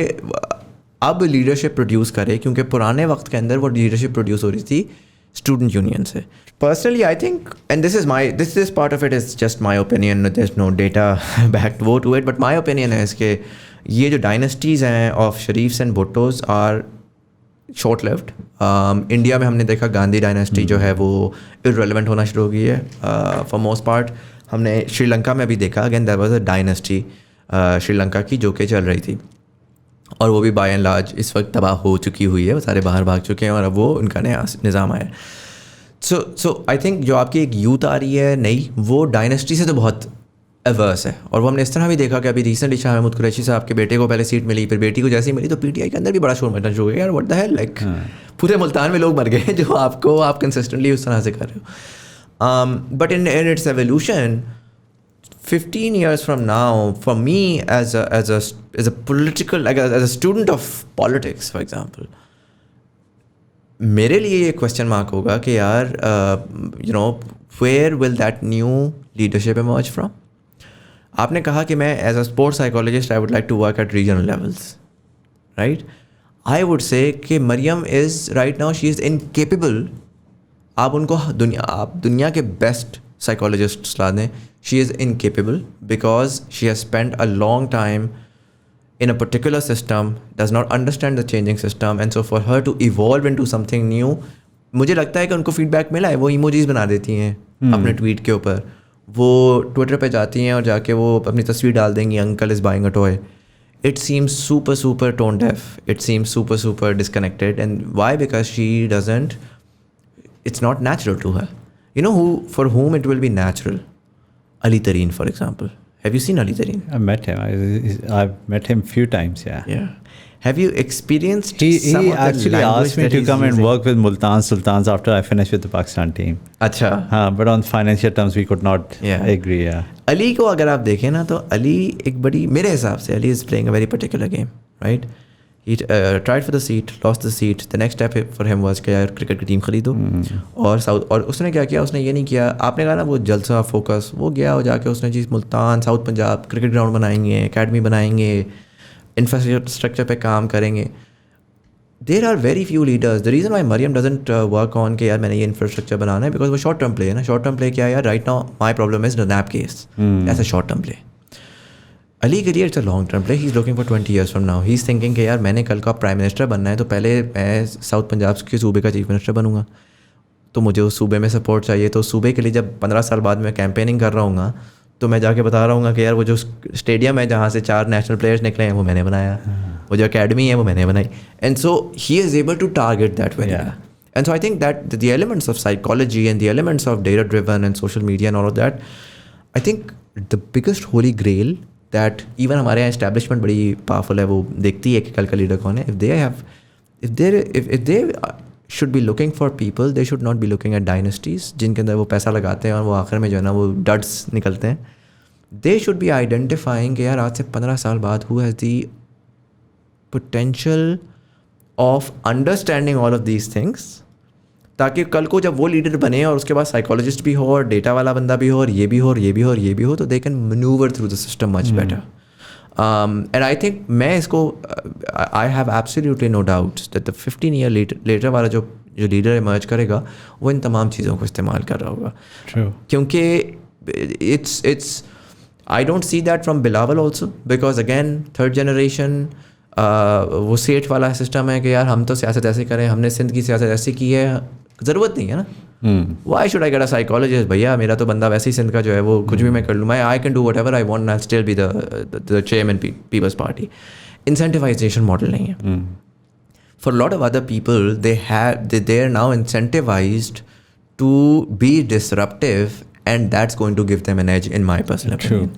अब लीडरशिप प्रोड्यूस करे, क्योंकि पुराने वक्त के अंदर वो लीडरशिप प्रोड्यूस हो रही थी स्टूडेंट यूनियन से. Personally I think, and this part of it is just my opinion, there is no data back वो to it, but my opinion है इसके, ये जो डायनेस्टीज़ हैं of Sharifs and Bhuttos are short lived. India में हमने देखा गांधी डायनेस्टी जो है वो इररेलेवेंट होना शुरू हो गई है फॉर मोस्ट पार्ट. हमने श्रीलंका में भी देखा, again there was a dynasty Sri Lanka की जो कि चल रही थी, और वो भी बाय एंड लार्ज इस वक्त तबाह हो चुकी हुई है, वो सारे बाहर भाग चुके हैं और अब वो उनका नया निज़ाम आया. सो आई थिंक जो आपकी एक यूथ आ रही है नई, वो डायनेस्टी से तो बहुत एवर्स है. और वो हमने इस तरह भी देखा कि अभी रिसेंटली शाह महमूद कुरैशी साहब के बेटे को पहले सीट मिली, फिर बेटी को जैसे ही मिली तो PTI के अंदर भी बड़ा शोर मचना शुरू हो गया, यार व्हाट द हेल, लाइक पूरे मुल्तान में लोग मर गए जो आप कंसिस्टेंटली उस तरह से कर रहे हो. But in its evolution 15 years from now, for me as a political, like as a student of politics, for example, मेरे लिए ये क्वेश्चन मार्क होगा कि यार where will that new leadership emerge from. आपने कहा कि मैं as a sports psychologist I would like to work at regional levels, right. I would say कि Maryam is right now she is incapable. आप दुनिया के बेस्ट psychologists ला दें, she is incapable because she has spent a long time in a particular system, does not understand the changing system, and so for her to evolve into something new, मुझे लगता है कि उनको feedback मिला है. वो emojis बना देती हैं अपने ट्वीट के ऊपर, वो ट्विटर पे जाती हैं और जाके वो अपनी तस्वीर डाल देंगी, uncle is buying a toy. It seems super tone deaf. It seems super disconnected. And why? Because she doesn't, it's not natural to her. You know for whom it will be natural? Ali Tareen, for example. Have you seen Ali Tareen? I met him. I've met him few times, yeah. Yeah. Have you experienced He some of the actually language asked me that to he's come and using? work with Multan Sultans after I finished with the Pakistan team. अच्छा. But on financial terms, we could not agree, yeah. Ali को अगर आप देखें ना, तो अली एक बड़ी, मेरे हिसाब से Ali is playing a very particular game, right? He tried for the seat, lost the seat. The next step for him was कि यार क्रिकेट की टीम खरीदो. और उसने क्या किया, उसने ये नहीं किया, आपने कहा ना वो जलसा फोकस, वो गया और जाके उसने जी Multan, south Punjab cricket ground बनाएंगे, एकेडमी बनाएंगे, इंफ्रास्ट्रक्चर पे काम करेंगे. There are very few leaders. The reason why Maryam doesn't work on कि यार मैंने ये इंफ्रास्ट्रक्चर बनाना है, बिकॉज वो शॉर्ट टर्म प्ले है ना. शॉर्ट टर्म प्ले क्या है यार, right now my problem is the nap case, that's a short term play. Ali के लिए it's a long term play. He is looking for 20 years from now. He is thinking कि यार मैंने कल का प्राइम मिनिस्टर बनना है, तो पहले मैं साउथ पंजाब के सूबे का चीफ मिनिस्टर बनूंगा, तो मुझे उस सूबे में सपोर्ट चाहिए. तो सूबे के लिए जब 15 साल बाद मैं कैंपेनिंग कर रहा हूँ, तो मैं जाके बता रहा हूँ कि यार वो जो स्टेडियम है जहाँ से 4 नेशनल प्लेयर्स निकले हैं, वो मैंने बनाया. वो जो अकेडमी है वो मैंने बनाई. And so he is able to target that very. And so I think that the elements of psychology and the elements of data driven and social media and all of that, I think the biggest holy grail that even हमारे यहाँ establishment बड़ी powerful है, वो देखती है कि कल का लीडर कौन है. If they should be looking for people, they should not be looking at dynasties जिनके अंदर वो पैसा लगाते हैं और वो आखिर में जो है ना वो duds निकलते हैं. They should be identifying कि यार आज से 15 साल बाद who has the potential of understanding all of these things, ताकि कल को जब वो लीडर बने और उसके बाद साइकोलॉजिस्ट भी हो और डेटा वाला बंदा भी हो और ये भी हो और ये भी हो और ये भी हो, तो they can manoeuvre through the system much better. And I think मैं इसको I have absolutely no doubts that the 15 year later वाला जो लीडर इमर्ज करेगा वो इन तमाम चीज़ों को इस्तेमाल कर रहा होगा. क्योंकि it's I don't see that from Bilawal also, because again third generation वो सेठ वाला सिस्टम है कि यार हम तो सियासत ऐसे करें, हमने सिंध की सियासत ऐसी की है, ज़रूरत नहीं है ना. Why should I get a psychologist? भैया मेरा तो बंदा वैसे ही सिंध का जो है वो कुछ भी मैं कर लूँ, I can do whatever I want, I still be the chairman people's party. Incentivisation model नहीं है. For lot of other people they are now incentivised to be disruptive and that's going to give them an edge in my personal opinion.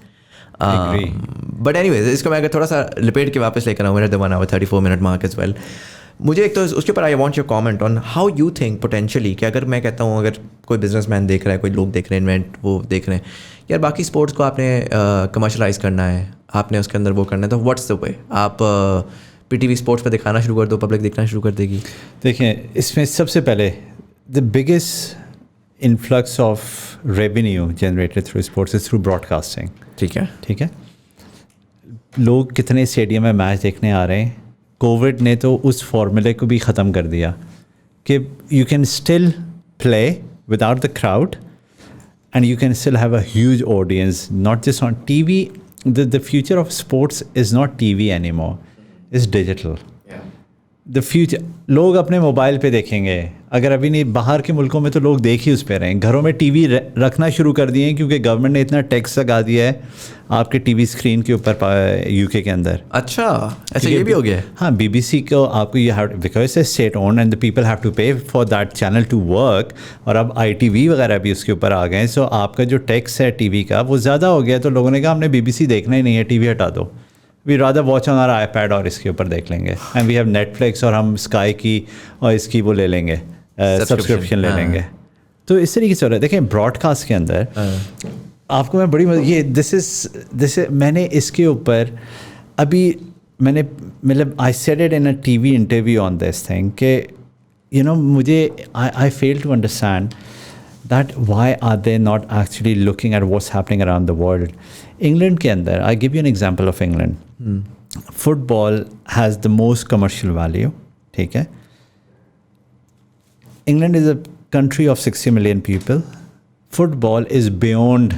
But anyways इसको मैं अगर थोड़ा सा लिपेट के वापस लेकर आऊँ, the 1 hour 34 minute mark as well. मुझे एक तो उसके ऊपर I want your comment on how you think potentially कि अगर मैं कहता हूँ अगर कोई बिजनेसमैन देख रहा है, कोई लोग देख रहे हैं, इन्वेंट वो देख रहे हैं, यार बाकी स्पोर्ट्स को आपने कमर्शलाइज करना है, आपने उसके अंदर वो करना है, तो व्हाट्स द वे? आप PTV स्पोर्ट्स पर दिखाना शुरू कर दो, पब्लिक देखना शुरू कर देगी. देखिए इसमें सबसे पहले the biggest influx of revenue generated through sports is through broadcasting. ठीक है. लोग कितने स्टेडियम में मैच देखने आ रहे हैं. कोविड ने तो उस फॉर्मूले को भी ख़त्म कर दिया कि you can still play without the crowd and you can still have a huge audience, not just on TV. The future of sports is not TV anymore, is digital. The future लोग अपने mobile पे देखेंगे. अगर अभी नहीं, बाहर के मुल्कों में तो लोग देख ही उस पे रहे हैं. घरों में टीवी रखना शुरू कर दिए हैं क्योंकि गवर्नमेंट ने इतना टैक्स लगा दिया है आपके टीवी स्क्रीन के ऊपर यूके के अंदर. अच्छा, ऐसा ये भी हो गया है? हाँ, BBC को आपको ये have, because it's state own and the people have to pay for that channel to work. और अब ITV वगैरह भी उसके ऊपर आ गए. सो आपका जो टैक्स है टीवी का वो ज़्यादा हो गया. तो लोगों ने कहा हमने BBC देखना ही नहीं है, टीवी हटा दो, we rather watch on our iPad और इसके ऊपर देख लेंगे. एंड वी हैव नेटफ्लिक्स और हम स्काई की और इसकी वो ले लेंगे, सब्सक्रिप्शन ले लेंगे. तो इस तरीके से हो रहा है. देखें ब्रॉडकास्ट के अंदर आपको मैं बड़ी ये दिस मैंने इसके ऊपर अभी मैंने मतलब I said it in a TV interview on this thing कि यू नो मुझे I fail to understand that why are they not actually looking at what's happening around the world. England के अंदर I give you an example of England. Football has the most commercial value. ठीक है. England is a country of 60 million people. Football is beyond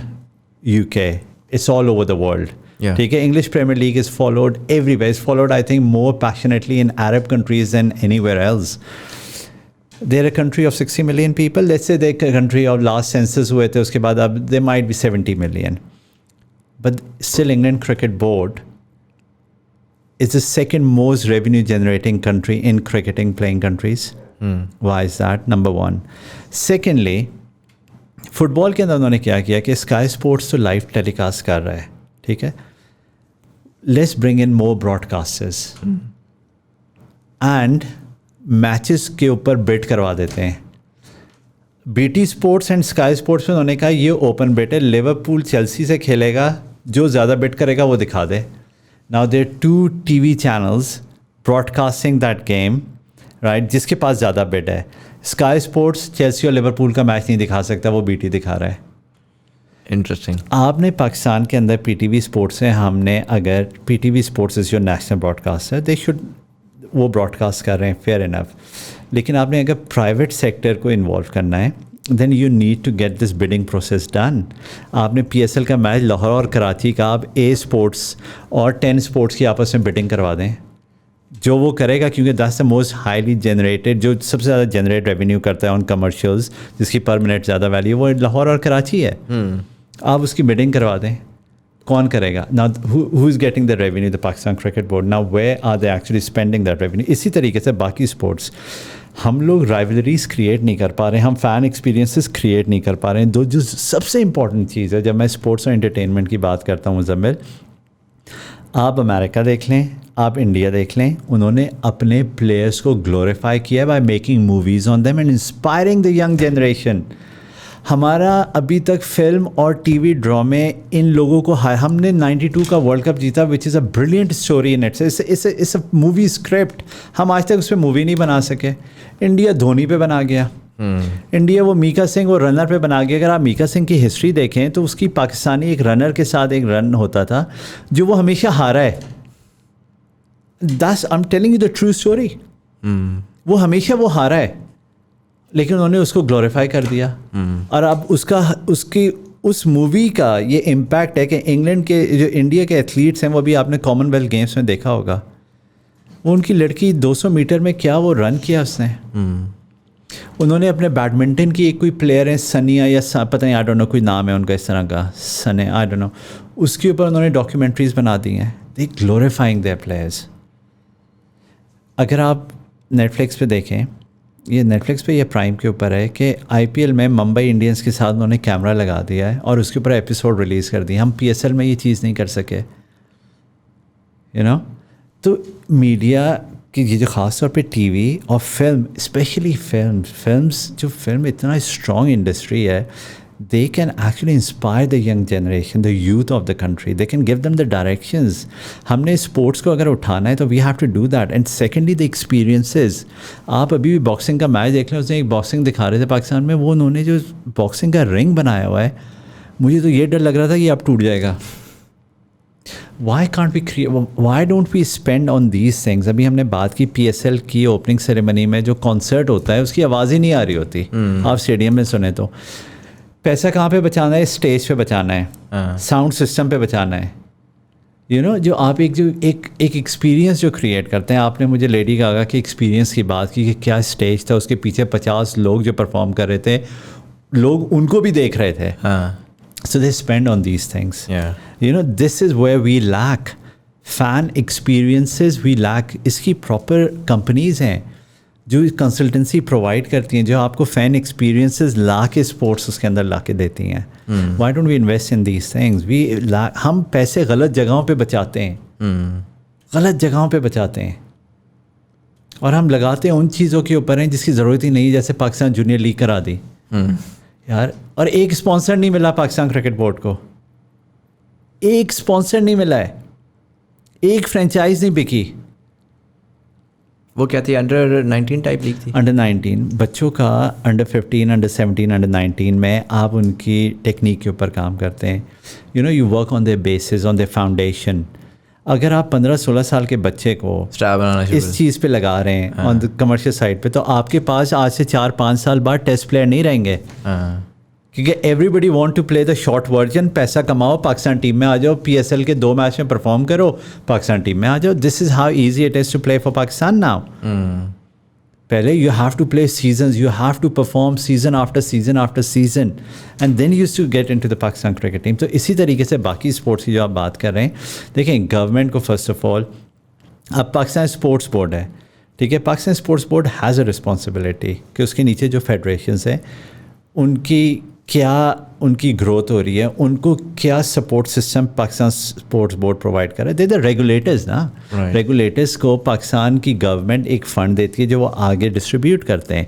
UK. It's all over the world. Yeah. ठीक है. English Premier League is followed everywhere. It's followed, I think, more passionately in Arab countries than anywhere else. They're a country of 60 million people. Let's say they're a country of last census हुए थे उसके बाद अब they might be 70 million. But still England Cricket Board is the second most revenue generating country in cricketing playing countries. Why is that? Number one. Secondly, football के अंदर उन्होंने क्या किया कि स्काई स्पोर्ट्स तो लाइव टेलीकास्ट कर रहा है. ठीक है. Let's bring in more broadcasters and matches के ऊपर बिट करवा देते हैं. BT Sports and Sky Sports में उन्होंने कहा ये ओपन बिट है. लिवरपूल चेल्सी से खेलेगा, जो ज़्यादा बिट करेगा वो दिखा दे. Now there 2 TV channels broadcasting that game, right, जिसके पास ज़्यादा बिड है. स्काई स्पोर्ट्स चेल्सी और लिवरपूल का मैच नहीं दिखा सकता, वो बीटी दिखा रहा है. इंटरेस्टिंग. आपने पाकिस्तान के अंदर पीटीवी स्पोर्ट्स है, हमने अगर PTV sports is your national broadcaster, they should वो ब्रॉडकास्ट कर रहे हैं, फेयर इनफ. लेकिन आपने अगर प्राइवेट सेक्टर को इन्वॉल्व करना है then you need to get this bidding process done. आपने PSL का मैच लाहौर और कराची का आप A स्पोर्ट्स और 10 स्पोर्ट्स की आपस में बिडिंग करवा दें. जो वो करेगा, क्योंकि that's the most highly generated, जो सबसे ज़्यादा जनरेट रेवेन्यू करता है ऑन कमर्शियल्स, जिसकी पर मिनट ज़्यादा वैल्यू, वो लाहौर और कराची है. आप उसकी बिडिंग करवा दें. कौन करेगा? Now who is getting the revenue? The Pakistan cricket board. Now where are they actually spending that revenue? इसी तरीके से बाकी स्पोर्ट्स हम लोग राइवलरीज क्रिएट नहीं कर पा रहे हैं, हम फ़ैन एक्सपीरियंसेस क्रिएट नहीं कर पा रहे हैं. दो जो सबसे इंपॉर्टेंट चीज़ है, जब मैं स्पोर्ट्स और एंटरटेनमेंट की बात करता हूँ मुज़म्मिल, आप अमेरिका देख लें, आप इंडिया देख लें, उन्होंने अपने प्लेयर्स को ग्लोरीफाई किया by making movies on them and inspiring the young generation. हमारा अभी तक फिल्म और टीवी ड्रामे इन लोगों को हमने 92 का वर्ल्ड कप जीता, which is a brilliant story in it's a movie script. हम आज तक उस पर मूवी नहीं बना सके. इंडिया धोनी पे बना गया. इंडिया वो मीका सिंह वो रनर पे बना गया. अगर आप मीका सिंह की हिस्ट्री देखें तो उसकी पाकिस्तानी एक रनर के साथ एक रन होता था जो वो हमेशा हारा है. I am telling you the true story. वो हमेशा वो हारा है, लेकिन उन्होंने उसको ग्लोरीफाई कर दिया. और अब उसकी उस मूवी का ये इम्पैक्ट है कि इंग्लैंड के जो इंडिया के एथलीट्स हैं, वो भी आपने कॉमनवेल्थ गेम्स में देखा होगा, वो उनकी लड़की 200 मीटर में क्या वो रन किया उसने. उन्होंने अपने बैडमिंटन की एक कोई प्लेयर है सनिया या पता नहीं, आई डोंट नो, कोई नाम है उनका इस तरह का, सने, आई डोंट नो, उसके ऊपर उन्होंने डॉक्यूमेंट्रीज बना दी हैं. दे ग्लोरीफाइंग देयर प्लेयर्स. अगर आप नेटफ्लिक्स पे देखें, ये नेटफ्लिक्स पे ये प्राइम के ऊपर है कि IPL में मुंबई इंडियंस के साथ उन्होंने कैमरा लगा दिया है और उसके ऊपर एपिसोड रिलीज़ कर दिए. हम PSL में ये चीज़ नहीं कर सके, यू नो. तो मीडिया की ये जो ख़ास तौर पे टीवी और फिल्म, स्पेशली फिल्म्स जो फिल्म इतना स्ट्रॉन्ग इंडस्ट्री है, they can actually inspire the young generation, the youth of the country. They can give them the directions. हमने स्पोर्ट्स को अगर उठाना है तो we have to do that. And secondly, the experiences. आप अभी भी बॉक्सिंग का मैच देख लें, उसने एक बॉक्सिंग दिखा रहे थे पाकिस्तान में, वो उन्होंने जो बॉक्सिंग का रिंग बनाया हुआ है, मुझे तो ये डर लग रहा था कि अब टूट जाएगा. Why can't we create? Why don't we spend on these things? अभी हमने बात की PSL की ओपनिंग सेरेमनी में जो कॉन्सर्ट होता है उसकी आवाज़ ही नहीं आ रही होती. आप स्टेडियम में सुने तो पैसा कहाँ पे बचाना है? स्टेज पे बचाना है, साउंड सिस्टम पे बचाना है. यू नो, जो आप एक एक्सपीरियंस जो क्रिएट करते हैं. आपने मुझे लेडी गागा के एक्सपीरियंस की बात की कि क्या स्टेज था, उसके पीछे 50 लोग जो परफॉर्म कर रहे थे, लोग उनको भी देख रहे थे. So they spend on these things. Yeah. You know, this is where we lack fan experiences. We lack इसकी proper companies हैं जो कंसल्टेंसी प्रोवाइड करती हैं, जो आपको फ़ैन एक्सपीरियंसेस ला के स्पोर्ट्स उसके अंदर ला के देती हैं. Why don't we invest in these things? हम पैसे गलत जगहों पे बचाते हैं, गलत जगहों पे बचाते हैं, और हम लगाते हैं उन चीज़ों के ऊपर हैं जिसकी ज़रूरत ही नहीं. जैसे पाकिस्तान जूनियर लीग करा दी. यार, और एक स्पॉन्सर नहीं मिला पाकिस्तान क्रिकेट बोर्ड को, एक स्पॉन्सर नहीं मिला है, एक फ्रेंचाइज नहीं बिकी। वो क्या थी, अंडर 19 टाइप लीग थी? अंडर 19 बच्चों का, अंडर 15, अंडर 17, अंडर 19 में आप उनकी टेक्निक के ऊपर काम करते हैं। You work on their basis, on their foundation. अगर आप 15-16 साल के बच्चे को इस चीज़ पे लगा रहे हैं ऑन द कमर्शियल साइड पे, तो आपके पास आज से 4-5 साल बाद टेस्ट प्लेयर नहीं रहेंगे। क्योंकि everybody want to play the short version, पैसा कमाओ, पाकिस्तान टीम में आ जाओ, PSL के 2 मैच में परफॉर्म करो, पाकिस्तान टीम में आ जाओ। This is how easy it is to play for Pakistan now. पहले you have to play seasons, you have to perform season after season after season, and then use to get into the Pakistan cricket team. तो इसी तरीके से बाकी sports की जो आप बात कर रहे हैं, देखें गवर्नमेंट को फर्स्ट ऑफ ऑल, अब पाकिस्तान स्पोर्ट्स बोर्ड है, ठीक है, Pakistan sports board has a responsibility कि उसके नीचे जो फेडरेशंस हैं उनकी क्या उनकी ग्रोथ हो रही है, उनको क्या support system Pakistan sports board provide कर रहा है। दे द रेगुलेटर्स ना, रेगुलेटर्स को पाकिस्तान की गवर्नमेंट एक फ़ंड देती है जो वो आगे डिस्ट्रीब्यूट करते हैं।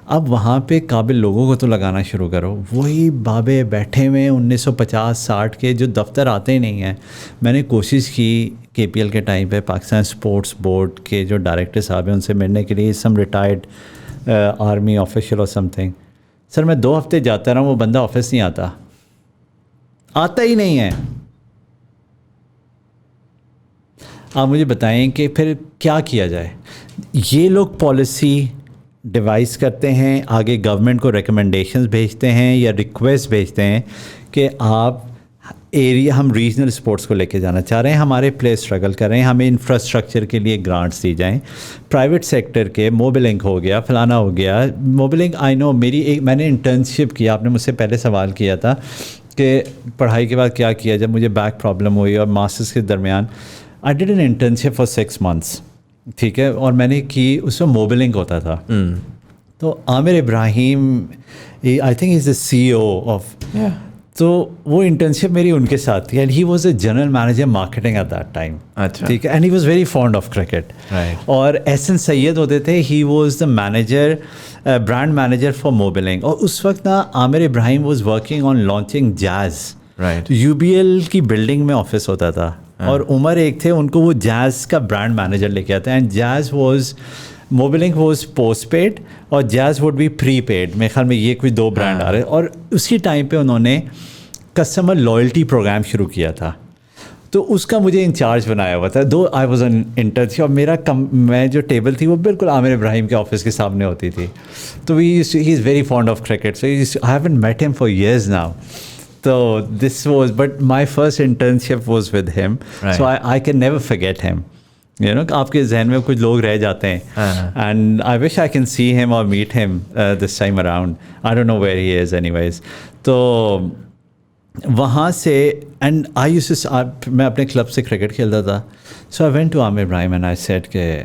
अब वहाँ पे काबिल लोगों को तो लगाना शुरू करो, वही बाबे बैठे हुए 1950-60 के जो दफ्तर आते ही नहीं हैं। मैंने कोशिश की KPL के टाइम पे पाकिस्तान स्पोर्ट्स बोर्ड के जो डायरेक्टर साहब हैं उनसे मिलने के लिए, सम रिटायर्ड आर्मी ऑफिशियल और समथिंग। सर मैं 2 हफ्ते जाता रहा, वो बंदा ऑफिस नहीं आता ही नहीं है। आप मुझे बताएं कि फिर क्या किया जाए। ये लोग पॉलिसी डिवाइस करते हैं, आगे गवर्नमेंट को रिकमेंडेशंस भेजते हैं या रिक्वेस्ट भेजते हैं कि आप एरिया, हम रीजनल स्पोर्ट्स को लेके जाना चाह रहे हैं, हमारे प्लेयर स्ट्रगल कर रहे हैं, हमें इंफ्रास्ट्रक्चर के लिए ग्रांट्स दी जाएं। प्राइवेट सेक्टर के मोबिलिंग हो गया, फलाना हो गया। मोबिलिंग आई नो, मैंने इंटर्नशिप किया, आपने मुझसे पहले सवाल किया था कि पढ़ाई के बाद क्या किया। जब मुझे बैक प्रॉब्लम हुई और मास्टर्स के दरमियान, I did an internship for 6 months, ठीक है, और मैंने की, उसमें मोबिलिंग होता था। तो Amir Ibrahim, I think is the CEO of, तो वो इंटर्नशिप मेरी उनके साथ थी, and he was a general manager marketing at that time. अच्छा, ठीक है, and he was very fond of cricket. और SN सैयद होते थे, he was the manager, brand manager for Mobilink. और उस वक्त ना Amir Ibrahim was working on launching Jazz. तो UBL की बिल्डिंग में ऑफिस होता था, और उमर एक थे, उनको वो जैज़ का ब्रांड मैनेजर लेके आते हैं। And Jazz was, Mobilink was postpaid और Jazz would be prepaid. मेरे ख्याल में ये कोई 2 ब्रांड आ रहे हैं। और उसी टाइम पे उन्होंने कस्टमर लॉयल्टी प्रोग्राम शुरू किया था, तो उसका मुझे इंचार्ज बनाया हुआ था। दो आई वॉज एन इंटर्नशिप, और मैं जो टेबल थी वो बिल्कुल आमिर इब्राहिम के ऑफिस के सामने होती थी। तो he is very fond of cricket, so I haven't met him for years now. तो this was, but my first internship was with him, so I can never forget him. You know, आपके जहन में कुछ लोग रह जाते हैं, and I wish I can see him और meet him this time around. I don't know where he is anyways. तो वहाँ से, एंड आई यूज्ड टू, मैं अपने क्लब से क्रिकेट खेलता था, so I went to Amir Ibrahim and I said के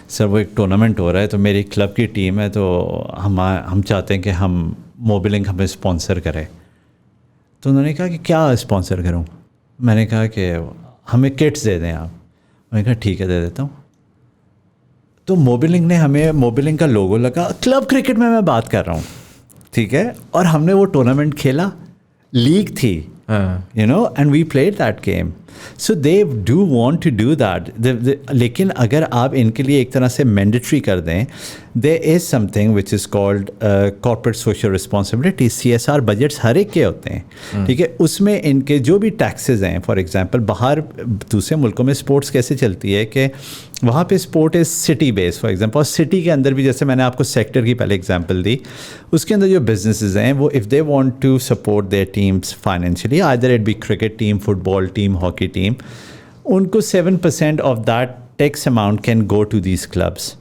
सर वो एक टूर्नामेंट हो रहा है, तो मेरी क्लब की टीम है, तो हम चाहते हैं कि हम मोबिलिंग हमें स्पॉन्सर करें। तो उन्होंने कहा कि क्या स्पॉन्सर करूँ। मैंने कहा कि हमें किट्स दे दें आप। मैंने कहा ठीक है, दे देता हूँ। तो मोबिलिंग ने हमें, मोबिलिंग का लोगो लगा, क्लब क्रिकेट में मैं बात कर रहा हूँ, ठीक है, और हमने वो टूर्नामेंट खेला, लीग थी, you know, and we played that game. So they do want to do that. लेकिन अगर आप इनके लिए एक तरह से मैंडेटरी कर दें, there is something which is called corporate social responsibility. CSR budgets हर एक के होते हैं, ठीक है, उसमें इनके जो भी टैक्सेस हैं, फॉर एग्जांपल बाहर दूसरे मुल्कों में स्पोर्ट्स कैसे चलती है कि वहाँ पे sport is city based, for example, और सिटी के अंदर भी, जैसे मैंने आपको सेक्टर की पहले एग्जांपल दी, उसके अंदर जो बिजनेसेस हैं वो if they want to support their teams financially, either it be cricket team, football team, hockey team, उनको 7% of that tax amount can go to these clubs,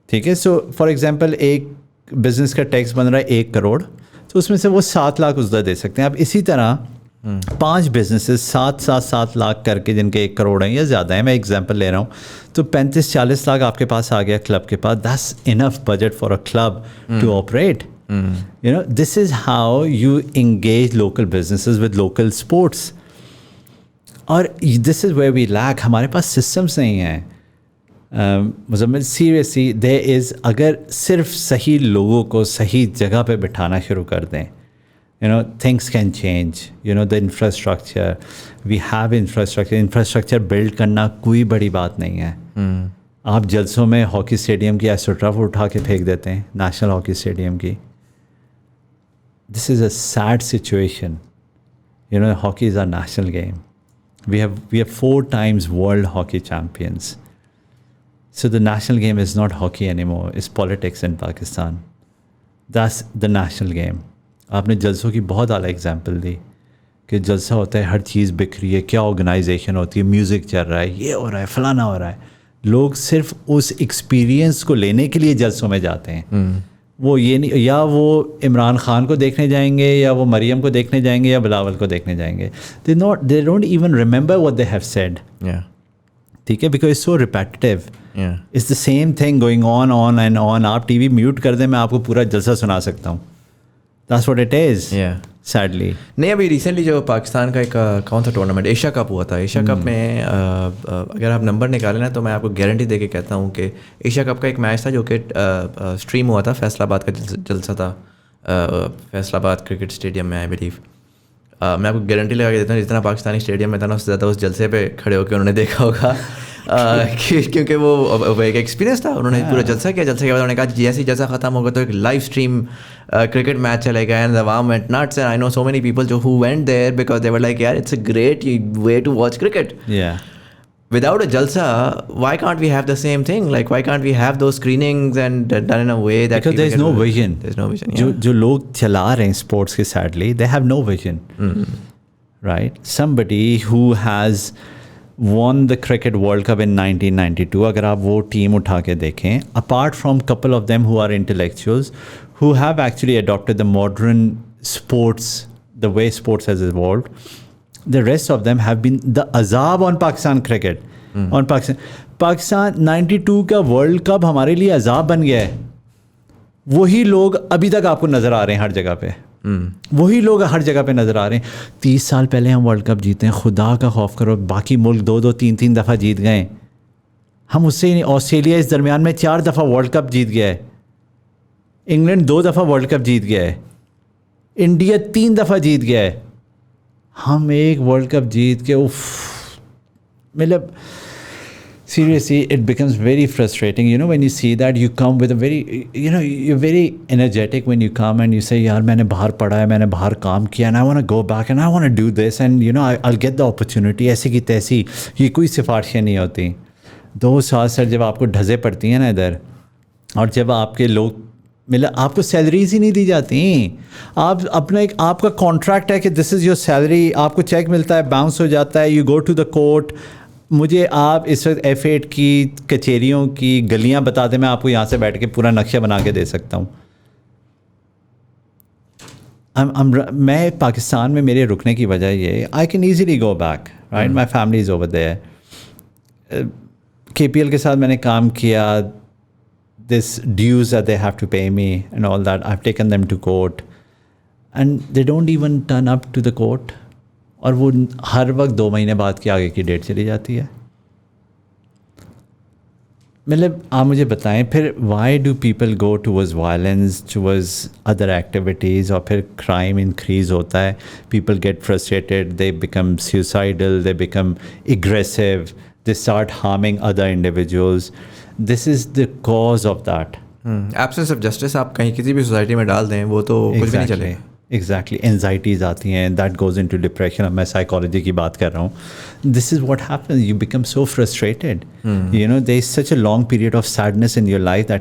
ठीक है। सो फॉर एग्जांपल एक business का tax बन रहा है 1 करोड़, तो उसमें से वो 7 लाख उसदा दे सकते हैं। अब इसी तरह 5 बिजनेसेस 7 लाख करके, जिनके 1 करोड़ हैं या ज़्यादा है, मैं एग्जांपल ले रहा हूँ, तो 35-40 लाख आपके पास आ गया क्लब के पास। That's enough budget for a club to operate. You know, this is how you engage local businesses with local sports. और this is where we lack, हमारे पास सिस्टम्स नहीं हैं। मुज़म्मिल, सीरियसली देयर इज़, अगर सिर्फ सही लोगों को सही जगह पे बिठाना शुरू कर दें, things can change. The infrastructure, we have infrastructure build करना कोई बड़ी बात नहीं है. आप जलसों में हॉकी स्टेडियम की एस्ट्रोटर्फ उठा के फेंक देते हैं, नेशनल हॉकी स्टेडियम की. This is a sad situation. Hockey is our national game. We have 4 times world hockey champions. So the national game is not hockey anymore. It's politics in Pakistan. That's the national game. आपने जलसों की बहुत आला example दी कि जलसा होता है, हर चीज़ बिक रही है, क्या ऑर्गेनाइजेशन होती है, म्यूज़िक चल रहा है, ये हो रहा है, फलाना हो रहा है. लोग सिर्फ उस एक्सपीरियंस को लेने के लिए जलसों में जाते हैं. वो ये नहीं, या वो इमरान खान को देखने जाएंगे, या वो मरियम को देखने जाएंगे, या बिलावल को देखने जाएंगे. They don't even remember what they have said. ठीक है, because it's so repetitive. It's the same thing going on and on. आप टीवी म्यूट कर दें, मैं आपको पूरा जलसा सुना सकता हूँ. That's what it is. Sadly. नहीं, अभी रिसेंटली जो पाकिस्तान का एक कौन सा टूर्नामेंट, एशिया कप हुआ था. एशिया कप में अगर आप नंबर निकालें ना, तो मैं आपको गारंटी दे के कहता हूँ कि एशिया कप का एक मैच था जो कि स्ट्रीम हुआ था. फैसलाबाद का जलसा था, फैसलाबाद क्रिकेट स्टेडियम में, आई बिलीव. मैं आपको गारंटी लगा के देता हूँ, जितना पाकिस्तानी स्टेडियम में था ना, उससे ज़्यादा उस जलसे पे खड़े होकर उन्होंने देखा होगा. क्योंकि वो एक एक्सपीरियंस था. उन्होंने पूरा जलसा किया. जलसे के बाद उन्होंने कहा जैसे ही जलसा ख़त्म होगा तो एक लाइव स्ट्रीम क्रिकेट मैच चलेगा. एंड द अवाम went nuts. And I know so many people who went there because they were like, यार it's a great way to watch cricket. Without a jalsa, why can't we have the same thing? Like, why can't we have those screenings and done in a way that because there's no vision. There's no vision. जो लोग चला रहे हैं sports के, sadly they have no vision. Right? Somebody who has won the cricket World Cup in 1992, अगर आप वो team उठा के देखें, apart from couple of them who are intellectuals who have actually adopted the modern sports, the way sports has evolved, the rest of them have been the azab on Pakistan cricket. On Pakistan 92 का world cup हमारे लिए अजाब बन गया है. वही लोग अभी तक आपको नज़र आ रहे हैं हर जगह पे. वही लोग हर जगह पे नज़र आ रहे हैं. 30 साल पहले हम वर्ल्ड कप जीते हैं. खुदा का खौफ करो, बाकी मुल्क 2-2 3-3 दफ़ा जीत गए. हम उससे ही नहीं. ऑस्ट्रेलिया इस दरमियान में 4 दफ़ा वर्ल्ड कप जीत गया है. इंग्लैंड 2 दफ़ा वर्ल्ड कप जीत गया है. इंडिया 3 दफ़ा जीत गया है. हम एक वर्ल्ड कप जीत के मतलब seriously it becomes very frustrating, when you see that. You come with a very, you're very energetic when you come and you say, यार मैंने बाहर पढ़ा है, मैंने बाहर काम किया, and I want to go back and I want to do this and I'll get the opportunity. ऐसी की तैसी, ये कोई सिफारिशें नहीं होती. 2 साल सर जब आपको ढज़े पड़ती हैं ना इधर, और जब आपके लोग मतलब आपको सैलरीज ही नहीं दी जाती. आप अपना एक आपका कॉन्ट्रैक्ट है कि दिस इज़ योर सैलरी. आपको चेक मिलता है, बाउंस हो जाता है, you go to the court. मुझे आप इस वक्त F8 की कचेरियों की गलियां बता दें, मैं आपको यहाँ से बैठ के पूरा नक्शा बना के दे सकता हूँ. मैं पाकिस्तान में मेरे रुकने की वजह ये, I can easily go back, right. My family is over there. KPL के साथ मैंने काम किया. This dues that they have to pay me and all that, I've taken them to court and they don't even turn up to the court. और वो हर वक्त 2 महीने बाद की आगे की डेट चली जाती है. मतलब आप मुझे बताएं फिर, why do people go towards violence, towards other activities, और फिर crime increase होता है. People get frustrated, they become suicidal, they become aggressive, they start harming other individuals. This is the cause of that. Absence of justice आप कहीं किसी भी society में डाल दें, वो तो कुछ भी नहीं चलेगा. Exactly. Anxieties आती हैं, that goes into depression. अब मैं psychology की बात कर रहा हूँ. This is what happens. You become so frustrated. There is such a long period of sadness in your life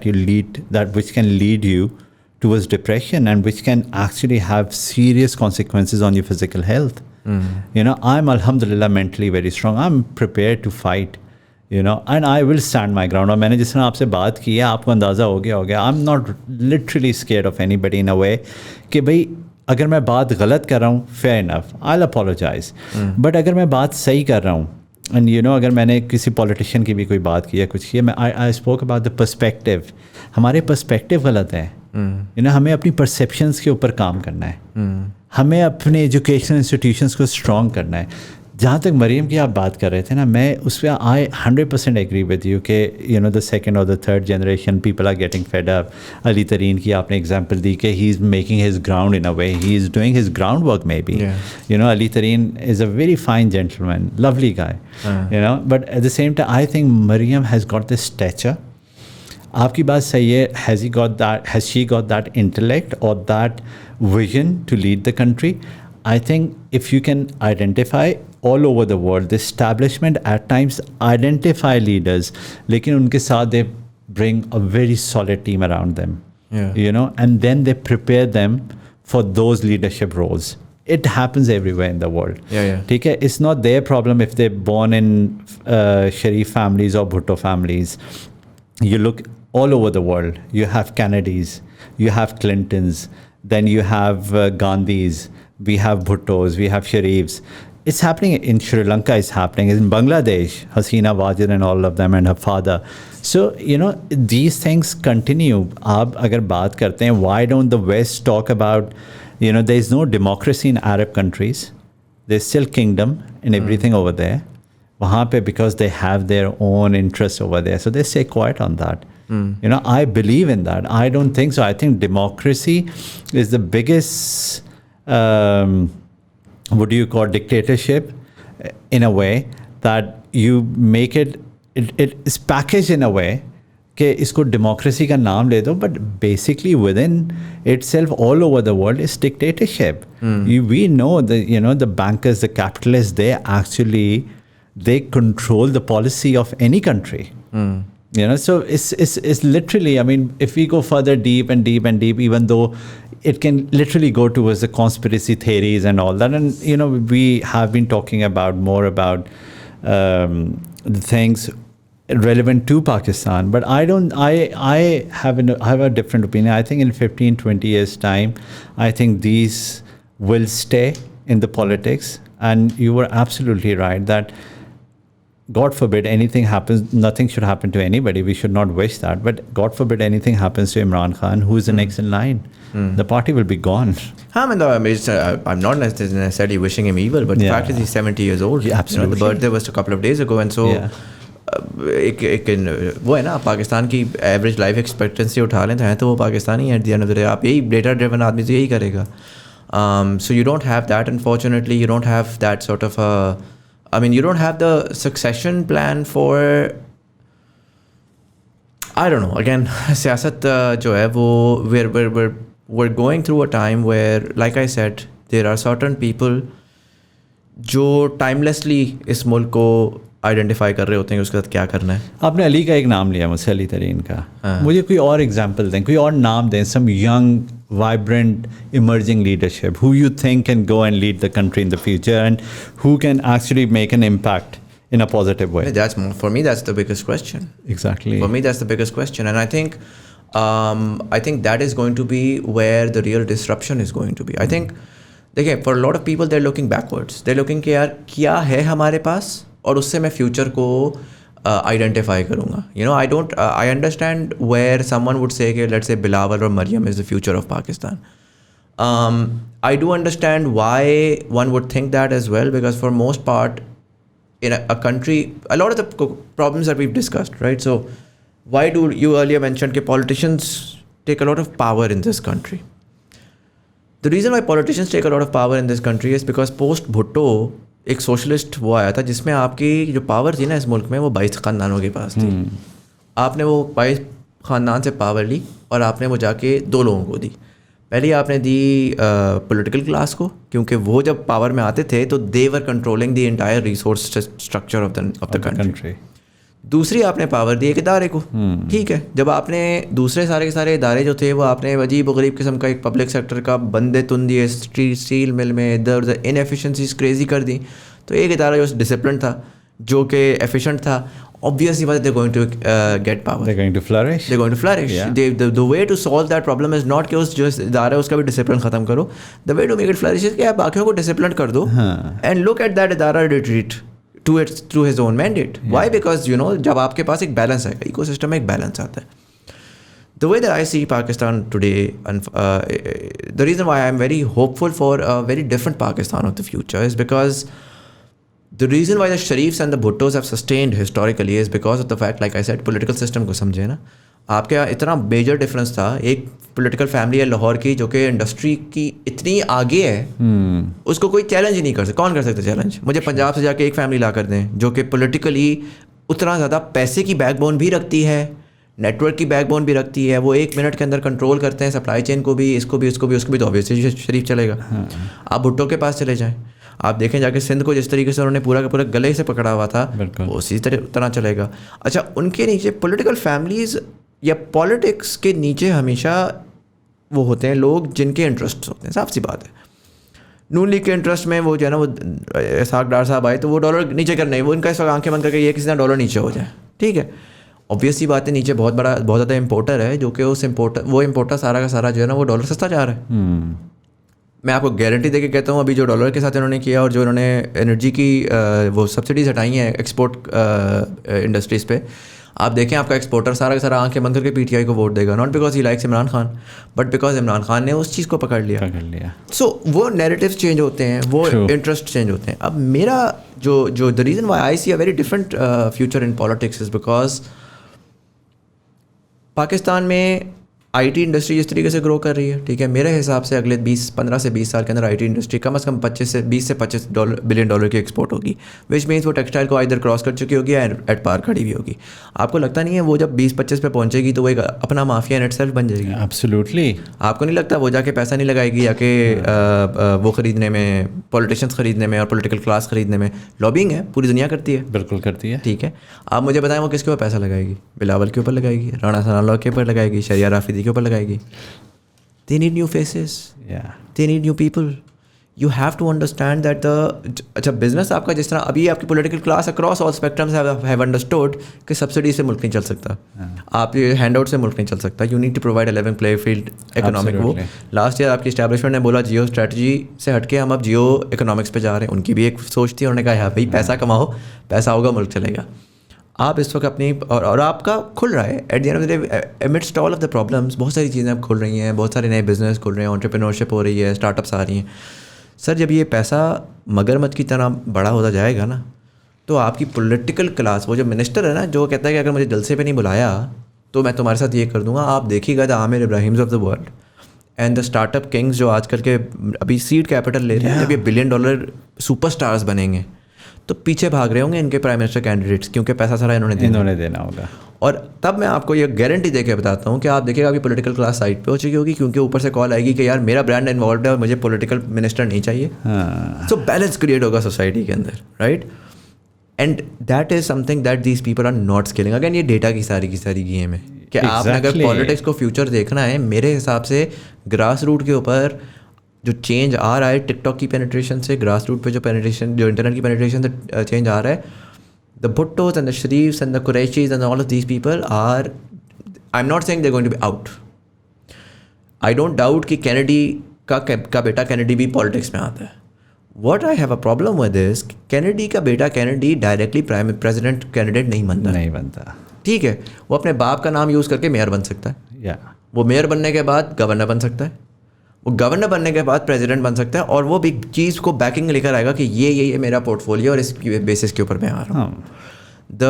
which can lead you towards depression and which can actually have serious consequences on your physical health. I'm alhamdulillah mentally very strong. I'm prepared to fight. And I will stand my ground. और मैंने जिस तरह आपसे बात की है, आपको अंदाज़ा हो गया. I'm not literally scared of anybody in a way कि भाई अगर मैं बात गलत कर रहा हूँ, fair enough, I'll apologize. But अगर मैं बात सही कर रहा हूँ, and अगर मैंने किसी politician की भी कोई बात की है, कुछ किया, I spoke about the perspective. हमारे perspective गलत है. हमें अपनी perceptions के ऊपर काम करना है. हमें अपने educational institutions को strong करना है. जहाँ तक मरीम की आप बात कर रहे थे ना, मैं उस पर आई 100% एग्री विद यू कि यू नो द सेकंड और the third generation people are getting fed up. Ali Tareen की आपने एग्जांपल दी कि he is making his ground in a way, he is doing his ground work maybe. You know Ali Tareen is a very fine gentleman, lovely guy, you know, but at the same time I think Maryam has got this stature. आपकी बात सही है. Has she got that intellect और that vision to lead the country? I think if you can identify all over the world, the establishment at times identify leaders, लेकिन उनके साथ they bring a very solid team around them, you know, and then they prepare them for those leadership roles. It happens everywhere in the world. ठीक है, it's not their problem if they're born in Sharif families or Bhutto families. You look all over the world. You have Kennedys, you have Clintons, then you have Gandhis. We have Bhuttos, we have Sharifs. It's happening in Sri Lanka, it's happening in Bangladesh, Hasina Wajid and all of them and her father. So, you know, these things continue. Aap agar baat karte hain, why don't the West talk about, you know, there is no democracy in Arab countries. There's still kingdom and everything over there. Wahan pe, because they have their own interests over there. So they stay quiet on that. You know, I believe in that. I don't think so. I think democracy is the biggest... what do you call dictatorship, in a way that you make it is packaged in a way कि इसको democracy का नाम ले दो, but basically within itself all over the world is dictatorship. We know that, you know, the bankers, the capitalists, they control the policy of any country. You know, so it's literally, I mean, if we go further deep and deep and deep, even though it can literally go towards the conspiracy theories and all that, and you know, we have been talking more about the things relevant to Pakistan, but I have a different opinion. I think in 15-20 years time, I think these will stay in the politics, and you were absolutely right that God forbid anything happens, nothing should happen to anybody. We should not wish that. But God forbid anything happens to Imran Khan, who is the next in line. The party will be gone. I'm not necessarily wishing him evil, but the fact is he's 70 years old. Yeah, absolutely. You know, the birthday was a couple of days ago, and so वो है ना, पाकिस्तान की average life expectancy उठा लें तो है, तो वो पाकिस्तानी है at the end of the day. आप यही डेटा ड्रिवन आदमी तो यही करेगा. So you don't have that, unfortunately. You don't have that sort of you don't have the succession plan for, I don't know, again, siyasat jo hai wo, we're going through a time where, like I said, there are certain people जो timelessly इस मुल्क को identify कर रहे होते हैं कि उसके साथ क्या करना है. आपने अली का एक नाम लिया, मुझसे अली तरीन का. मुझे कोई और एग्जांपल दें, कोई और नाम दें, some young, vibrant, emerging leadership who you think can go and lead the country in the future and who can actually make an impact in a positive way. For me, that's the biggest question. Exactly. For me, that's the biggest question, and I think that is going to be where the real disruption is going to be. I think, देखिए, for a lot of people, they're looking backwards. They're looking कि यार क्या है हमारे पास और उससे मैं future को आइडेंटिफाई करूँगा. You know, I understand where someone would say कि लेट्स से बिलावल और Mariam is the future of Pakistan. I do understand why one would think that as well, because for most part in a country, a lot of the problems that we've discussed, right? So why do you earlier mentioned that politicians take a lot of power in this country? The reason why politicians take a lot of power in this country is because post Bhutto एक socialist वो आया था जिसमें आपकी जो power थी ना इस मुल्क में वो 22 ख़ानदानों के पास थी. आपने वो 22 ख़ानदान से पावर ली और आपने वो जाके 2 लोगों को दी. पहली आपने दी पॉलिटिकल क्लास को, क्योंकि वो जब पावर में आते थे तो they were controlling the entire resource structure of the country. दूसरी आपने पावर दी एक इदारे को. ठीक है, जब आपने दूसरे सारे के सारे इदारे जो थे वो आपने अजीब गरीब किस्म का एक पब्लिक सेक्टर का बंदे तुन दिए, स्टील मिल में इधर उधर इनएफिशिएंसीज क्रेजी कर दी, तो एक इदारा जो डिसिप्लिन था, जो कि एफिशिएंट था, obviously they're going to get power. They're going to flourish. They're going to flourish. Yeah. The way to solve that problem is not कि उस जो इदारा है उसका भी डिसिप्लिन ख़त्म करो. The way to make it flourish is कि आप बाकियों को डिसिप्लिन कर दो and look at that इदारा retreat to his own mandate. Yeah. Why? Because you know जब आपके पास एक बैलेंस आएगा, इकोसिस्टम में एक बैलेंस आता है. The way that I see Pakistan today, and the reason why I'm very hopeful for a very different Pakistan of the future is because The reason why the Sharifs and the Bhuttos have sustained historically is because of the fact, like I said, political system को समझे ना, आपके यहाँ इतना major difference था. एक political family है लाहौर की जो कि इंडस्ट्री की इतनी आगे है, उसको कोई चैलेंज ही नहीं कर सकता. कौन कर सकता चैलेंज? मुझे पंजाब से जाके एक फैमिली ला कर दें जो कि पॉलिटिकली उतना ज़्यादा पैसे की बैकबोन भी रखती है, नेटवर्क की बैकबोन भी रखती है, वो 1 मिनट के अंदर कंट्रोल करते हैं सप्लाई चेन को भी, इसको भी, उसको भी, उसको भी. तो ऑब्वियसली शरीफ चलेगा. आप भुट्टो के पास चले जाएं, आप देखें जाके सिंध को जिस तरीके से उन्होंने पूरा का पूरा गले से पकड़ा हुआ था, वो उसी तरह चलेगा. अच्छा, उनके नीचे पॉलिटिकल फैमिलीज़ या पॉलिटिक्स के नीचे हमेशा वो होते हैं लोग जिनके इंटरेस्ट होते हैं. साफ सी बात है, नून लीग के इंटरेस्ट में वो जो है ना, वो इसहाक डार साहब आए तो वो डॉलर नीचे करने है, वो इनका इस वक्त आंखें बंद करके ये किसी ना डॉलर नीचे हो जाए. ठीक है, ऑब्वियसली बात है, नीचे बहुत ज़्यादा इम्पोर्टर है जो कि उस इम्पोर्टर सारा का सारा जो है ना वो डॉलर सस्ता जा रहा है. मैं आपको गारंटी दे के कहता हूँ, अभी जो डॉलर के साथ इन्होंने किया और जो इन्होंने एनर्जी की वो सब्सिडीज़ हटाई हैं एक्सपोर्ट इंडस्ट्रीज़ पे, आप देखें आपका एक्सपोर्टर सारा का सारा आंखें बंद करके पीटीआई को वोट देगा. Not because he likes Imran Khan, but because Imran Khan ने उस चीज़ को पकड़ लिया. सो वो नैरेटिव्स चेंज होते हैं, वो इंटरेस्ट चेंज होते हैं. अब मेरा जो the reason why I see a very different future in politics is because Pakistan में आईटी इंडस्ट्री जिस तरीके से ग्रो कर रही है, ठीक है, मेरे हिसाब से अगले 15 से 20 साल के अंदर आईटी इंडस्ट्री कम से कम 20 से 25 बिलियन डॉलर की एक्सपोर्ट होगी, विच मीन्स वो टेक्सटाइल को आइदर क्रॉस कर चुकी होगी या एट पार खड़ी हुई होगी. आपको लगता नहीं है वो जब 20-25 पे पहुंचेगी तो वो एक अपना माफिया इन इटसेल्फ बन जाएगी? एब्सोल्युटली. आपको नहीं लगता वो जाके पैसा नहीं लगाएगी जाके वो ख़रीदने में, पॉलिटिशियंस ख़रीदने में और पॉलिटिकल क्लास ख़रीदने में? लॉबिंग है, पूरी दुनिया करती है. बिल्कुल करती है. ठीक है, आप मुझे बताएं वो किसके ऊपर पैसा लगाएगी? बिलावल के ऊपर लगाएगी, राणा सनाउल्लाह के ऊपर लगाएगी, शरिया राफिदी के ऊपर लगाएगी. They need new faces. Yeah. They need new people. You have to understand that अच्छा बिजनेस आपका जिस तरह अभी आपकी political class across all spectrums have understood कि सब्सिडी से मुल्क नहीं चल सकता, आप ये हैंड आउट से मुल्क नहीं चल सकता. You need to provide a level play field economic. वो लास्ट ईयर आपकी एस्टैब्लिशमेंट ने बोला जियो स्ट्रेटजी से हटके हम अब जियो इकोनॉमिक्स पे जा रहे हैं. उनकी भी एक सोच थी, उन्होंने कहा यार भाई पैसा कमाओ, पैसा होगा मुल्क चलेगा. आप इस वक्त अपनी और आपका खुल रहा है at the end of the day, amidst all of the problems बहुत सारी चीज़ें अब खुल रही हैं, बहुत सारे नए बिजनेस खुल रहे हैं, एंटरप्रेन्योरशिप हो रही है, स्टार्टअप्स आ रही हैं. सर जब ये पैसा मगरमच्छ की तरह बड़ा होता जाएगा ना, तो आपकी पॉलिटिकल क्लास, वो जो मिनिस्टर है ना जो कहता है कि अगर मुझे जलसे पे नहीं बुलाया तो मैं तुम्हारे साथ ये कर दूंगा, आप देखिएगा the Aamir Ibrahim's of the world and the startup Kings जो आजकल के अभी सीड कैपिटल ले रहे हैं, जब ये $1 बिलियन सुपरस्टार्स बनेंगे तो पीछे भाग रहे होंगे इनके प्राइम मिनिस्टर कैंडिडेट्स, क्योंकि पैसा सारा इन्होंने देना होगा. और तब मैं आपको ये गारंटी दे के बताता हूँ कि आप देखिएगा अभी पॉलिटिकल क्लास साइड पे हो चुकी होगी, क्योंकि ऊपर से कॉल आएगी कि यार मेरा ब्रांड इन्वॉल्व है और मुझे पॉलिटिकल मिनिस्टर नहीं चाहिए. सो बैलेंस क्रिएट होगा सोसाइटी के अंदर, right? And that is something that these people are not scaling. Again ये डेटा की सारी गेम है कि आपने अगर पॉलिटिक्स को फ्यूचर देखना है, मेरे हिसाब से ग्रास रूट के ऊपर जो चेंज आ रहा है टिकटॉक की पेनिट्रेशन से, ग्रास रूट पे जो पेनिट्रेशन, जो इंटरनेट की पेनिट्रेशन से चेंज आ रहा है, the Bhuttos and the Sharifs and the Qureshis and all of these people are, I am not saying they are going to be out. I don't doubt कि कैनेडी का बेटा कैनेडी भी पॉलिटिक्स में आता है. What I have a problem with this, Kennedy का बेटा Kennedy directly prime president candidate नहीं बनता. ठीक है, वो अपने बाप का नाम यूज़ करके मेयर बन सकता है, वो मेयर बनने के बाद गवर्नर बन सकता है, वो गवर्नर बनने के बाद प्रेसिडेंट बन सकता है, और वो भी चीज़ को बैकिंग लेकर आएगा कि ये मेरा पोर्टफोलियो और इस बेसिस के ऊपर मैं आ रहा हूँ. The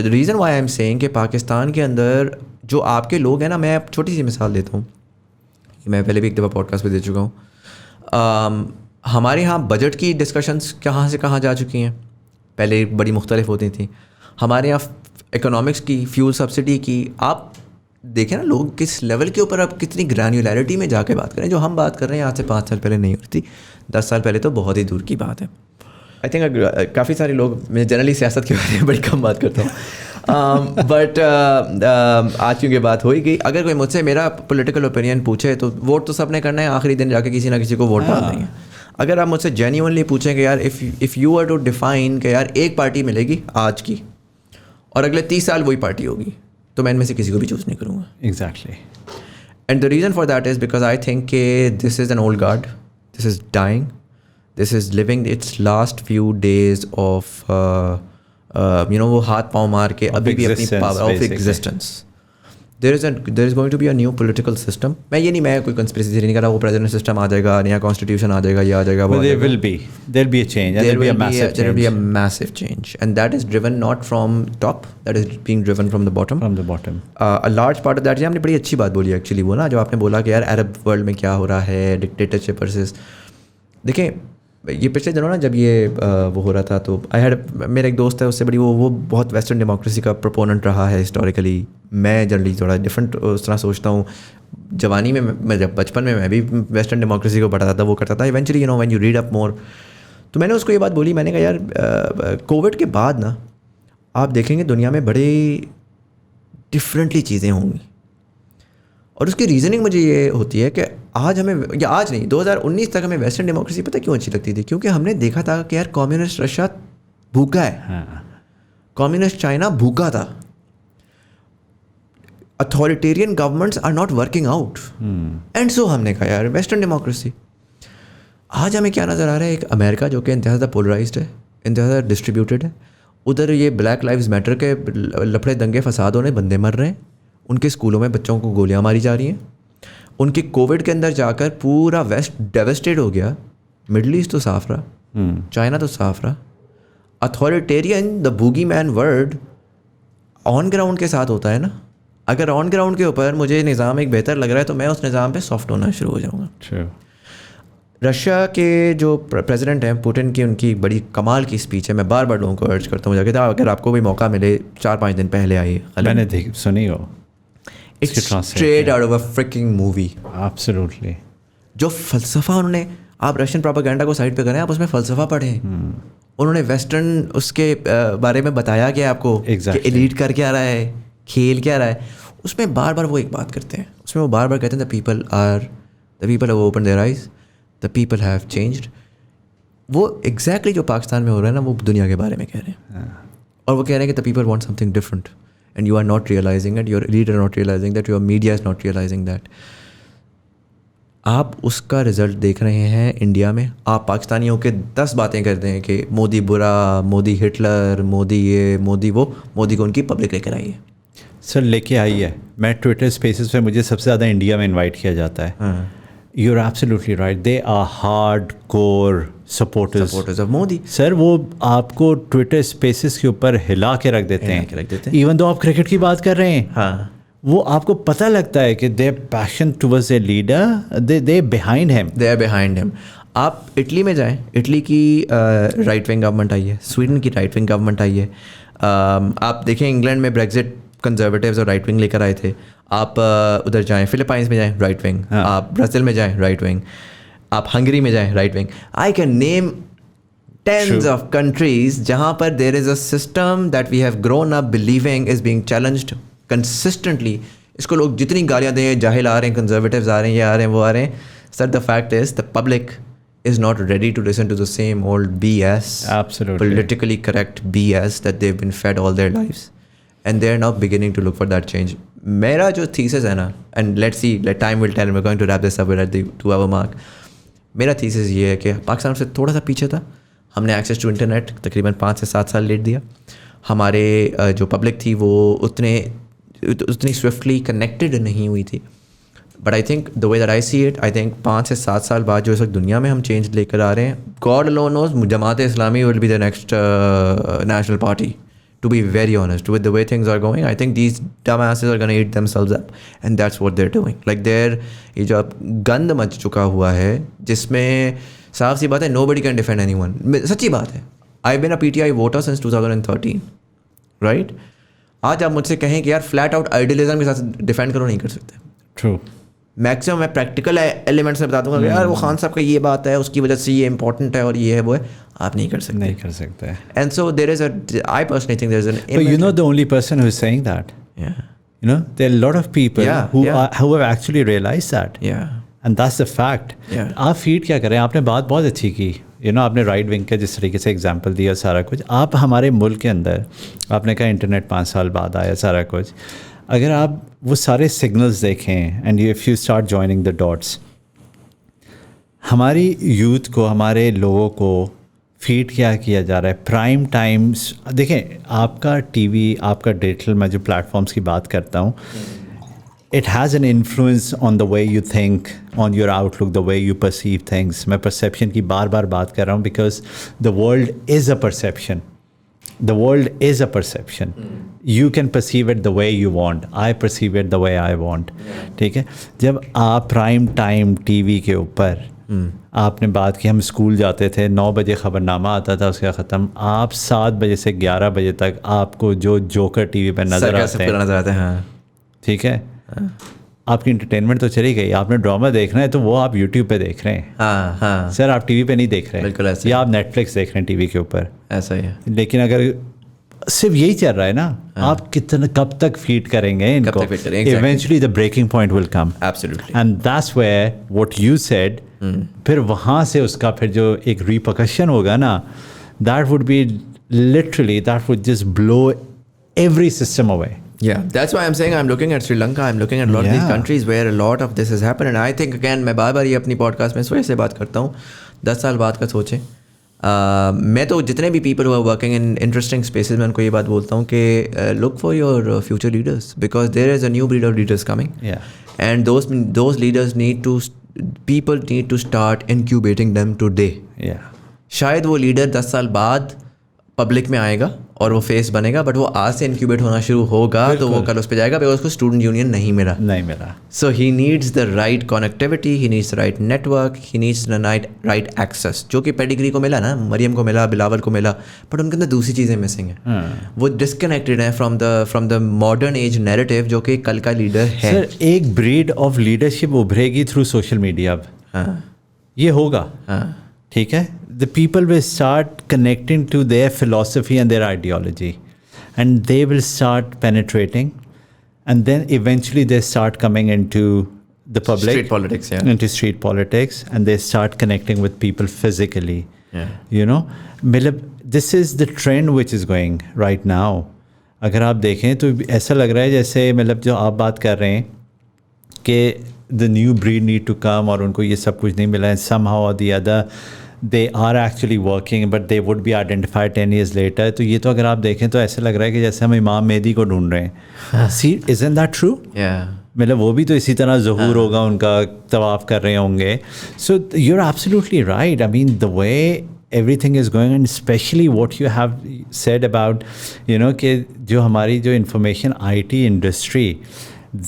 reason why I am saying कि पाकिस्तान के अंदर जो आपके लोग हैं ना, मैं छोटी सी मिसाल देता हूँ, मैं पहले भी एक दफ़ा पॉडकास्ट पे दे चुका हूँ. हमारे यहाँ बजट की डिस्कशंस कहाँ से कहाँ जा चुकी हैं, पहले बड़ी मुख्तलिफ होती थी. हमारे यहाँ इकोनॉमिक्स की, फ्यूल सब्सिडी की, आप देखें ना लोग किस लेवल के ऊपर अब कितनी ग्रैन्युलैरिटी में जाके बात करें. जो हम बात कर रहे हैं आज से 5 साल पहले नहीं होती, 10 साल पहले तो बहुत ही दूर की बात है. आई थिंक काफ़ी सारे लोग, मैं जनरली सियासत के बारे में बड़ी कम बात करता हूँ, बट आज क्योंकि बात हो ही गई, अगर कोई मुझसे मेरा पॉलिटिकल ओपिनियन पूछे तो वोट तो सबने करना है, आखिरी दिन जाके किसी ना किसी को वोट डाल देंगे. अगर आप मुझसे जेन्युइनली पूछें कि यार if you are to define कि यार एक पार्टी मिलेगी आज की और अगले 30 साल वही पार्टी होगी, तो मैं इनमें से किसी को भी चूज़ नहीं करूँगा. Exactly. And the reason for that is because I think कि this is an old guard, this is dying, this is living its last few days of वो हाथ पाँव मार के अभी भी अपनी power of existence. There is going to be a new political system. मैं कोई कंस्पिरेसी थ्योरी नहीं कर रहा. वो प्रेसिडेंट सिस्टम आ जाएगा, नया कॉन्स्टिट्यूशन आ जाएगा, ये आ जाएगा, वो there will be a change, and there will be a massive change. There will be a massive change, and that is driven not from top, that is being driven from the bottom. A large part of that. आपने बड़ी अच्छी बात बोली actually, वो ना जो आपने बोला कि यार अरब वर्ल्ड में क्या हो रहा है, डिक्टेटरशिप वर्सेस. देखें, ये पिछले दिनों ना जब ये वो हो रहा था तो मेरा एक दोस्त है, उससे बड़ी वो बहुत वेस्टर्न डेमोक्रेसी का प्रोपोनेंट रहा है हिस्टोरिकली. मैं जनरली थोड़ा डिफरेंट उस तरह सोचता हूँ. जवानी में मैं जब बचपन में मैं भी वेस्टर्न डेमोक्रेसी को पढ़ता था, वो करता था. Eventually when you read up more, तो मैंने उसको ये बात बोली, मैंने कहा यार कोविड के बाद ना आप देखेंगे दुनिया में बड़े डिफरेंटली चीज़ें होंगी. और उसकी रीज़निंग मुझे ये होती है कि आज हमें, या आज नहीं, 2019 तक हमें वेस्टर्न डेमोक्रेसी पता क्यों अच्छी लगती थी? क्योंकि हमने देखा था कि यार कम्युनिस्ट रशिया भूखा है, कम्युनिस्ट चाइना भूखा था, authoritarian governments are not working out, and so हमने कहा यार वेस्टर्न डेमोक्रेसी. आज हमें क्या नज़र आ रहा है? एक अमेरिका जो कि इंतहा ज़्यादा पोलराइज्ड है, इंतहा ज़्यादा डिस्ट्रीब्यूटेड है. उधर ये ब्लैक लाइव्स मैटर के लफड़े दंगे फसाद होने, बंदे मर रहे हैं, उनके स्कूलों में बच्चों को गोलियां मारी जा रही हैं. उनके कोविड के अंदर जाकर पूरा वेस्ट डेवस्टेड हो गया. मिडल ईस्ट तो साफ रहा, चाइना तो साफ रहा. Authoritarian, the boogie man word on ground के साथ होता है ना. अगर ऑन ग्राउंड के ऊपर मुझे निज़ाम एक बेहतर लग रहा है तो मैं उस निज़ाम पे सॉफ्ट होना शुरू हो जाऊँगा. रशिया के जो प्रेसिडेंट हैं पुतिन की, उनकी बड़ी कमाल की स्पीच है. मैं बार बार लोगों को अर्ज करता हूँ, जाके अगर आपको भी मौका मिले 4-5 दिन पहले आई. मैंने सुनी हो. It's straight out of a freaking movie. Absolutely. जो फ़लसफ़ा उन्होंने, आप रशियन प्रोपेगेंडा को साइड पे करें, आप उसमें फ़लसफ़ा पढ़ें. उन्होंने वेस्टर्न उसके बारे में बताया कि आपको कि एलीट कर क्या रहा है, खेल क्या रहा है. उसमें बार बार वो एक बात करते हैं, उसमें वो बार बार कहते हैं the people have open their eyes, the people have changed. वो एग्जैक्टली जो पाकिस्तान में हो रहा है ना, वो दुनिया के बारे में कह रहे हैं. और वो कह रहे हैं कि the people want something different. And you are not realizing it, your elite are not realizing that, your media is not realizing that. आप उसका रिज़ल्ट देख रहे हैं इंडिया में. आप पाकिस्तानियों के 10 बातें करते हैं कि मोदी बुरा, मोदी हिटलर, मोदी ये, मोदी वो. मोदी को उनकी पब्लिक लेकर आई है. सर लेके आई है. मैं ट्विटर स्पेसेस पे मुझे सबसे ज़्यादा इंडिया में इनवाइट किया जाता है. You're absolutely right. They are hardcore supporters of Modi. Sir वो आपको ट्विटर स्पेसेस के ऊपर हिला के रख देते हैं. इवन दो आप क्रिकेट की बात कर रहे हैं, हाँ, वो आपको पता लगता है कि their passion towards their leader, they behind him. They are behind him. आप इटली में जाएं, इटली की राइट विंग गवर्नमेंट आई है, स्वीडन की राइट विंग गवर्नमेंट आई है. आप देखें इंग्लैंड में ब्रेक्जिट कंजर्वेटिव्स और राइट विंग लेकर आए थे. आप उधर जाएं, फिलीपाइंस में जाएं, राइट विंग. आप ब्राज़ील में जाएं, राइट विंग. आप हंगरी में जाएं, right wing. I can name tens of countries जहाँ पर there is a system that we have grown up believing is being challenged consistently. इसको लोग जितनी गालियाँ दें, जाहिल आ रहे हैं, कंजर्वेटिव्स आ रहे हैं, ये आ रहे हैं, वो आ रहे हैं. Sir the fact is the public is not ready to listen to the same old BS, absolutely politically correct BS that they've been fed all their lives, and they're now beginning to look for that change. मेरा जो thesis है ना, and let's see, time will tell, we're going to wrap this up at the 2-hour mark. मेरा thesis ये है कि पाकिस्तान से थोड़ा सा पीछे था. हमने access to internet तकरीबन 5 से 7 साल लेट दिया. हमारे जो public थी वो उतनी swiftly connected नहीं हुई थी. But I think the way that I see it, I think 5 से 7 साल बाद जो इस वक्त दुनिया में हम चेंज लेकर आ रहे हैं, God alone knows, Jamaat Islami will be the next national party, to be very honest with the way things are going. I think these dumb asses are gonna eat themselves up, and that's what they are doing. Like there ये जो अब गंद much चुका हुआ है, जिसमें साफ सी बात है नोबडी कैन डिफेंड एनीवन. सच्ची बात है. I been a PTI voter since 2013, right. आज आप मुझसे कहें कि यार फ्लैट आउट आइडियलिज्म के साथ डिफेंड करो, नहीं कर सकते. ट्रू. मैक्सिमम मैं प्रैक्टिकल एलिमेंट्स में बता दूंगा कि यार वो खान साहब का ये बात है, उसकी वजह से ये इंपॉर्टेंट है और ये है वो है. आप नहीं कर सकते. And so there is I personally think there is an, but you know the only person who is saying that, you know, there are a lot of people who have actually realized that, and that's the fact. आप feed क्या करें. आपने बात बहुत अच्छी की, आपने right wing का जिस तरीके से एग्जांपल दिया सारा कुछ. आप हमारे मुल्क के अंदर आपने कहा इंटरनेट 5 साल बाद आया सारा कुछ. अगर आप वो सारे सिग्नल्स देखें and if you start joining the dots, हमारी यूथ को, हमारे लोगों को फीड क्या किया जा रहा है. प्राइम टाइम्स देखें, आपका टीवी, आपका डिजिटल, मैं जो प्लेटफॉर्म्स की बात करता हूँ, it has an influence on the way you think, on your outlook, the way you perceive things. मैं perception की बार-बार बात कर रहा हूँ because the world is a perception. The world is a perception. You can perceive it the way you want. I perceive it the way I want. ठीक है. जब आप प्राइम टाइम टीवी के ऊपर आपने बात की, हम स्कूल जाते थे, 9 बजे खबरनामा आता था, उसका ख़त्म. आप 7 बजे से 11 बजे तक आपको जो जोकर टीवी पर नजर आते हैं, ठीक है, आपकी इंटरटेनमेंट तो चली गई. आपने ड्रामा देखना है तो वो आप यूट्यूब पे देख रहे हैं. हाँ. सर आप टीवी पे नहीं देख रहे हैं. बिल्कुल ऐसे. या आप नेटफ्लिक्स देख रहे हैं टीवी के ऊपर. ऐसा ही है. लेकिन अगर सिर्फ यही चल रहा है ना, आप कितना कब तक फीड करेंगे इनको? Eventually the breaking point will come. Absolutely. And that's where what you said, फिर वहाँ से उसका फिर जो एक रिपरकशन होगा ना, that would be literally, that would just blow every system away. Yeah, that's why I'm saying I'm looking at Sri Lanka, I'm looking at a lot of these countries where a lot of this has happened, and I think again मैं बार बार ये अपनी podcast में इस वजह से बात करता हूँ, 10 साल बाद का सोचें. मैं तो जितने भी people who are working in interesting spaces में उनको ये बात बोलता हूँ कि look for your future leaders, because there is a new breed of leaders coming, and those leaders people need to start incubating them today. शायद वो leader 10 साल बाद पब्लिक में आएगा और वो फेस बनेगा, बट वो आज से इंक्यूबेट होना शुरू होगा तो वो कल उस पर जाएगा, बिकॉज उसको स्टूडेंट यूनियन नहीं मिला. So he needs the right connectivity, he needs the right network, he needs the right access, जो कि पेडिग्री को मिला ना, मरियम को मिला, बिलावल को मिला, बट उनके अंदर दूसरी चीज़ें मिसिंग हैं. वो डिस्कनेक्टेड हैं from the modern age narrative जो कि कल का लीडर है. सर एक ब्रीड ऑफ लीडरशिप उभरेगी थ्रू सोशल मीडिया. अब ये होगा. ठीक है. The people will start connecting to their philosophy and their ideology, and they will start penetrating, and then eventually they start coming into the public, street politics, into street politics, and they start connecting with people physically. You know, this is the trend which is going right now. अगर आप देखें तो ऐसा लग रहा है जैसे मतलब जो आप बात कर रहे हैं कि the new breed need to come और उनको ये सब कुछ नहीं मिला है, somehow or the other they are actually working but they would be identified 10 years later. तो ये तो अगर आप देखें तो ऐसा लग रहा है कि जैसे हम इमाम मेहदी को ढूंढ रहे हैं. See, isn't that true? मतलब वो भी तो इसी तरह ज़हूर होगा, उनका तवाफ़ कर रहे होंगे. So you're absolutely right. I mean the way everything is going, and especially what you have said about, you know, कि जो हमारी जो information IT industry,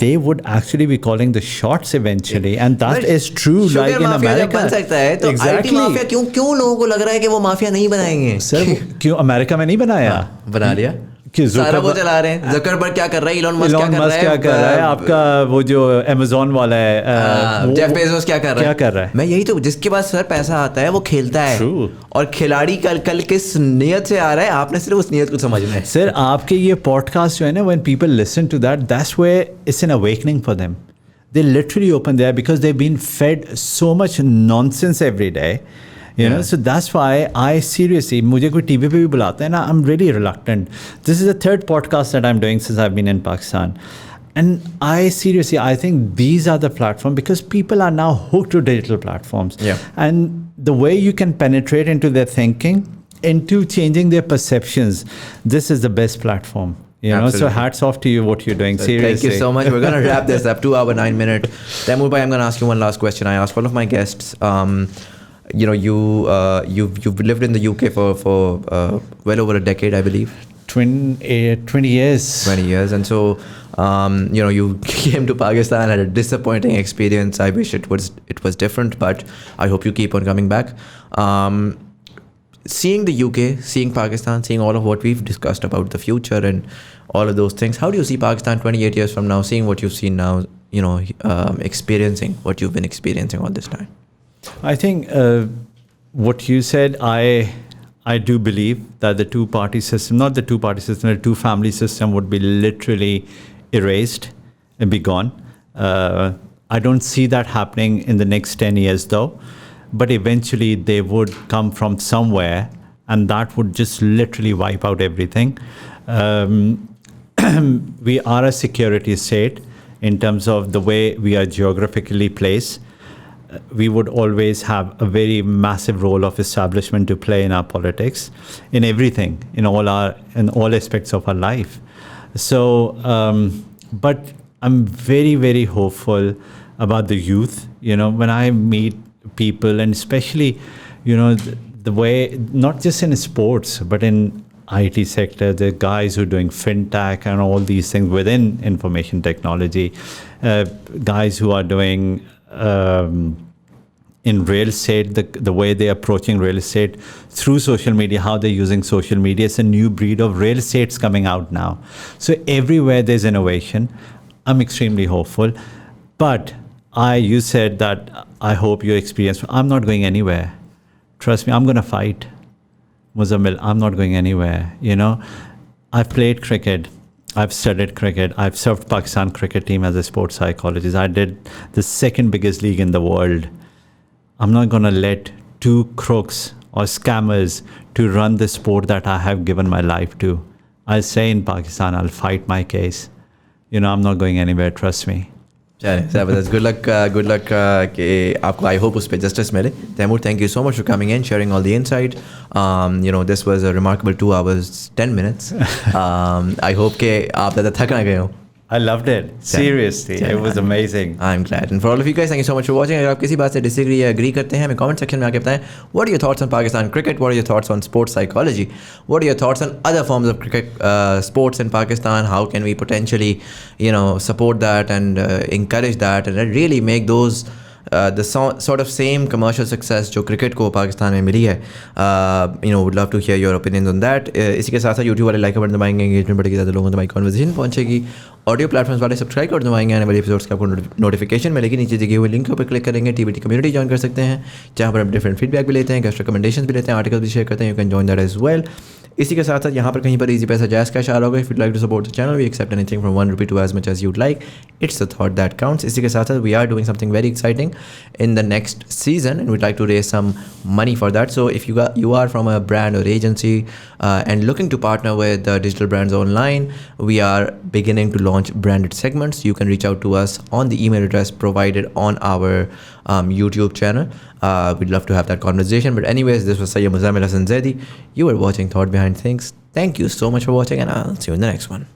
they would actually be calling the shots eventually, and that is true. Like in America बन सकता है तो IT mafia क्यों लोगों को लग रहा है कि वो माफिया नहीं बनाएंगे? सर क्यों अमेरिका में नहीं बनाया? बना लिया. सारा वो चला रहे हैं. ज़करबर्ग क्या कर रहा है, इलॉन मस्क क्या कर रहा है, आपका वो जो अमेज़न वाला है जेफ बेजोस क्या कर रहा है. मैं यही तो, जिसके पास सर पैसा आता है वो खेलता है. और खिलाड़ी कल किस नियत से आ रहा है, आपने सिर्फ उस नियत को समझना है. सर आपके ये पॉडकास्ट जो है ना, when people listen to that's where it's an awakening for them. They literally open there because they've been fed so much nonsense every day. You know, so that's why I seriously, मुझे कोई TV पे भी बुलाता है ना, I'm really reluctant. This is the 3rd podcast that I'm doing since I've been in Pakistan. And I seriously, I think these are the platforms because people are now hooked to digital platforms. And the way you can penetrate into their thinking, into changing their perceptions, this is the best platform. You know, so hats off to you, what you're doing. Seriously. Thank you so much. We're going to wrap this up, 2 hour, 9 minute. Taimoor bhai, I'm going to ask you one last question. I ask all of my guests, you know, you've lived in the UK for well over a decade, I believe. 20 years. 20 years. And so, you know, you came to Pakistan, had a disappointing experience. I wish it was different, but I hope you keep on coming back. Seeing the UK, seeing Pakistan, seeing all of what we've discussed about the future and all of those things, how do you see Pakistan 28 years from now, seeing what you've seen now, you know, experiencing what you've been experiencing all this time? I think what you said, I do believe that the two-party system, not the two-party system, the two-family system would be literally erased and be gone. I don't see that happening in the next 10 years though. But eventually they would come from somewhere, and that would just literally wipe out everything. We are a security state in terms of the way we are geographically placed. We would always have a very massive role of establishment to play in our politics, in everything, in all aspects of our life. So, but I'm very, very hopeful about the youth. When I meet people, and especially, the way, not just in sports, but in IT sector, the guys who are doing fintech and all these things within information technology, guys who are doing in real estate, the way they're approaching real estate through social media, how they're using social media. It's a new breed of real estate's coming out now. So everywhere there's innovation. I'm extremely hopeful. But you said that I hope your experience, I'm not going anywhere. Trust me, I'm going to fight. Muzammil, I'm not going anywhere. I've played cricket. I've studied cricket. I've served Pakistan cricket team as a sports psychologist. I did the second biggest league in the world. I'm not going to let two crooks or scammers to run the sport that I have given my life to. I'll stay in Pakistan. I'll fight my case. I'm not going anywhere. Trust me. Jabardast. Good luck कि आपको I hope उस पे justice मिले. Taimoor, thank you so much for coming in, sharing all the insight. This was a remarkable 2 hours 10 minutes. I hope कि आप ज़्यादा थक ना गए हो. I loved it. Seriously, it was amazing. I'm glad. And for all of you guys, thank you so much for watching. अगर आप किसी बात से disagree या agree करते हैं, हमें comment section में आके बताएं. What are your thoughts on Pakistan cricket? What are your thoughts on sports psychology? What are your thoughts on other forms of cricket, sports in Pakistan? How can we potentially, support that and encourage that and really make those the sort of same commercial success जो cricket को पाकिस्तान में मिली है. Would love to hear your opinions on that. इसी के साथ साथ YouTube वाले like button दबाएंगे, एंगेजमेंट बढ़ेगी, ज़्यादा लोगों तक हमारी कॉन्वर्सेशन पहुंचेगी. ऑडियो प्लेटफॉर्म्स वाले सब्सक्राइब कर दबाएंगे, आने वाले एपिसोड्स की आपको नोटिफिकेशन मिलेगी. नीचे दिए हुए लिंक के ऊपर क्लिक करेंगे, TBT कम्युनिटी ज्वाइन कर सकते हैं, जहाँ पर हम डिफरेंट फीडबैक भी लेते हैं, गेस्ट रिकमेंडेशन भी लेते हैं, आर्टिकल भी शेयर करते हैं. You can join that as well. इसी के साथ साथ यहाँ पर कहीं पर इजी पैसा जायज़ कैश आ रहा होगा. If you'd like to support the channel, we accept anything from ₹1 to as much as you'd like. It's the thought that counts. इसी के साथ साथ we are doing something very exciting in the next season, and we'd like to raise some money for that. So if you are from a brand or agency and looking to partner with digital brands online, we are beginning to launch branded segments. You can reach out to us on the email address provided on our YouTube channel. We'd love to have that conversation. But anyways, this was Sayyid Muzammil Hassan Zaidi. You were watching Thought Behind Things. Thank you so much for watching, and I'll see you in the next one.